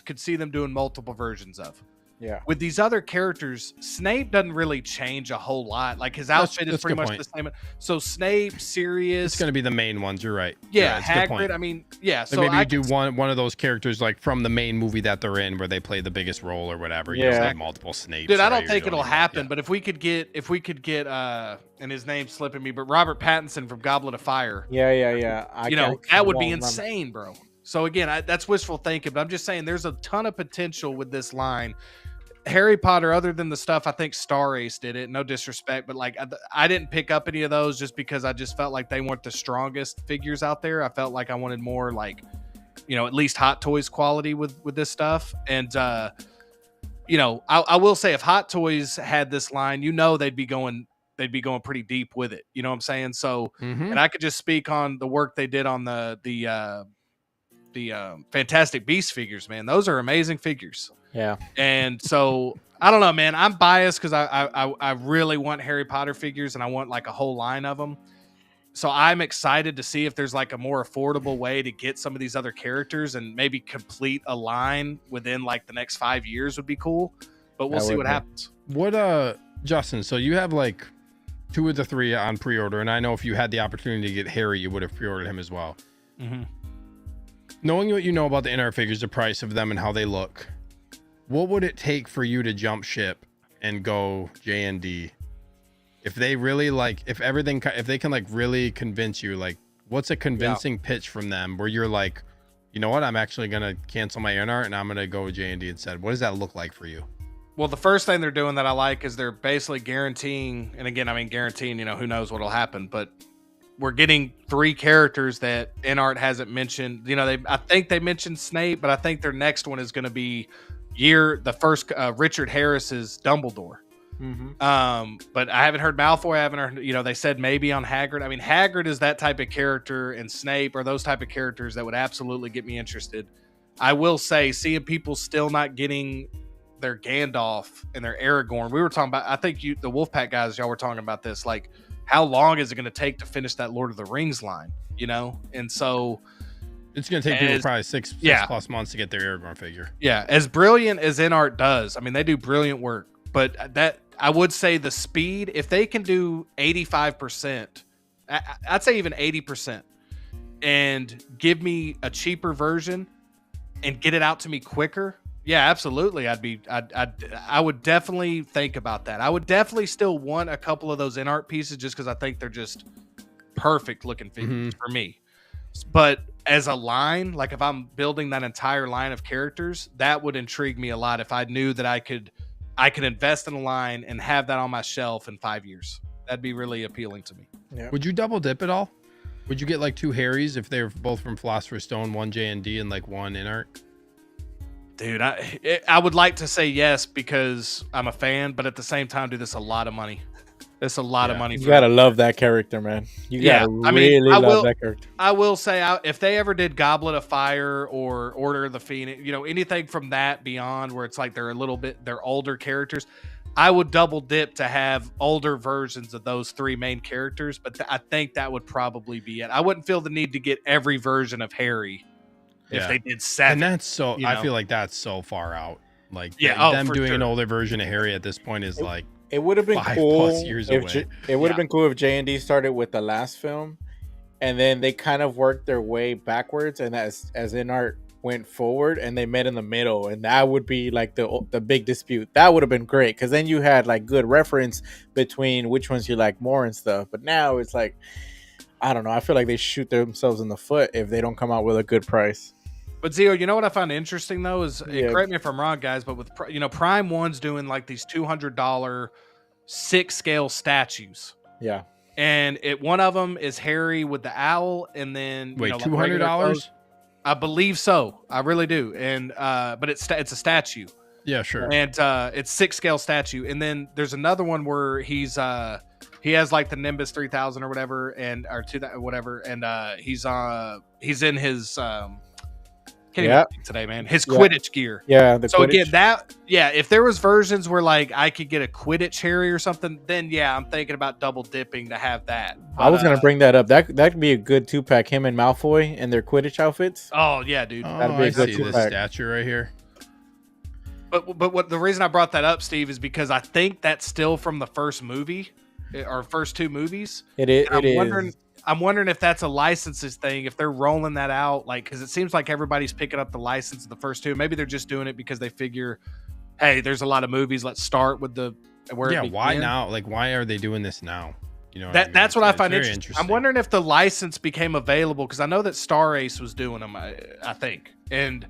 could see them doing multiple versions of. Yeah. With these other characters, Snape doesn't really change a whole lot. Like his outfit is pretty much the same. So Snape, Sirius, it's going to be the main ones. You're right. Yeah, Hagrid. I mean, yeah. So maybe you do one of those characters like from the main movie that they're in, where they play the biggest role or whatever. Yeah. You know, like multiple Snapes. Dude, I don't think it'll happen. But if we could get, and his name's slipping me, but Robert Pattinson from Goblet of Fire. Yeah. That would be insane, bro. So again, that's wishful thinking, but I'm just saying there's a ton of potential with this line. Harry Potter, other than the stuff I think Star Ace did it, no disrespect, but like I didn't pick up any of those just because I just felt like they weren't the strongest figures out there. I felt like I wanted more like, at least Hot Toys quality with this stuff. And I will say if Hot Toys had this line, they'd be going pretty deep with it. You know what I'm saying? So, and I could just speak on the work they did on the Fantastic Beast figures, man. Those are amazing figures. Yeah. And so I don't know, man. I'm biased because I really want Harry Potter figures and I want like a whole line of them. So I'm excited to see if there's like a more affordable way to get some of these other characters and maybe complete a line within like the next 5 years would be cool. But we'll see what happens. What Justin, so you have like 2 of the 3 on pre-order, and I know if you had the opportunity to get Harry, you would have pre-ordered him as well. Mm-hmm. Knowing what you know about the in-art figures, the price of them and how they look, what would it take for you to jump ship and go J&D? If they really if they can like really convince you, like what's a convincing pitch from them where you're like, you know what, I'm actually going to cancel my in-art and I'm going to go with J&D instead. What does that look like for you? Well, the first thing they're doing that I like is they're basically guaranteeing, and again, I mean, guaranteeing, who knows what'll happen, but we're getting 3 characters that in-art hasn't mentioned. I think they mentioned Snape, but I think their next one is going to be the first Richard Harris's Dumbledore. Mm-hmm. But I haven't heard Malfoy. I haven't heard, they said maybe on Hagrid. I mean, Hagrid is that type of character, and Snape are those type of characters that would absolutely get me interested. I will say, seeing people still not getting their Gandalf and their Aragorn. We were talking about, I think the Wolfpack guys, y'all were talking about this, like how long is it going to take to finish that Lord of the Rings line, And so it's going to take people probably six plus months to get their Aragorn figure. Yeah. As brilliant as in-art does, I mean, they do brilliant work, but that I would say the speed, if they can do 85%, I'd say even 80% and give me a cheaper version and get it out to me quicker. Yeah, absolutely. I would definitely think about that. I would definitely still want a couple of those in-art pieces just because I think they're just perfect looking figures for me. But as a line, like if I'm building that entire line of characters, that would intrigue me a lot if I knew that I could invest in a line and have that on my shelf in 5 years. That'd be really appealing to me. Yeah. Would you double dip at all? Would you get like 2 Harrys if they're both from Philosopher's Stone, 1 J&D and like 1 in-art? Dude, I would like to say yes because I'm a fan, but at the same time, dude, that's a lot of money. It's a lot of money. You gotta love that character, man. You gotta really love that character. I will say, if they ever did Goblet of Fire or Order of the Phoenix, anything from that beyond, where it's like they're older characters, I would double dip to have older versions of those three main characters. But I think that would probably be it. I wouldn't feel the need to get every version of Harry if they did 7. And that's so. I feel like that's so far out. Like them doing an older version of Harry at this point is like. It would have been cool. 5+ years away. It would have been cool if J&D started with the last film, and then they kind of worked their way backwards, and as in art went forward, and they met in the middle, and that would be like the big dispute. That would have been great because then you had like good reference between which ones you like more and stuff. But now it's like, I don't know. I feel like they shoot themselves in the foot if they don't come out with a good price. But Zio, you know what I find interesting though is, correct me if I'm wrong, guys, but with Prime One's doing like these $200 6-scale statues. Yeah, and one of them is Harry with the owl, and then wait, $200? I believe so. I really do. And but it's a statue. Yeah, sure. And it's 6-scale statue, and then there's another one where he has like the Nimbus 3000 or whatever, and or to that whatever, and he's in his can't even think today, man. His Quidditch gear. Yeah. So Quidditch. Again, if there was versions where like I could get a Quidditch Harry or something, then I'm thinking about double dipping to have that. But, I was gonna bring that up. That could be a good 2-pack. Him and Malfoy and their Quidditch outfits. Oh yeah, dude. That'd be a good 2-pack. This statue right here. But what the reason I brought that up, Steve, is because I think that's still from the first movie or first 2 movies. It is. I'm wondering if that's a licenses thing, if they're rolling that out, like, because it seems like everybody's picking up the license of the first 2. Maybe they're just doing it because they figure, hey, there's a lot of movies. Let's start with why now? Like, why are they doing this now? That's what I find interesting. I'm wondering if the license became available, because I know that Star Ace was doing them, I think, and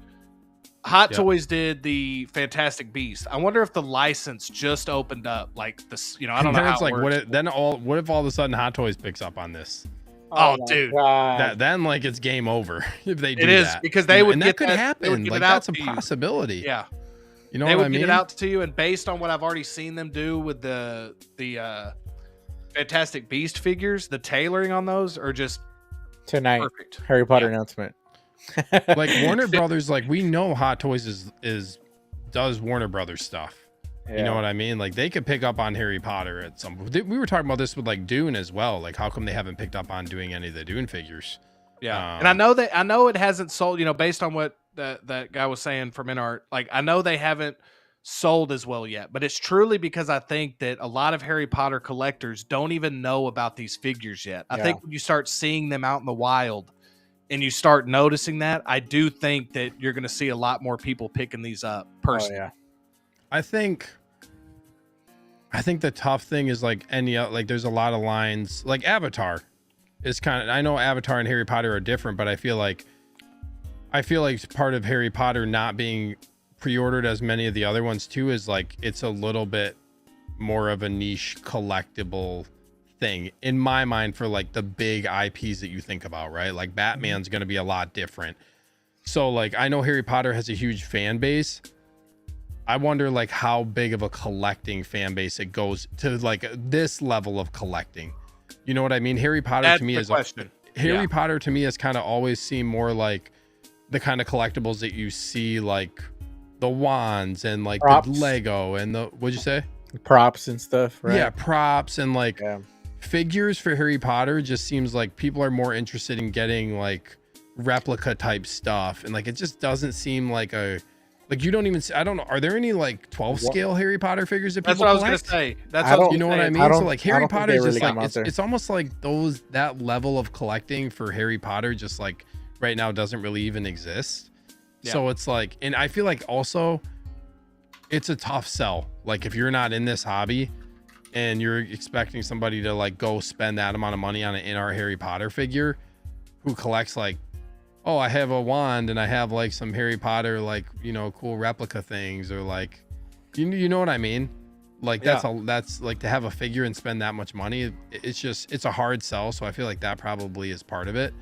Hot Toys did the Fantastic Beast. I wonder if the license just opened up, like this. I don't know how it works. What if all of a sudden Hot Toys picks up on this? Oh dude, then like it's game over if they do that. It is because they would. And get that could happen. Like that's a possibility. Yeah, you know they what would I mean? get it out to you, and based on what I've already seen them do with the Fantastic Beast figures, the tailoring on those are just tonight. Perfect. Harry Potter announcement. Like Warner Brothers, like we know Hot Toys does Warner Brothers stuff. Yeah. You know what I mean? Like they could pick up on Harry Potter at some point. We were talking about this with like Dune as well. Like how come they haven't picked up on doing any of the Dune figures? Yeah. And I know it hasn't sold, based on what that guy was saying from InArt. Like I know they haven't sold as well yet, but it's truly because I think that a lot of Harry Potter collectors don't even know about these figures yet. I think when you start seeing them out in the wild and you start noticing that, I do think that you're going to see a lot more people picking these up personally. Oh, yeah. I think the tough thing is like there's a lot of lines like Avatar is I know Avatar and Harry Potter are different, but I feel like part of Harry Potter not being pre-ordered as many of the other ones too is like it's a little bit more of a niche collectible thing in my mind for like the big IPs that you think about, right? Like Batman's going to be a lot different. So like I know Harry Potter has a huge fan base. I wonder like how big of a collecting fan base it goes to, like this level of collecting. You know what I mean? Harry Potter That's to me the is question. Harry Potter to me has kind of always seemed more like the kind of collectibles that you see, like the wands and like props. The Lego and the what'd you say? Props and stuff, right? Yeah, props and like figures for Harry Potter just seems like people are more interested in getting like replica type stuff, and like it just doesn't seem like you don't even. I don't know. Are there any like 12 scale Harry Potter figures that people collect? That's what I was gonna say. That's what you know what I mean. So like Harry Potter is just like it's almost like that level of collecting for Harry Potter just like right now doesn't really even exist. Yeah. So it's like, and I feel like also it's a tough sell. Like if you're not in this hobby and you're expecting somebody to like go spend that amount of money on an in-art Harry Potter figure who collects like, oh, I have a wand and I have like some Harry Potter, like, cool replica things, or like, you know what I mean? Like that's like to have a figure and spend that much money. It's a hard sell. So I feel like that probably is part of it.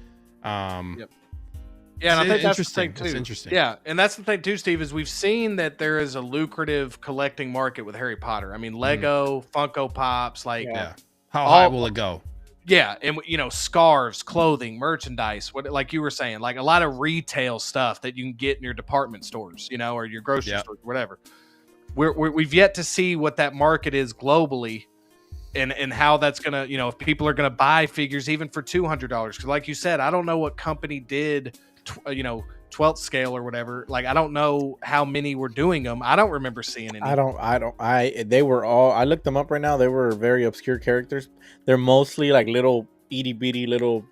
Yeah, and I think that's the thing interesting. too. It's interesting. Yeah, and that's the thing too, Steve, is we've seen that there is a lucrative collecting market with Harry Potter. I mean, Lego, Funko Pops, like Yeah. How high will it go? Yeah, and scarves, clothing, merchandise, what like you were saying, like a lot of retail stuff that you can get in your department stores, or your grocery stores, whatever. We've yet to see what that market is globally, and how that's gonna, if people are gonna buy figures even for $200. Because, like you said, I don't know what company did, 12th scale or whatever. Like, I don't know how many were doing them. I don't remember seeing any. They were all, I looked them up right now. They were very obscure characters. They're mostly like little itty bitty little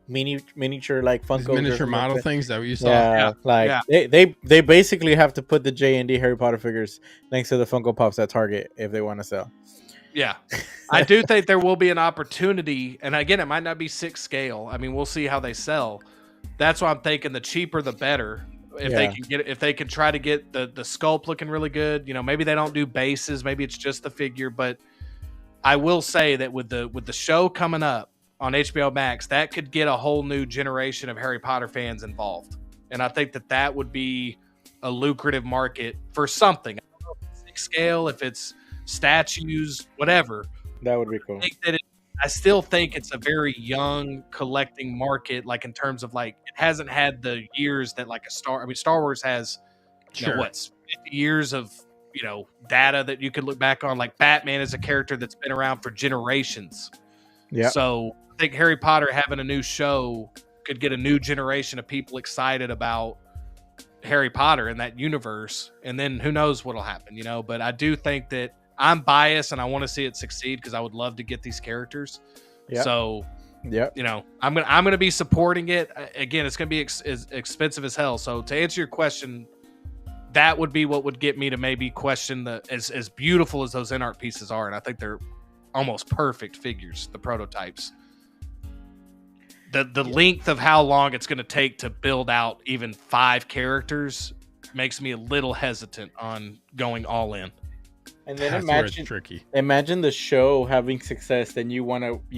miniature like Funko miniature model things that you saw. They basically have to put the J&D Harry Potter figures next to the Funko Pops at Target if they want to sell. Yeah, I do think there will be an opportunity, and again, it might not be 6 scale. I mean, we'll see how they sell. That's why I'm thinking the cheaper the better. If they can try to get the sculpt looking really good, maybe they don't do bases, maybe it's just the figure. But I will say that with the show coming up on HBO Max, that could get a whole new generation of Harry Potter fans involved, and I think that would be a lucrative market for something. I don't know if it's 6 scale, if it's statues, whatever. That would be cool. I still think it's a very young collecting market, like in terms of like it hasn't had the years that like Star Wars has, 50 years of data that you could look back on. Like Batman is a character that's been around for generations. Yeah. So I think Harry Potter having a new show could get a new generation of people excited about Harry Potter in that universe, and then who knows what'll happen, But I do think that I'm biased and I want to see it succeed because I would love to get these characters. Yep. So, I'm gonna be supporting it. Again, it's gonna be expensive as hell. So to answer your question, that would be what would get me to maybe question as beautiful as those in-art pieces are, and I think they're almost perfect figures, the prototypes. The length of how long it's going to take to build out even 5 characters makes me a little hesitant on going all in. And then imagine the show having success, then you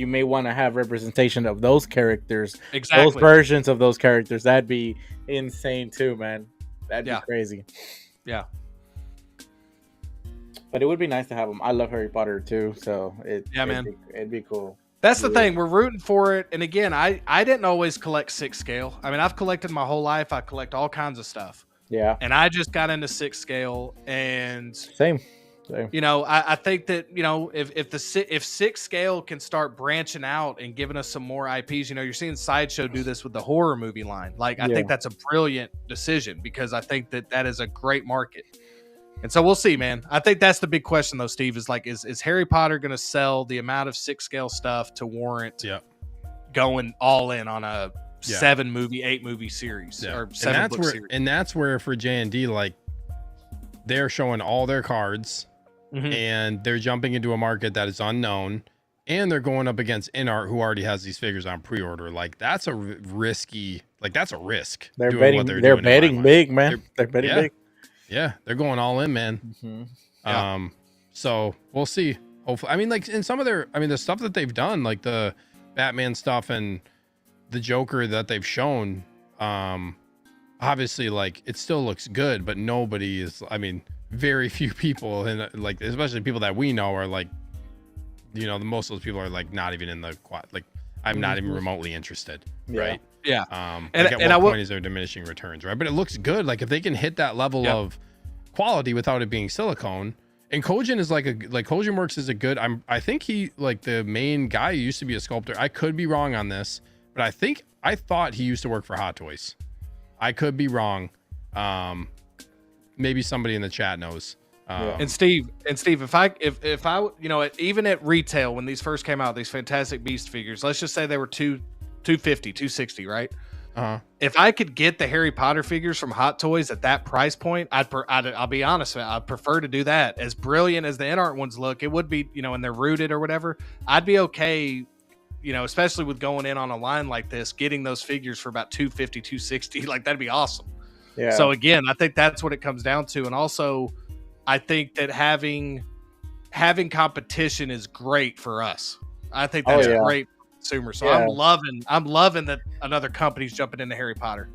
may want to have representation of those characters, those versions of those characters. That'd be insane too, man. That'd be crazy. Yeah. But it would be nice to have them. I love Harry Potter too, so it'd be cool. That's the thing. We're rooting for it. And again, I didn't always collect 6 scale. I mean, I've collected my whole life. I collect all kinds of stuff. Yeah. And I just got into 6 scale, and same. I think that if 6 scale can start branching out and giving us some more IPs, you're seeing Sideshow do this with the horror movie line. Like, I think that's a brilliant decision because I think that is a great market. And so we'll see, man. I think that's the big question though, Steve, is like, is Harry Potter going to sell the amount of 6 scale stuff to warrant going all in on a 7 movie, 8 movie series or 7 book series? And that's where for J&D, like, they're showing all their cards. Mm-hmm. And they're jumping into a market that is unknown, and they're going up against InArt, who already has these figures on pre-order. Like, that's a risky, that's a risk. They're betting big, man. They're betting big. Yeah, they're going all in, man. Mm-hmm. Yeah. So we'll see. Hopefully, I mean, like in some of the stuff that they've done, like the Batman stuff and the Joker that they've shown, obviously, like, it still looks good, but nobody is, very few people, and like especially people that we know are like, the most of those people are like not even in the quad. Like, I'm not even remotely interested, right? Yeah. And at what point is there diminishing returns, right? But it looks good. Like, if they can hit that level of quality without it being silicone, and Kojin is Kojin Works is a good. I think he, like, the main guy who used to be a sculptor. I could be wrong on this, but I thought he used to work for Hot Toys. I could be wrong. Maybe somebody in the chat knows. And Steve, if I, even at retail, when these first came out, these Fantastic Beast figures, let's just say they were $250, $260, right? If I could get the Harry Potter figures from Hot Toys at that price point, I'll be honest, I'd prefer to do that. As brilliant as the InArt ones look, it would be, and they're rooted or whatever, I'd be okay, especially with going in on a line like this, getting those figures for about $250, $260, like, that'd be awesome. Yeah. So again, I think that's what it comes down to. And also, I think that having competition is great for us. I think that's great for consumers. So I'm loving that another company's jumping into Harry Potter.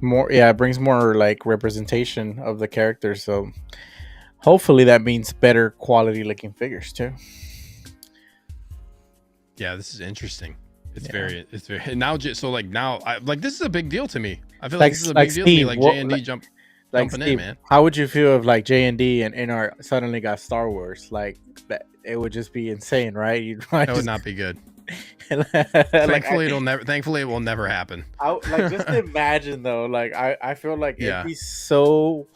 more. Yeah, it brings more like representation of the characters. So hopefully that means better quality looking figures too. Yeah, this is interesting. It's very now. So like now, this is a big deal to me. I feel like this is a big deal to me. Like J&D jumping Steve, in, man. How would you feel if like J&D and NR suddenly got Star Wars? Like that, it would just be insane, right? That would not be good. Thankfully, it will never happen. Just imagine though. Like I feel like it'd be so.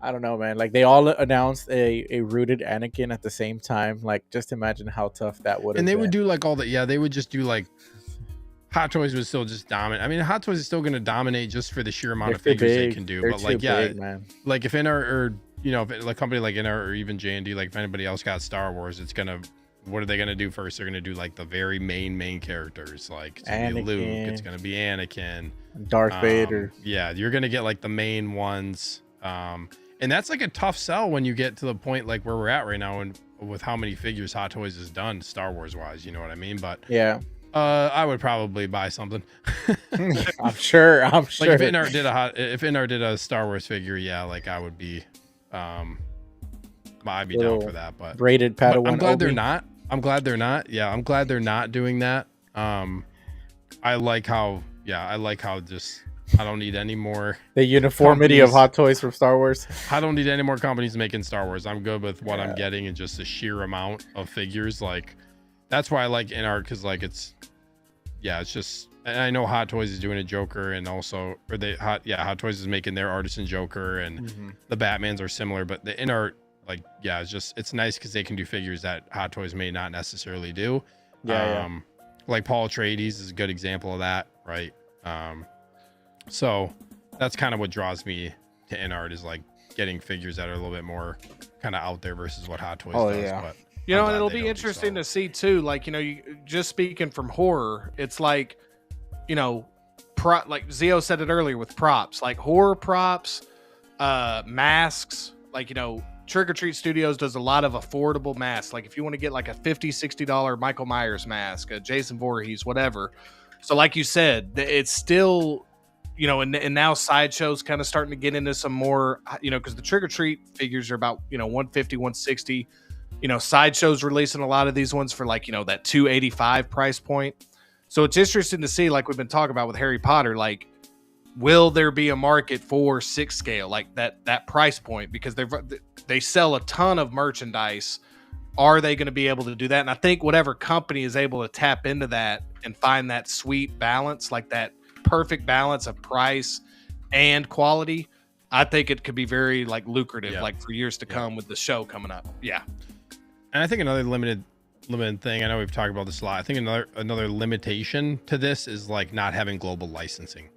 I don't know, man. Like they all announced a rooted Anakin at the same time. Like just imagine how tough that would have been. And they would do like all the they would just do like Hot Toys would still just dominate. I mean, Hot Toys is still going to dominate just for the sheer amount of figures they can do. But like, yeah, man. Like if NR or if a company like NR or even J&D, like if anybody else got Star Wars, it's gonna. What are they gonna do first? They're gonna do like the very main characters. Like it's gonna be Luke. It's gonna be Anakin. Darth Vader. Yeah, you're gonna get like the main ones. And that's like a tough sell when you get to the point like where we're at right now and with how many figures Hot Toys has done Star Wars wise, you know what I mean? But yeah, I would probably buy something. I'm sure. Like if NR did a Star Wars figure, yeah, like I would be I'd be down for that. But braided Padawan. I'm glad they're not. I'm glad they're not. Yeah, I'm glad they're not doing that. I like how just I don't need any more. The uniformity of Hot Toys from Star Wars. I don't need any more companies making Star Wars. I'm good with what I'm getting and just the sheer amount of figures. Like that's why I like NR because like it's just. And I know Hot Toys is doing a Joker and also Hot Toys is making their Artisan Joker and the Batmans are similar, but the NR it's nice because they can do figures that Hot Toys may not necessarily do. Like Paul Atreides is a good example of that, right? So that's kind of what draws me to NR is like getting figures that are a little bit more kind of out there versus what Hot Toys does. Yeah. But and it'll be interesting to see too. Like you just speaking from horror, it's like like Zio said it earlier with props, like horror props, masks, like Trick or Treat Studios does a lot of affordable masks. Like if you want to get like a $50-$60 Michael Myers mask, a Jason Voorhees, whatever. So like you said, it's still, and now Sideshow's kind of starting to get into some more, because the Trick or Treat figures are about, 150, 160. Sideshow's releasing a lot of these ones for like, that 285 price point. So it's interesting to see, like we've been talking about with Harry Potter, like, will there be a market for 6 scale, like that price point? Because they sell a ton of merchandise. Are they going to be able to do that? And I think whatever company is able to tap into that and find that sweet balance, like that perfect balance of price and quality, I think it could be very like lucrative, like for years to come with the show coming up. Yeah. And I think another limited thing, I know we've talked about this a lot. I think another limitation to this is like not having global licensing.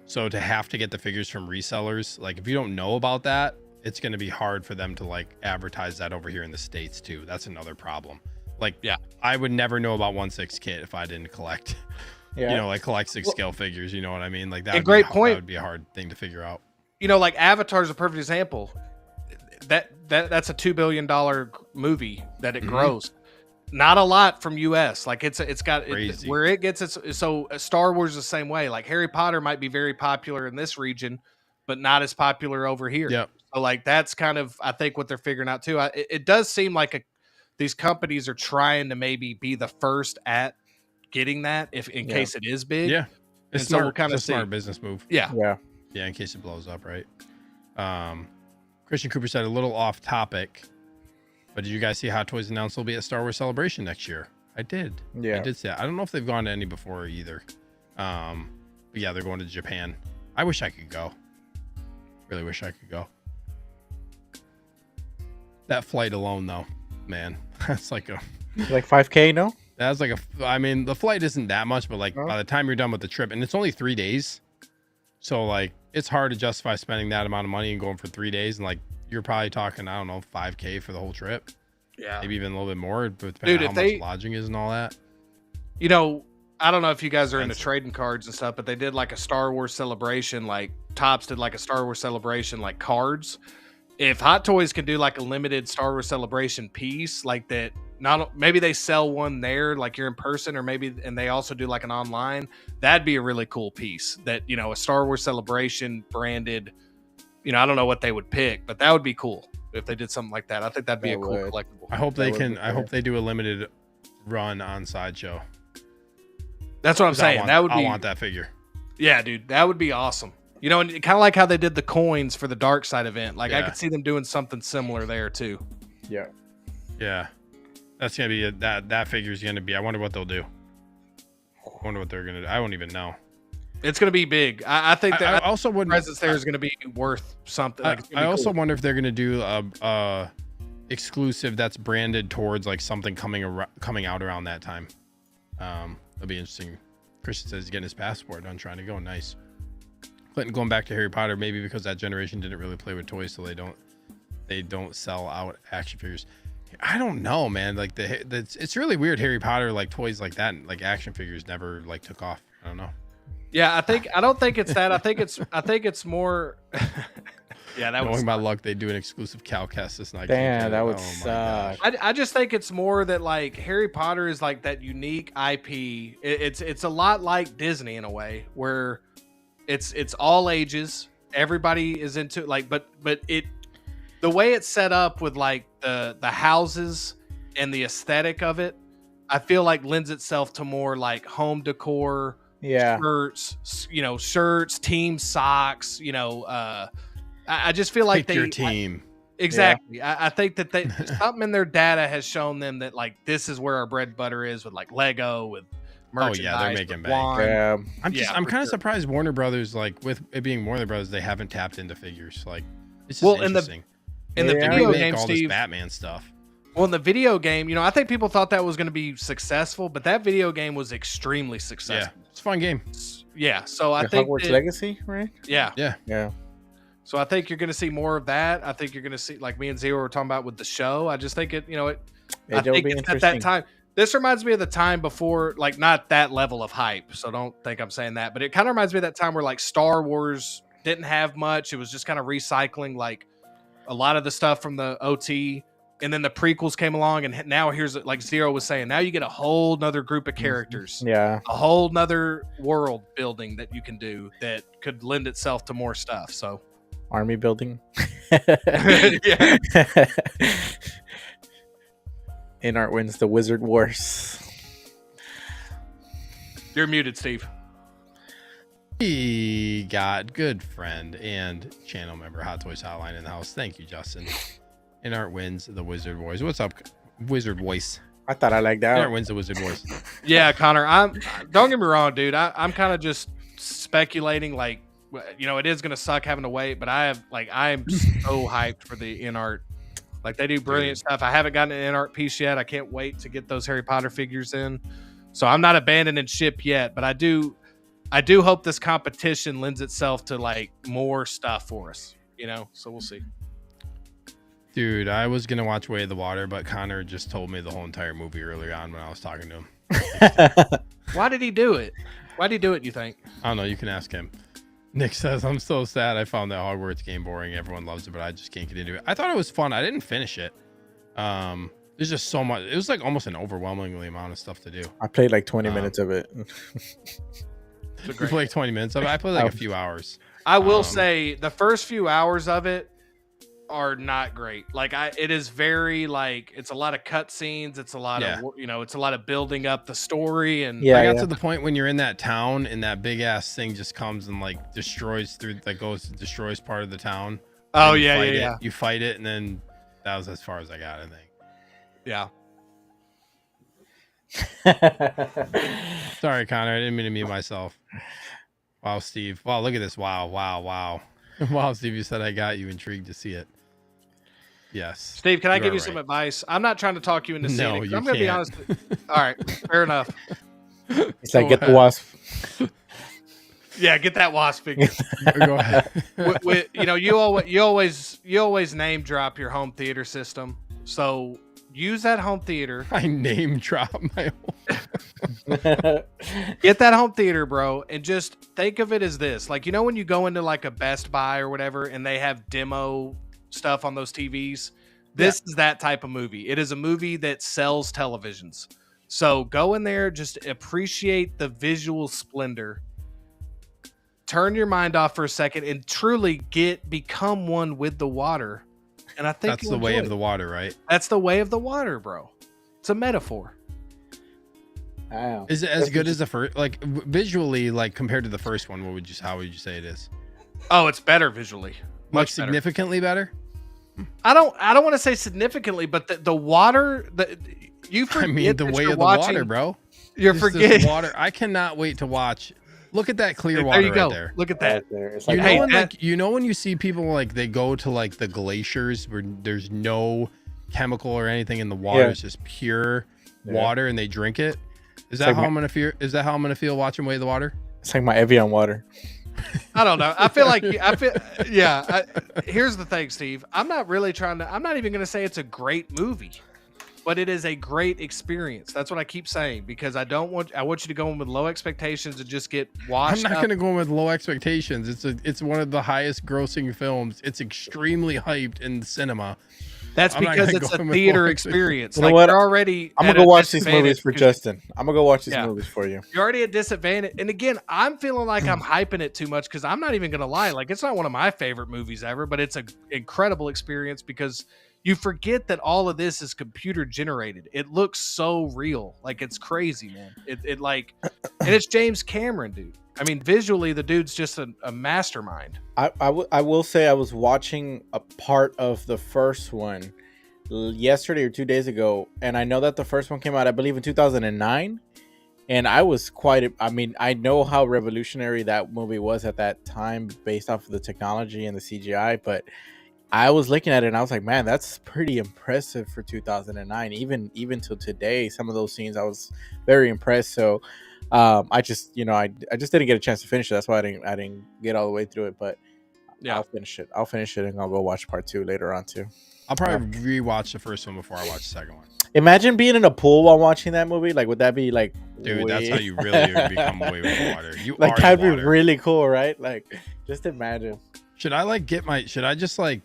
So to have to get the figures from resellers, like if you don't know about that, it's going to be hard for them to like advertise that over here in the States too. That's another problem. Like, I would never know about 1/6 kit if I didn't collect, like collect 6 scale figures. You know what I mean? Like that would be a hard thing to figure out. Like Avatar is a perfect example. That's a $2 billion movie that it grows. Not a lot from US. Like it's got where it gets its. So Star Wars is the same way. Like Harry Potter might be very popular in this region, but not as popular over here. Yep. So like that's kind of I think what they're figuring out too. It does seem like these companies are trying to maybe be the first at getting that in case it is big. Yeah, it's smart. So we'll kind of smart business move. Yeah. In case it blows up, right? Christian Cooper said a little off topic, but did you guys see Hot Toys announced they'll be at Star Wars Celebration next year? I did. Yeah, I did see that. I don't know if they've gone to any before either. But yeah, they're going to Japan. I wish I could go. Really wish I could go. That flight alone, though, man, that's like 5K. No, that's like I mean, the flight isn't that much, but like by the time you're done with the trip, and it's only 3 days, so like it's hard to justify spending that amount of money and going for 3 days, and like you're probably talking, I don't know, 5K for the whole trip. Yeah, maybe even a little bit more, but depending on how much lodging is and all that. I don't know if you guys are into trading cards and stuff, but they did like a Star Wars Celebration, like Topps did like a Star Wars Celebration, like cards. If Hot Toys can do like a limited Star Wars Celebration piece like that, maybe they sell one there, like you're in person, or maybe and they also do like an online. That'd be a really cool piece. That a Star Wars Celebration branded. I don't know what they would pick, but that would be cool if they did something like that. I think that'd be a cool collectible. I hope they can. I hope they do a limited run on Sideshow. That's what I'm saying. I want that figure. Yeah, dude, that would be awesome. And kind of like how they did the coins for the Dark Side event. Like I could see them doing something similar there too. Yeah. Yeah. That's gonna be that figure's gonna be. I wonder what they'll do. I wonder what they're gonna do. I won't even know. It's gonna be big. I think that I also wouldn't. Presence there is gonna be worth something. I also wonder if they're gonna do a exclusive that's branded towards like something coming out around that time. That'll be interesting. Christian says he's getting his passport done, trying to go. Nice. Clinton going back to Harry Potter, maybe because that generation didn't really play with toys, so they don't sell out action figures. I don't know, man. Like it's really weird. Harry Potter, like toys like that, like action figures never like took off. I don't know. Yeah, I don't think it's that. I think it's more. Yeah, that was. Knowing my luck, they do an exclusive Calcast this night. Damn, that would suck. I just think it's more that like Harry Potter is like that unique IP. It's a lot like Disney in a way where it's all ages. Everybody is into it, like, but the way it's set up with like the houses and the aesthetic of it, I feel like lends itself to more like home decor. Yeah, shirts, team socks. I just feel like your team. Exactly. Yeah. I think that something in their data has shown them that like this is where our bread and butter is with like Lego, with merchandise. Oh yeah, they're making bank. Yeah. I'm kind of surprised Warner Brothers, like with it being Warner Brothers, they haven't tapped into figures. Like it's just interesting. In the video game, all Steve, this Batman stuff. Well, in the video game, I think people thought that was going to be successful, but that video game was extremely successful. Yeah, it's a fun game. Yeah, so I think Hogwarts Legacy, right? Yeah. So I think you're going to see more of that. I think you're going to see, like me and Zero were talking about with the show. I just think I think it's at that time. This reminds me of the time before, like not that level of hype. So don't think I'm saying that, but it kind of reminds me of that time where like Star Wars didn't have much. It was just kind of recycling like a lot of the stuff from the OT. And then the prequels came along, and now here's, like Zero was saying, now you get a whole nother group of characters. Yeah. A whole nother world building that you can do that could lend itself to more stuff. So army building. Yeah. Inart wins the Wizard Wars. You're muted, Steve. We got good friend and channel member Hot Toys Hotline in the house. Thank you, Justin. Inart wins the Wizard Wars. What's up, Wizard Voice? I thought I liked that. Inart wins the Wizard Wars. Yeah, Connor. Don't get me wrong, dude. I'm kind of just speculating. Like, it is gonna suck having to wait, but I am so hyped for the Inart. Like, they do brilliant stuff. I haven't gotten an Inart piece yet. I can't wait to get those Harry Potter figures in. So I'm not abandoning ship yet, but I do hope this competition lends itself to like more stuff for us. So we'll see. Dude, I was gonna watch Way of the Water, but Connor just told me the whole entire movie earlier on when I was talking to him. Why did he do it? Why did he do it, you think? I don't know. You can ask him. Nick says, I'm so sad I found that Hogwarts game boring. Everyone loves it, but I just can't get into it. I thought it was fun. I didn't finish it. There's just so much. It was like almost an overwhelmingly amount of stuff to do. I played like 20 minutes of it. You played like 20 minutes of it? I played like a few hours. I will say the first few hours of it are not great. Like it is very like, it's a lot of cutscenes. It's a lot of, it's a lot of building up the story. And I got to the point when you're in that town and that big ass thing just comes and like destroys part of the town. Oh yeah. You fight it. And then that was as far as I got, I think. Yeah. Sorry, Connor. I didn't mean to mute myself. Wow, Steve. Wow, look at this. Wow. Wow, Steve, you said I got you intrigued to see it. Yes. Steve, can I give you some advice? I'm not trying to talk you into seeing it. I'm going to be honest. All right. Fair enough. It's like, get the wasp. Yeah, get that wasp figure. Go ahead. You always name drop your home theater system. So use that home theater. I name drop my home. Get that home theater, bro, and just think of it as this. Like, when you go into like a Best Buy or whatever and they have demo stuff on those TVs, This is that type of movie. It is a movie that sells televisions. So go in there, just appreciate the visual splendor. Turn your mind off for a second and truly become one with the water. And I think that's the way of the water, right? That's the way of the water, bro. It's a metaphor. Wow. Is it as good as the first? Like visually, like compared to the first one, how would you say it is? Oh, it's better visually. Much significantly better. I don't want to say significantly, but the water you forget. I mean, the way of the water, bro. You're forgetting water. I cannot wait to watch. Look at that clear water there you go. Right there. Look at that. It's You like, know, when you see people like they go to like the glaciers where there's no chemical or anything in the water, it's just pure water, and they drink it. Is that how I'm gonna feel? Is that how I'm gonna feel watching Way of the Water? It's like my Evian water. I don't know. I feel here's the thing, Steve. I'm not even going to say it's a great movie, but it is a great experience. That's what I keep saying, because I want you to go in with low expectations and just get washed I'm not going to go in with low expectations. It's one of the highest grossing films. It's extremely hyped in the cinema. That's because it's a theater experience. You know what? I'm gonna go watch these movies for Justin. I'm gonna go watch these movies for you. You're already at disadvantage. And again, I'm feeling like I'm hyping it too much, because I'm not even gonna lie. Like, it's not one of my favorite movies ever, but it's an incredible experience because you forget that all of this is computer generated. It looks so real. Like, it's crazy, man. It like, and it's James Cameron, dude. I mean, visually, the dude's just a mastermind. I will say I was watching a part of the first one yesterday or 2 days ago, and I know that the first one came out, I believe, in 2009, and I was I know how revolutionary that movie was at that time based off of the technology and the CGI, but I was looking at it and I was like, man, that's pretty impressive for 2009. Even till today, some of those scenes I was very impressed. So I just didn't get a chance to finish it. That's why I didn't get all the way through it. But yeah, I'll finish it. And I'll go watch part 2 later on too. I'll probably rewatch the first one before I watch the second one. Imagine being in a pool while watching that movie. Like, would that be like, dude? That's how you really become away with the water. You like, that'd be really cool, right? Like, just imagine. Should I just like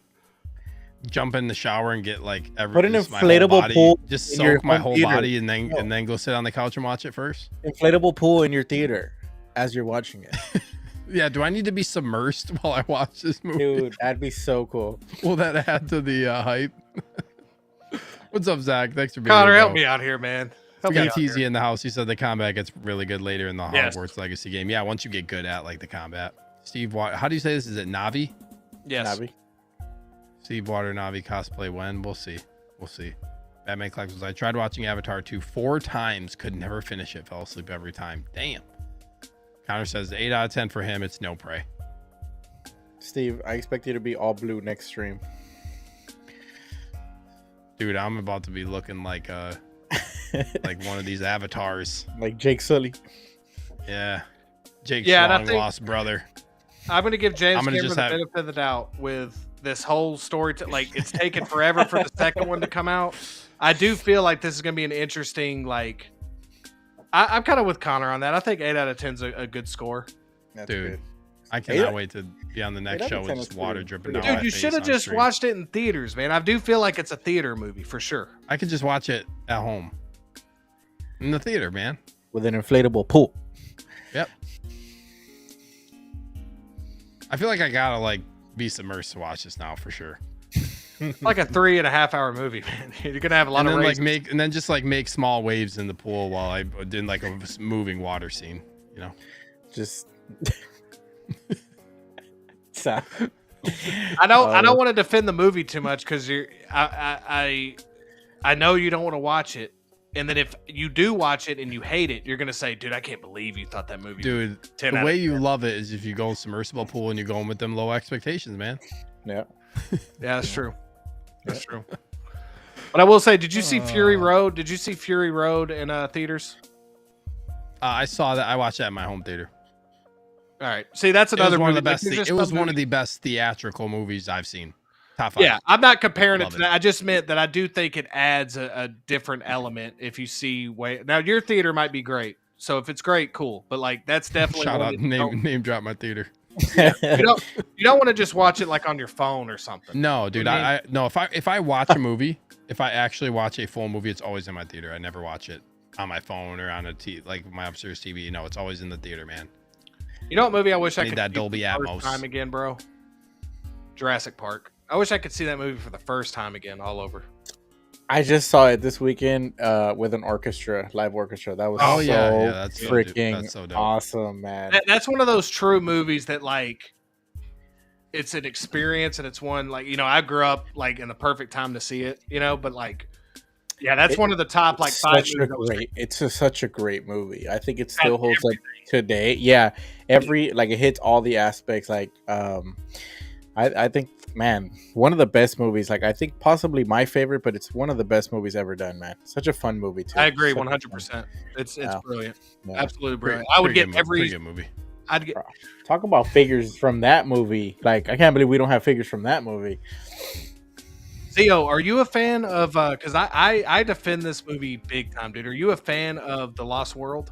jump in the shower and get like put an inflatable pool, just soak my whole body, and then go sit on the couch and watch it first? Inflatable pool in your theater as you're watching it. Yeah, do I need to be submersed while I watch this movie? Dude, that'd be so cool. Will that add to the hype? What's up, Zach? Thanks for being Connor, here, help me out here, man. We got TZ in the house. He said the combat gets really good later in the Hogwarts Legacy game. Yeah, once you get good at like the combat. Steve, how do you say this? Is it Navi? Yes. Navi. Steve Water Navi cosplay when? We'll see. Batman Collections. I tried watching Avatar 2 4 times, could never finish it. Fell asleep every time. Damn. Connor says 8 out of 10 for him. It's no prey. Steve, I expect you to be all blue next stream. Dude, I'm about to be looking like like one of these avatars. Like Jake Sully. Yeah. Jake's long lost brother. I'm going to give James Cameron the benefit of the doubt with this whole story. Like, it's taken forever for the second one to come out. I do feel like this is going to be an interesting, like, I'm kind of with Connor on that. I think 8 out of 10 is a good score. That's dude good. I cannot wait to be on the next show with just water dripping down my face. Dude, you should have just watched it in theaters, man. I do feel like it's a theater movie for sure. I could just watch it at home in the theater, man, with an inflatable pool. Yep. I feel like I gotta like be submersed to watch this now for sure. Like a 3.5 hour movie, man. You're gonna have a lot of like make small waves in the pool while I did like a moving water scene. You know, just. I don't want to defend the movie too much because I know you don't want to watch it, and then if you do watch it and you hate it, you're gonna say, dude, I can't believe you thought that movie. Dude, the way you love it is if you go submersible pool and you go in with them low expectations, man. Yeah. Yeah, that's true. That's true. But I will say, did you see Fury Road? Did you see Fury Road in theaters? I saw that. I watched that in my home theater. All right. See, that's another one of the best. It was one of the best theatrical movies I've seen. Top 5. Yeah, I'm not comparing it to that. I just meant that I do think it adds a different element if you see now your theater might be great. So if it's great, cool. But like that's definitely shout out name drop my theater. Yeah. You don't want to just watch it like on your phone or something. No, dude. I no. If I watch a movie, if I actually watch a full movie, it's always in my theater. I never watch it on my phone or on like my upstairs TV. No, it's always in the theater, man. You know what movie I wish I need could that see Dolby for the Atmos first time again, bro? Jurassic Park. I wish I could see that movie for the first time again, all over. I just saw it this weekend with an orchestra, live orchestra. That was that's freaking so dope. awesome, man. That's one of those true movies that like it's an experience, and it's one like, you know, I grew up like in the perfect time to see it, you know, but like, yeah, that's one of the top like 5 movies. It's such a great movie. I think it still holds up today. Yeah, it hits all the aspects. Like, I think, man, one of the best movies. Like, I think possibly my favorite, but it's one of the best movies ever done, man. Such a fun movie too. I agree, 100%. It's brilliant, absolutely brilliant. I would get pretty good movie. I'd get. Talk about figures from that movie. Like, I can't believe we don't have figures from that movie. Theo, are you a fan of? Because I defend this movie big time, dude. Are you a fan of The Lost World?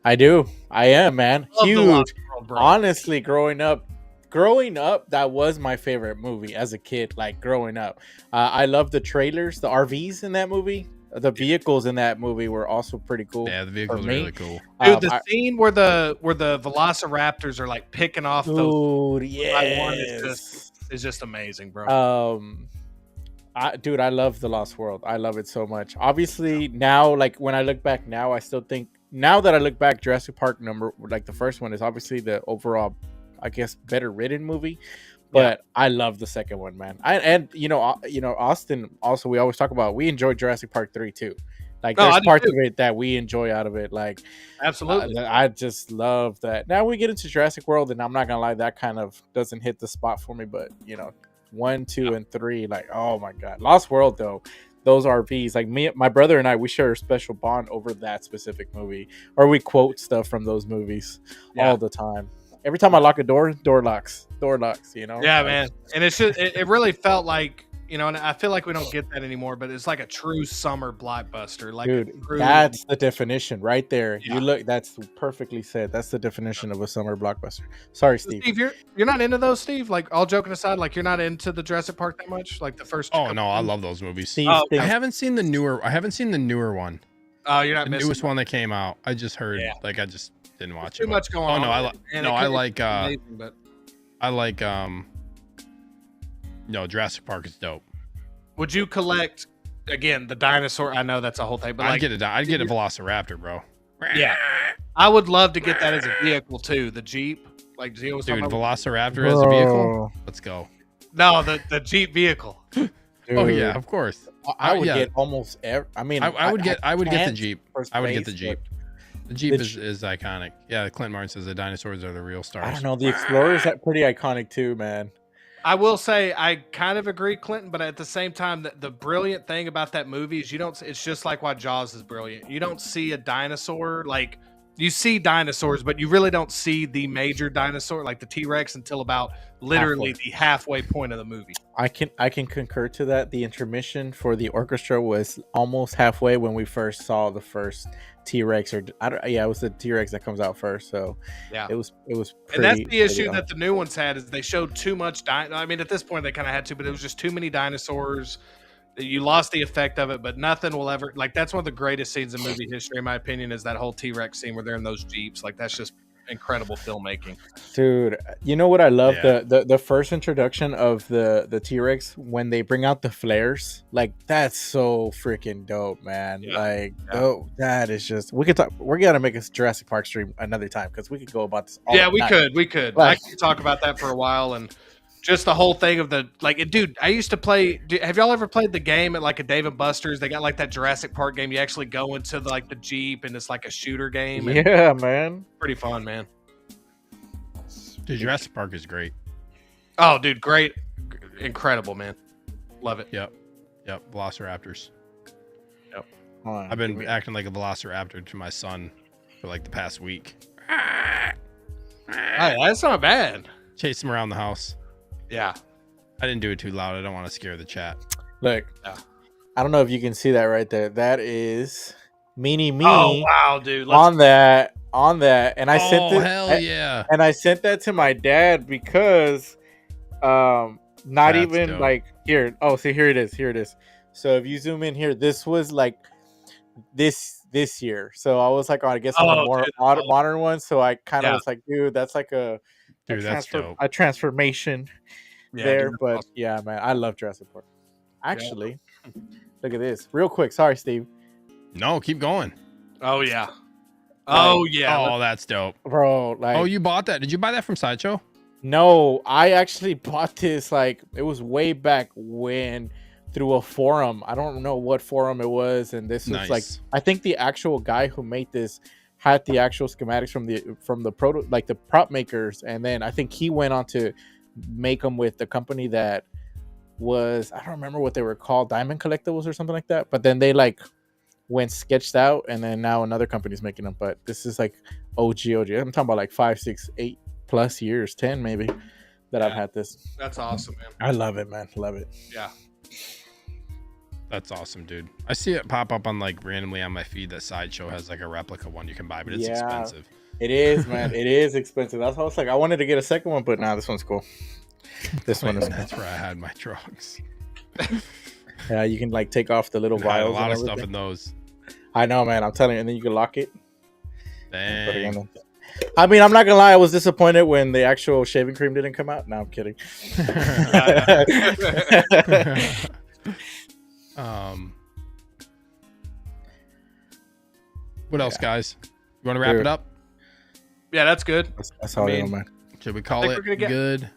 I do. I am, man. Love Huge. The Lost World, bro. Honestly, growing up, that was my favorite movie as a kid. Like, growing up, I love the trailers, the RVs in that movie. The vehicles in that movie were also pretty cool. Yeah, the vehicles are really cool. Dude, the scene where the Velociraptors are like picking off those. Dude, yes. is just amazing, bro. I love The Lost World. I love it so much. Obviously, now, like, when I look back now, I still think, now that I look back, Jurassic Park the first one is obviously the overall, I guess, better written movie. But I love the second one, man. And Austin, also, we always talk about, we enjoy Jurassic Park 3 too. Like, there's parts of it that we enjoy out of it. Like, absolutely. I just love that. Now we get into Jurassic World, and I'm not gonna lie, that kind of doesn't hit the spot for me. But 1, 2, and 3, like, oh my god. Lost World, though, those RVs, like, my brother and I, we share a special bond over that specific movie, or we quote stuff from those movies all the time. Every time I lock a door locks, Yeah, man. And it really felt like, and I feel like we don't get that anymore, but it's like a true summer blockbuster. Like, dude, that's the definition right there. Yeah. That's perfectly said. That's the definition of a summer blockbuster. Sorry, Steve. Steve, you're not into those, Steve? Like, all joking aside, like, you're not into the Jurassic Park that much? Like the first Oh no, I love those movies. Steve, I haven't seen the newer one. Oh, you're not the missing one. One that came out. I just heard I just didn't watch it. Too much going on. I like Jurassic Park is dope. Would you collect again the dinosaur? I know that's a whole thing, but I'd get a Velociraptor, bro. Yeah, I would love to get that as a vehicle too. The Jeep, like Gio was talking about. Velociraptor as a vehicle. Let's go. No, the Jeep vehicle. Oh yeah, of course. I would get almost every. I mean, I would get the Jeep. I would get the Jeep. The Jeep is iconic. Yeah, Clint Martin says the dinosaurs are the real stars. I don't know. The Explorer's pretty iconic too, man. I will say I kind of agree, Clinton, but at the same time, the brilliant thing about that movie is it's just like why Jaws is brilliant. You don't see a dinosaur, like, you see dinosaurs, but you really don't see the major dinosaur, like the T-Rex, until about literally the halfway point of the movie. I can concur to that. The intermission for the orchestra was almost halfway when we first saw the first T-Rex, it was the T-Rex that comes out first. So yeah, it was pretty, and that's the issue that the new ones had, is they showed too much I mean, at this point they kind of had to, but it was just too many dinosaurs. You lost the effect of it, but nothing will ever, like, that's one of the greatest scenes in movie history, in my opinion, is that whole T-Rex scene where they're in those Jeeps. Like, that's just incredible filmmaking, dude. You know what I love? The first introduction of the T-Rex, when they bring out the flares, like, that's so freaking dope, man. That is just, we gotta make a Jurassic Park stream another time, because we could go about this all we could I could talk about that for a while, and just the whole thing of dude, I used to play. Have y'all ever played the game at like a Dave & Buster's? They got like that Jurassic Park game. You actually go into the Jeep, and it's like a shooter game. Yeah, man. Pretty fun, man. Dude, Jurassic Park is great. Oh, dude, great. Incredible, man. Love it. Yep. Velociraptors. Yep. I've been acting like a Velociraptor to my son for like the past week. Hey, that's not bad. Chase him around the house. Yeah. I didn't do it too loud. I don't want to scare the chat. Look, I don't know if you can see that right there. That is Meanie Me. Oh, wow, dude. On that on that, and I sent it. Hell yeah! And I sent that to my dad because, not That's even dope. like here. Oh, see, here it is. Here it is. So if you zoom in here, this was like this year. So I was like, oh, I guess on a more modern one. So I kind of was like, dude, that's like a transformation there. Dude, but awesome. yeah, man, I love Jurassic Park. Actually, look at this real quick. Sorry, Steve. No, keep going. Oh yeah. Oh yeah. Oh, that's dope, bro. Like, oh, you bought that? Did you buy that from Sideshow? No, I actually bought this. Like, it was way back when, through a forum. I don't know what forum it was, and this was like, I think the actual guy who made this had the actual schematics from the proto, like the prop makers, and then I think he went on to make them with the company that was, I don't remember what they were called, Diamond Collectibles or something like that. But then they like went sketched out, and then now another company's making them. But this is like OG. I'm talking about like 5, 6, 8 plus years, 10 maybe, that I've had this. That's awesome, man. I love it, man. Love it. Yeah. That's awesome, dude. I see it pop up on like randomly on my feed that Sideshow has like a replica one you can buy, but it's expensive. It is, man. It is expensive. That's why I was like, I wanted to get a second one, but nah, this one's cool. This one is cool. That's where I had my drugs. Yeah, you can like take off the little vials. A lot of stuff in those. I know, man. I'm telling you, and then you can lock it. Dang. I mean, I'm not gonna lie. I was disappointed when the actual shaving cream didn't come out. No, I'm kidding. What else, guys? You want to wrap it up? Yeah, that's good. That's all I mean, man. Should we call it good?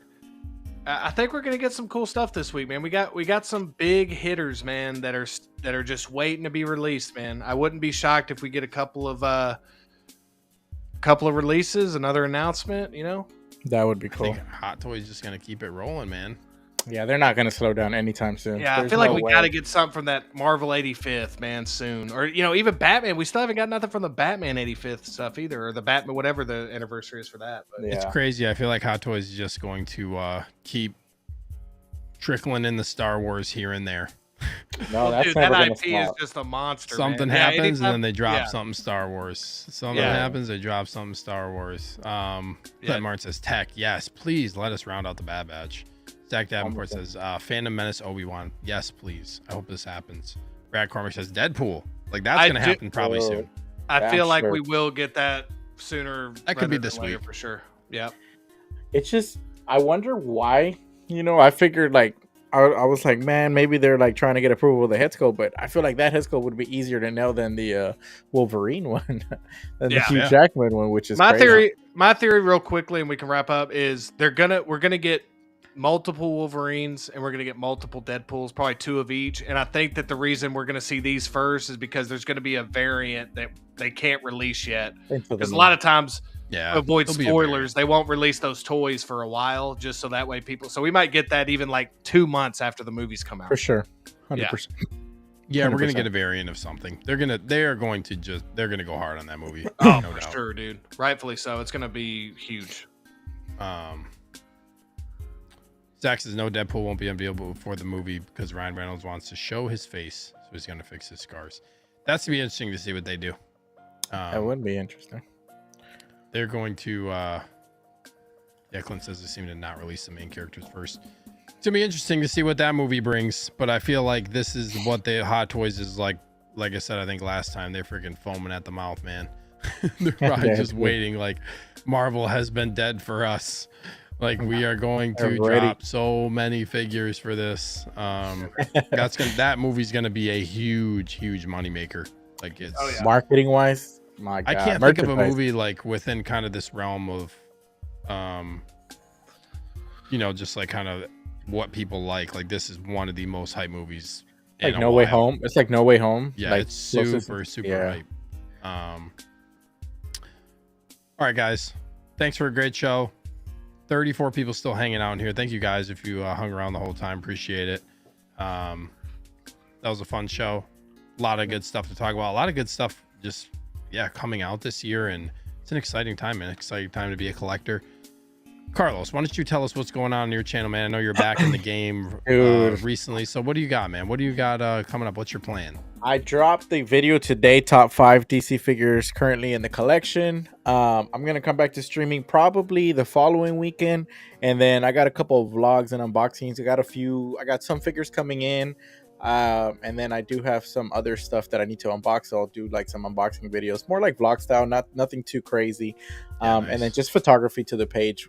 I think we're gonna get some cool stuff this week, man. We got some big hitters, man, that are just waiting to be released, man. I wouldn't be shocked if we get a couple of releases, another announcement. You know, that would be cool. I think Hot Toys just gonna keep it rolling, man. Yeah, they're not gonna slow down anytime soon. Yeah, I feel like we gotta get something from that Marvel 85th, man, soon. Or even Batman. We still haven't got nothing from the Batman 85th stuff either, or the Batman, whatever the anniversary is for that. But it's crazy. I feel like Hot Toys is just going to keep trickling in the Star Wars here and there. No, that's dude, never that gonna IP stop. is just a monster. Something man. happens, and then they drop something Star Wars. Something happens, they drop something Star Wars. Glenn Martin says, "Tech, yes, please let us round out the Bad Batch." Zach Davenport says, Phantom Menace Obi-Wan. Yes, please. I hope this happens. Brad Cormick says, Deadpool. Like, that's going to happen probably soon. I feel like we will get that sooner. That could be this week. For sure. Yeah. It's just, I wonder why. I figured, like, I was like, man, maybe they're, like, trying to get approval of the head sculpt, but I feel like that head sculpt would be easier to nail than the Wolverine one, than the Hugh Jackman one, which is crazy. My theory, real quickly, and we can wrap up, is we're gonna get multiple Wolverines and we're going to get multiple Deadpools, probably 2 of each. And I think that the reason we're going to see these first is because there's going to be a variant that they can't release yet. Because a lot of times, avoid spoilers, they won't release those toys for a while, just so that way people. So we might get that even like 2 months after the movies come out. For sure. 100%. Yeah, we're going to get a variant of something. They're going to go hard on that movie. Oh, no for doubt. Sure, dude. Rightfully so. It's going to be huge. Zach says no, Deadpool won't be unveilable before the movie because Ryan Reynolds wants to show his face, so he's going to fix his scars. That's to be interesting to see what they do. That would be interesting. They're going to. Clint says they seem to not release the main characters first. It's gonna be interesting to see what that movie brings, but I feel like this is what the Hot Toys is like. Like I said, I think last time they're freaking foaming at the mouth, man. They're probably just waiting. Like Marvel has been dead for us. Like we are going to drop so many figures for this. That movie's gonna be a huge moneymaker. Like it's marketing wise. My God. I can't think of a movie like within kind of this realm of, just like kind of what people like. Like this is one of the most hype movies. Like No Way Home. It's like No Way Home. Yeah, like, it's super hype. All right, guys. Thanks for a great show. 34 people still hanging out in here. Thank you guys if you hung around the whole time. Appreciate it. That was a fun show. A lot of good stuff to talk about. A lot of good stuff just coming out this year, and it's an exciting time, man. Exciting time to be a collector. Carlos, why don't you tell us what's going on your channel, man? I know you're back in the game recently. So what do you got, man? What do you got coming up? What's your plan? I dropped the video today, top 5 DC figures currently in the collection. I'm going to come back to streaming probably the following weekend. And then I got a couple of vlogs and unboxings. I got some figures coming in. And then I do have some other stuff that I need to unbox. So I'll do like some unboxing videos, more like vlog style, nothing too crazy. Nice. And then just photography to the page.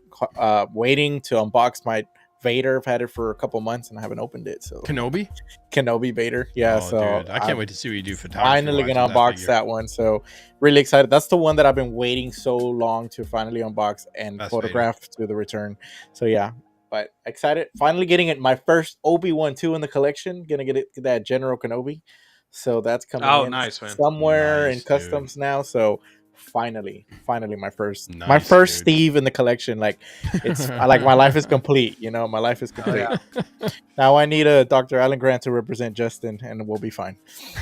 Waiting to unbox my Vader. I've had it for a couple months and I haven't opened it. So Kenobi Vader. Yeah. Oh, so dude, I can't wait to see what you do photography. Finally gonna unbox that one. So really excited. That's the one that I've been waiting so long to finally unbox and photograph to the return. So yeah. But excited, finally getting it. My first Obi-Wan 2 in the collection. Gonna get that General Kenobi. So that's coming. Oh, nice, man. Somewhere in customs now. So finally, my first Steve in the collection. Like it's like my life is complete. You know, my life is complete. Now I need a Dr. Alan Grant to represent Justin, and we'll be fine.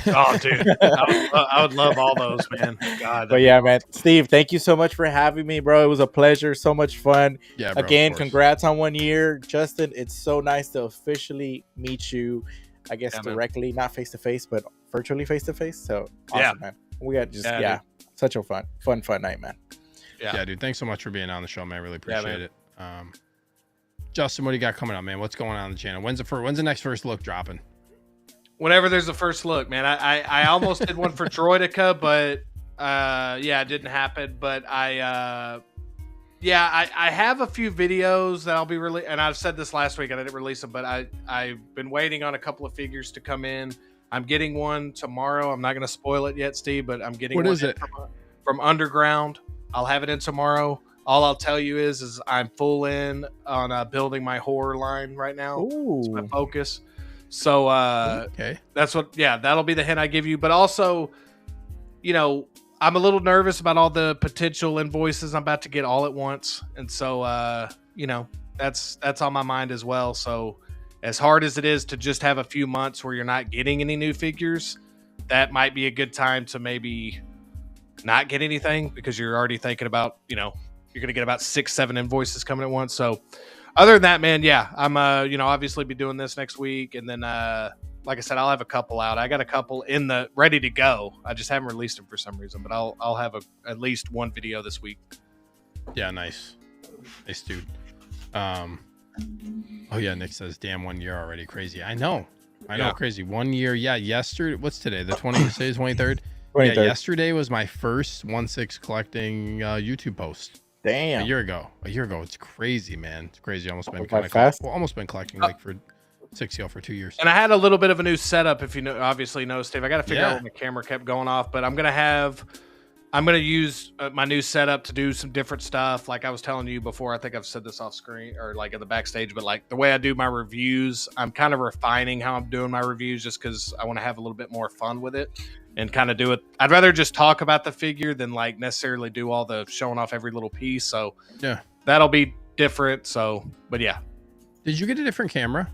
Oh, dude, I would love all those, man. God. But yeah, man, Steve, thank you so much for having me, bro. It was a pleasure, so much fun. Yeah, bro, again, congrats on 1 year, Justin. It's so nice to officially meet you. I guess directly, not face to face, but virtually face to face. So awesome, man. We got just such a fun night, man. Yeah, dude. Thanks so much for being on the show, man. I really appreciate it. Justin, what do you got coming up, man? What's going on the channel? When's the next first look dropping? Whenever there's a first look, man. I almost did one for Droideka, but it didn't happen. But I have a few videos that I'll be releasing, and I've said this last week and I didn't release them, but I've been waiting on a couple of figures to come in. I'm getting one tomorrow. I'm not going to spoil it yet, Steve, but I'm getting one from Underground. I'll have it in tomorrow. All I'll tell you is I'm full in on building my horror line right now. It's my focus. So that's that'll be the hint I give you. But also, you know, I'm a little nervous about all the potential invoices I'm about to get all at once. And so, you know, that's on my mind as well. So as hard as it is to just have a few months where you're not getting any new figures, that might be a good time to maybe not get anything because you're already thinking about, you know, you're going to get about 6-7 invoices coming at once. So other than that, man, I'm, obviously be doing this next week. And then, like I said, I'll have a couple out. I got a couple ready to go. I just haven't released them for some reason, but I'll have at least one video this week. Yeah. Nice, dude. Oh yeah, Nick says, "Damn, 1 year already, crazy." I know, crazy. 1 year, yeah. Yesterday, what's today? The 23rd. Yeah, yesterday was my first 1/6 collecting YouTube post. Damn, a year ago. It's crazy, man. It's crazy. Almost been collecting like for 6 for 2 years. And I had a little bit of a new setup. If you obviously know, Steve, I got to figure out when the camera kept going off, but I'm gonna use my new setup to do some different stuff. Like I was telling you before, I think I've said this off screen or like at the backstage, but like the way I do my reviews, I'm kind of refining how I'm doing my reviews just because I want to have a little bit more fun with it and kind of do it. I'd rather just talk about the figure than like necessarily do all the showing off every little piece. So yeah, that'll be different. So, but yeah. Did you get a different camera?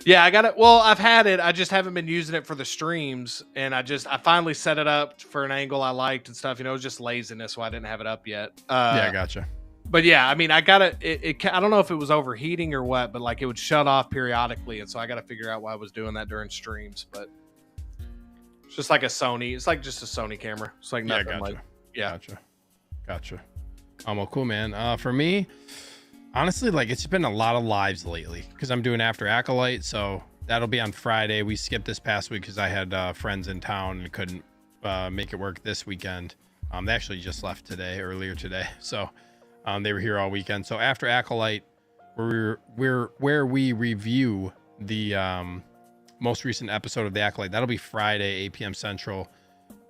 Yeah, I got it. Well, I've had it. I just haven't been using it for the streams. And I finally set it up for an angle I liked and stuff. You know, it was just laziness why I didn't have it up yet. Yeah, gotcha. But yeah, I mean, I got it. I don't know if it was overheating or what, but like it would shut off periodically. And so I got to figure out why I was doing that during streams. But it's just like a Sony. It's like just a Sony camera. It's like nothing Gotcha. Well, cool, man. For me, honestly, like it's been a lot of lives lately because I'm doing After Acolyte, so that'll be on Friday. We skipped this past week because I had friends in town and couldn't make it work this weekend. They actually just left earlier today, so they were here all weekend. So After Acolyte, where we review the most recent episode of the Acolyte, that'll be Friday, 8 p.m. Central,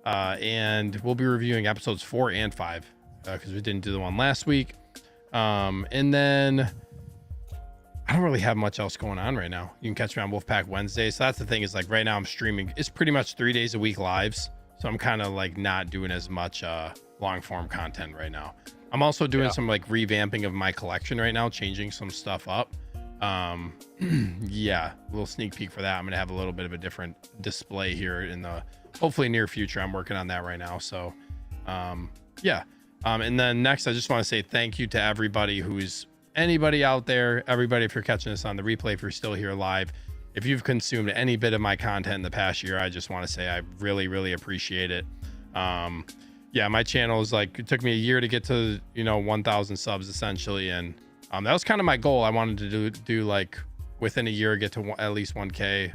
and we'll be reviewing episodes 4 and 5 because we didn't do the one last week. And then I don't really have much else going on right now. You can catch me on Wolfpack Wednesday. So that's the thing is like right now I'm streaming. It's pretty much 3 days a week lives. So I'm kind of like not doing as much long form content right now. I'm also doing some like revamping of my collection right now, changing some stuff up. Yeah, a little sneak peek for that. I'm going to have a little bit of a different display here in the hopefully near future. I'm working on that right now. So, yeah. And then next, I just want to say thank you to everybody who's anybody out there, everybody, if you're catching this on the replay, if you're still here live, if you've consumed any bit of my content in the past year, I just want to say I really, really appreciate it. Yeah, my channel is like, it took me a year to get to, 1,000 subs essentially. And that was kind of my goal. I wanted to do like within a year, get to at least 1K.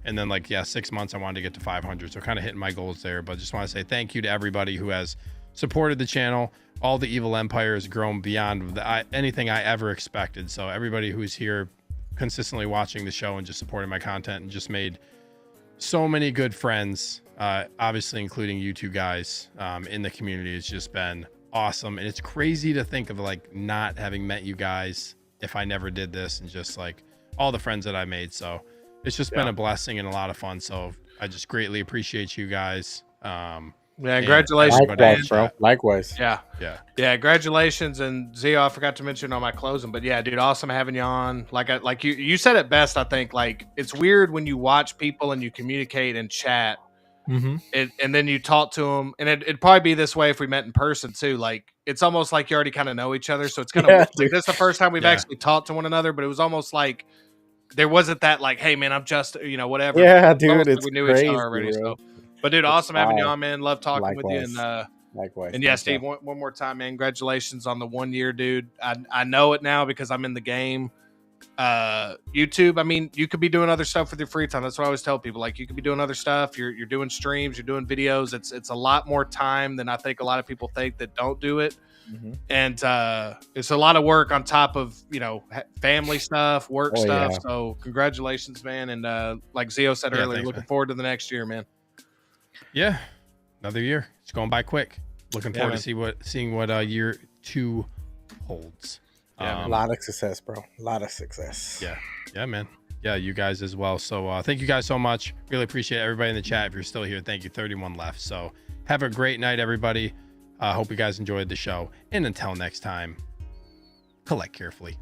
And then 6 months, I wanted to get to 500. So kind of hitting my goals there, but just want to say thank you to everybody who has supported the channel. All the Evil Empire has grown beyond anything I ever expected. So everybody who's here consistently watching the show and just supporting my content and just made so many good friends, obviously including you two guys in the community. It's just been awesome. And it's crazy to think of not having met you guys if I never did this, and just all the friends that I made. So it's just been a blessing and a lot of fun. So I just greatly appreciate you guys. Yeah, congratulations, likewise, bro. Likewise. Yeah. Congratulations, and Zio, I forgot to mention on my closing, but yeah, dude, awesome having you on. Like you said it best. I think it's weird when you watch people and you communicate and chat, and then you talk to them, and it'd probably be this way if we met in person too. It's almost like you already kind of know each other, so it's kind of this is the first time we've actually talked to one another, but it was almost like there wasn't that hey man, I'm just whatever. Yeah, dude, it's we knew crazy, each other already. bro. So. But dude, awesome having you on, man. Love talking with you. And likewise. And yeah, Steve, one more time, man. Congratulations on the 1 year, dude. I know it now because I'm in the game. YouTube, I mean, you could be doing other stuff with your free time. That's what I always tell people. You could be doing other stuff. You're doing streams, you're doing videos. It's a lot more time than I think a lot of people think that don't do it. And it's a lot of work on top of family stuff, work stuff. Yeah. So congratulations, man. And like Zio said earlier, thanks, looking man. forward to the next year, man. Yeah, another year. It's going by quick. Looking forward to seeing what year 2 holds. A lot of success, bro. A lot of success. Yeah, man. Yeah, you guys as well. So thank you guys so much. Really appreciate everybody in the chat. If you're still here, thank you. 31 left. So have a great night, everybody. Hope you guys enjoyed the show. And until next time, collect carefully.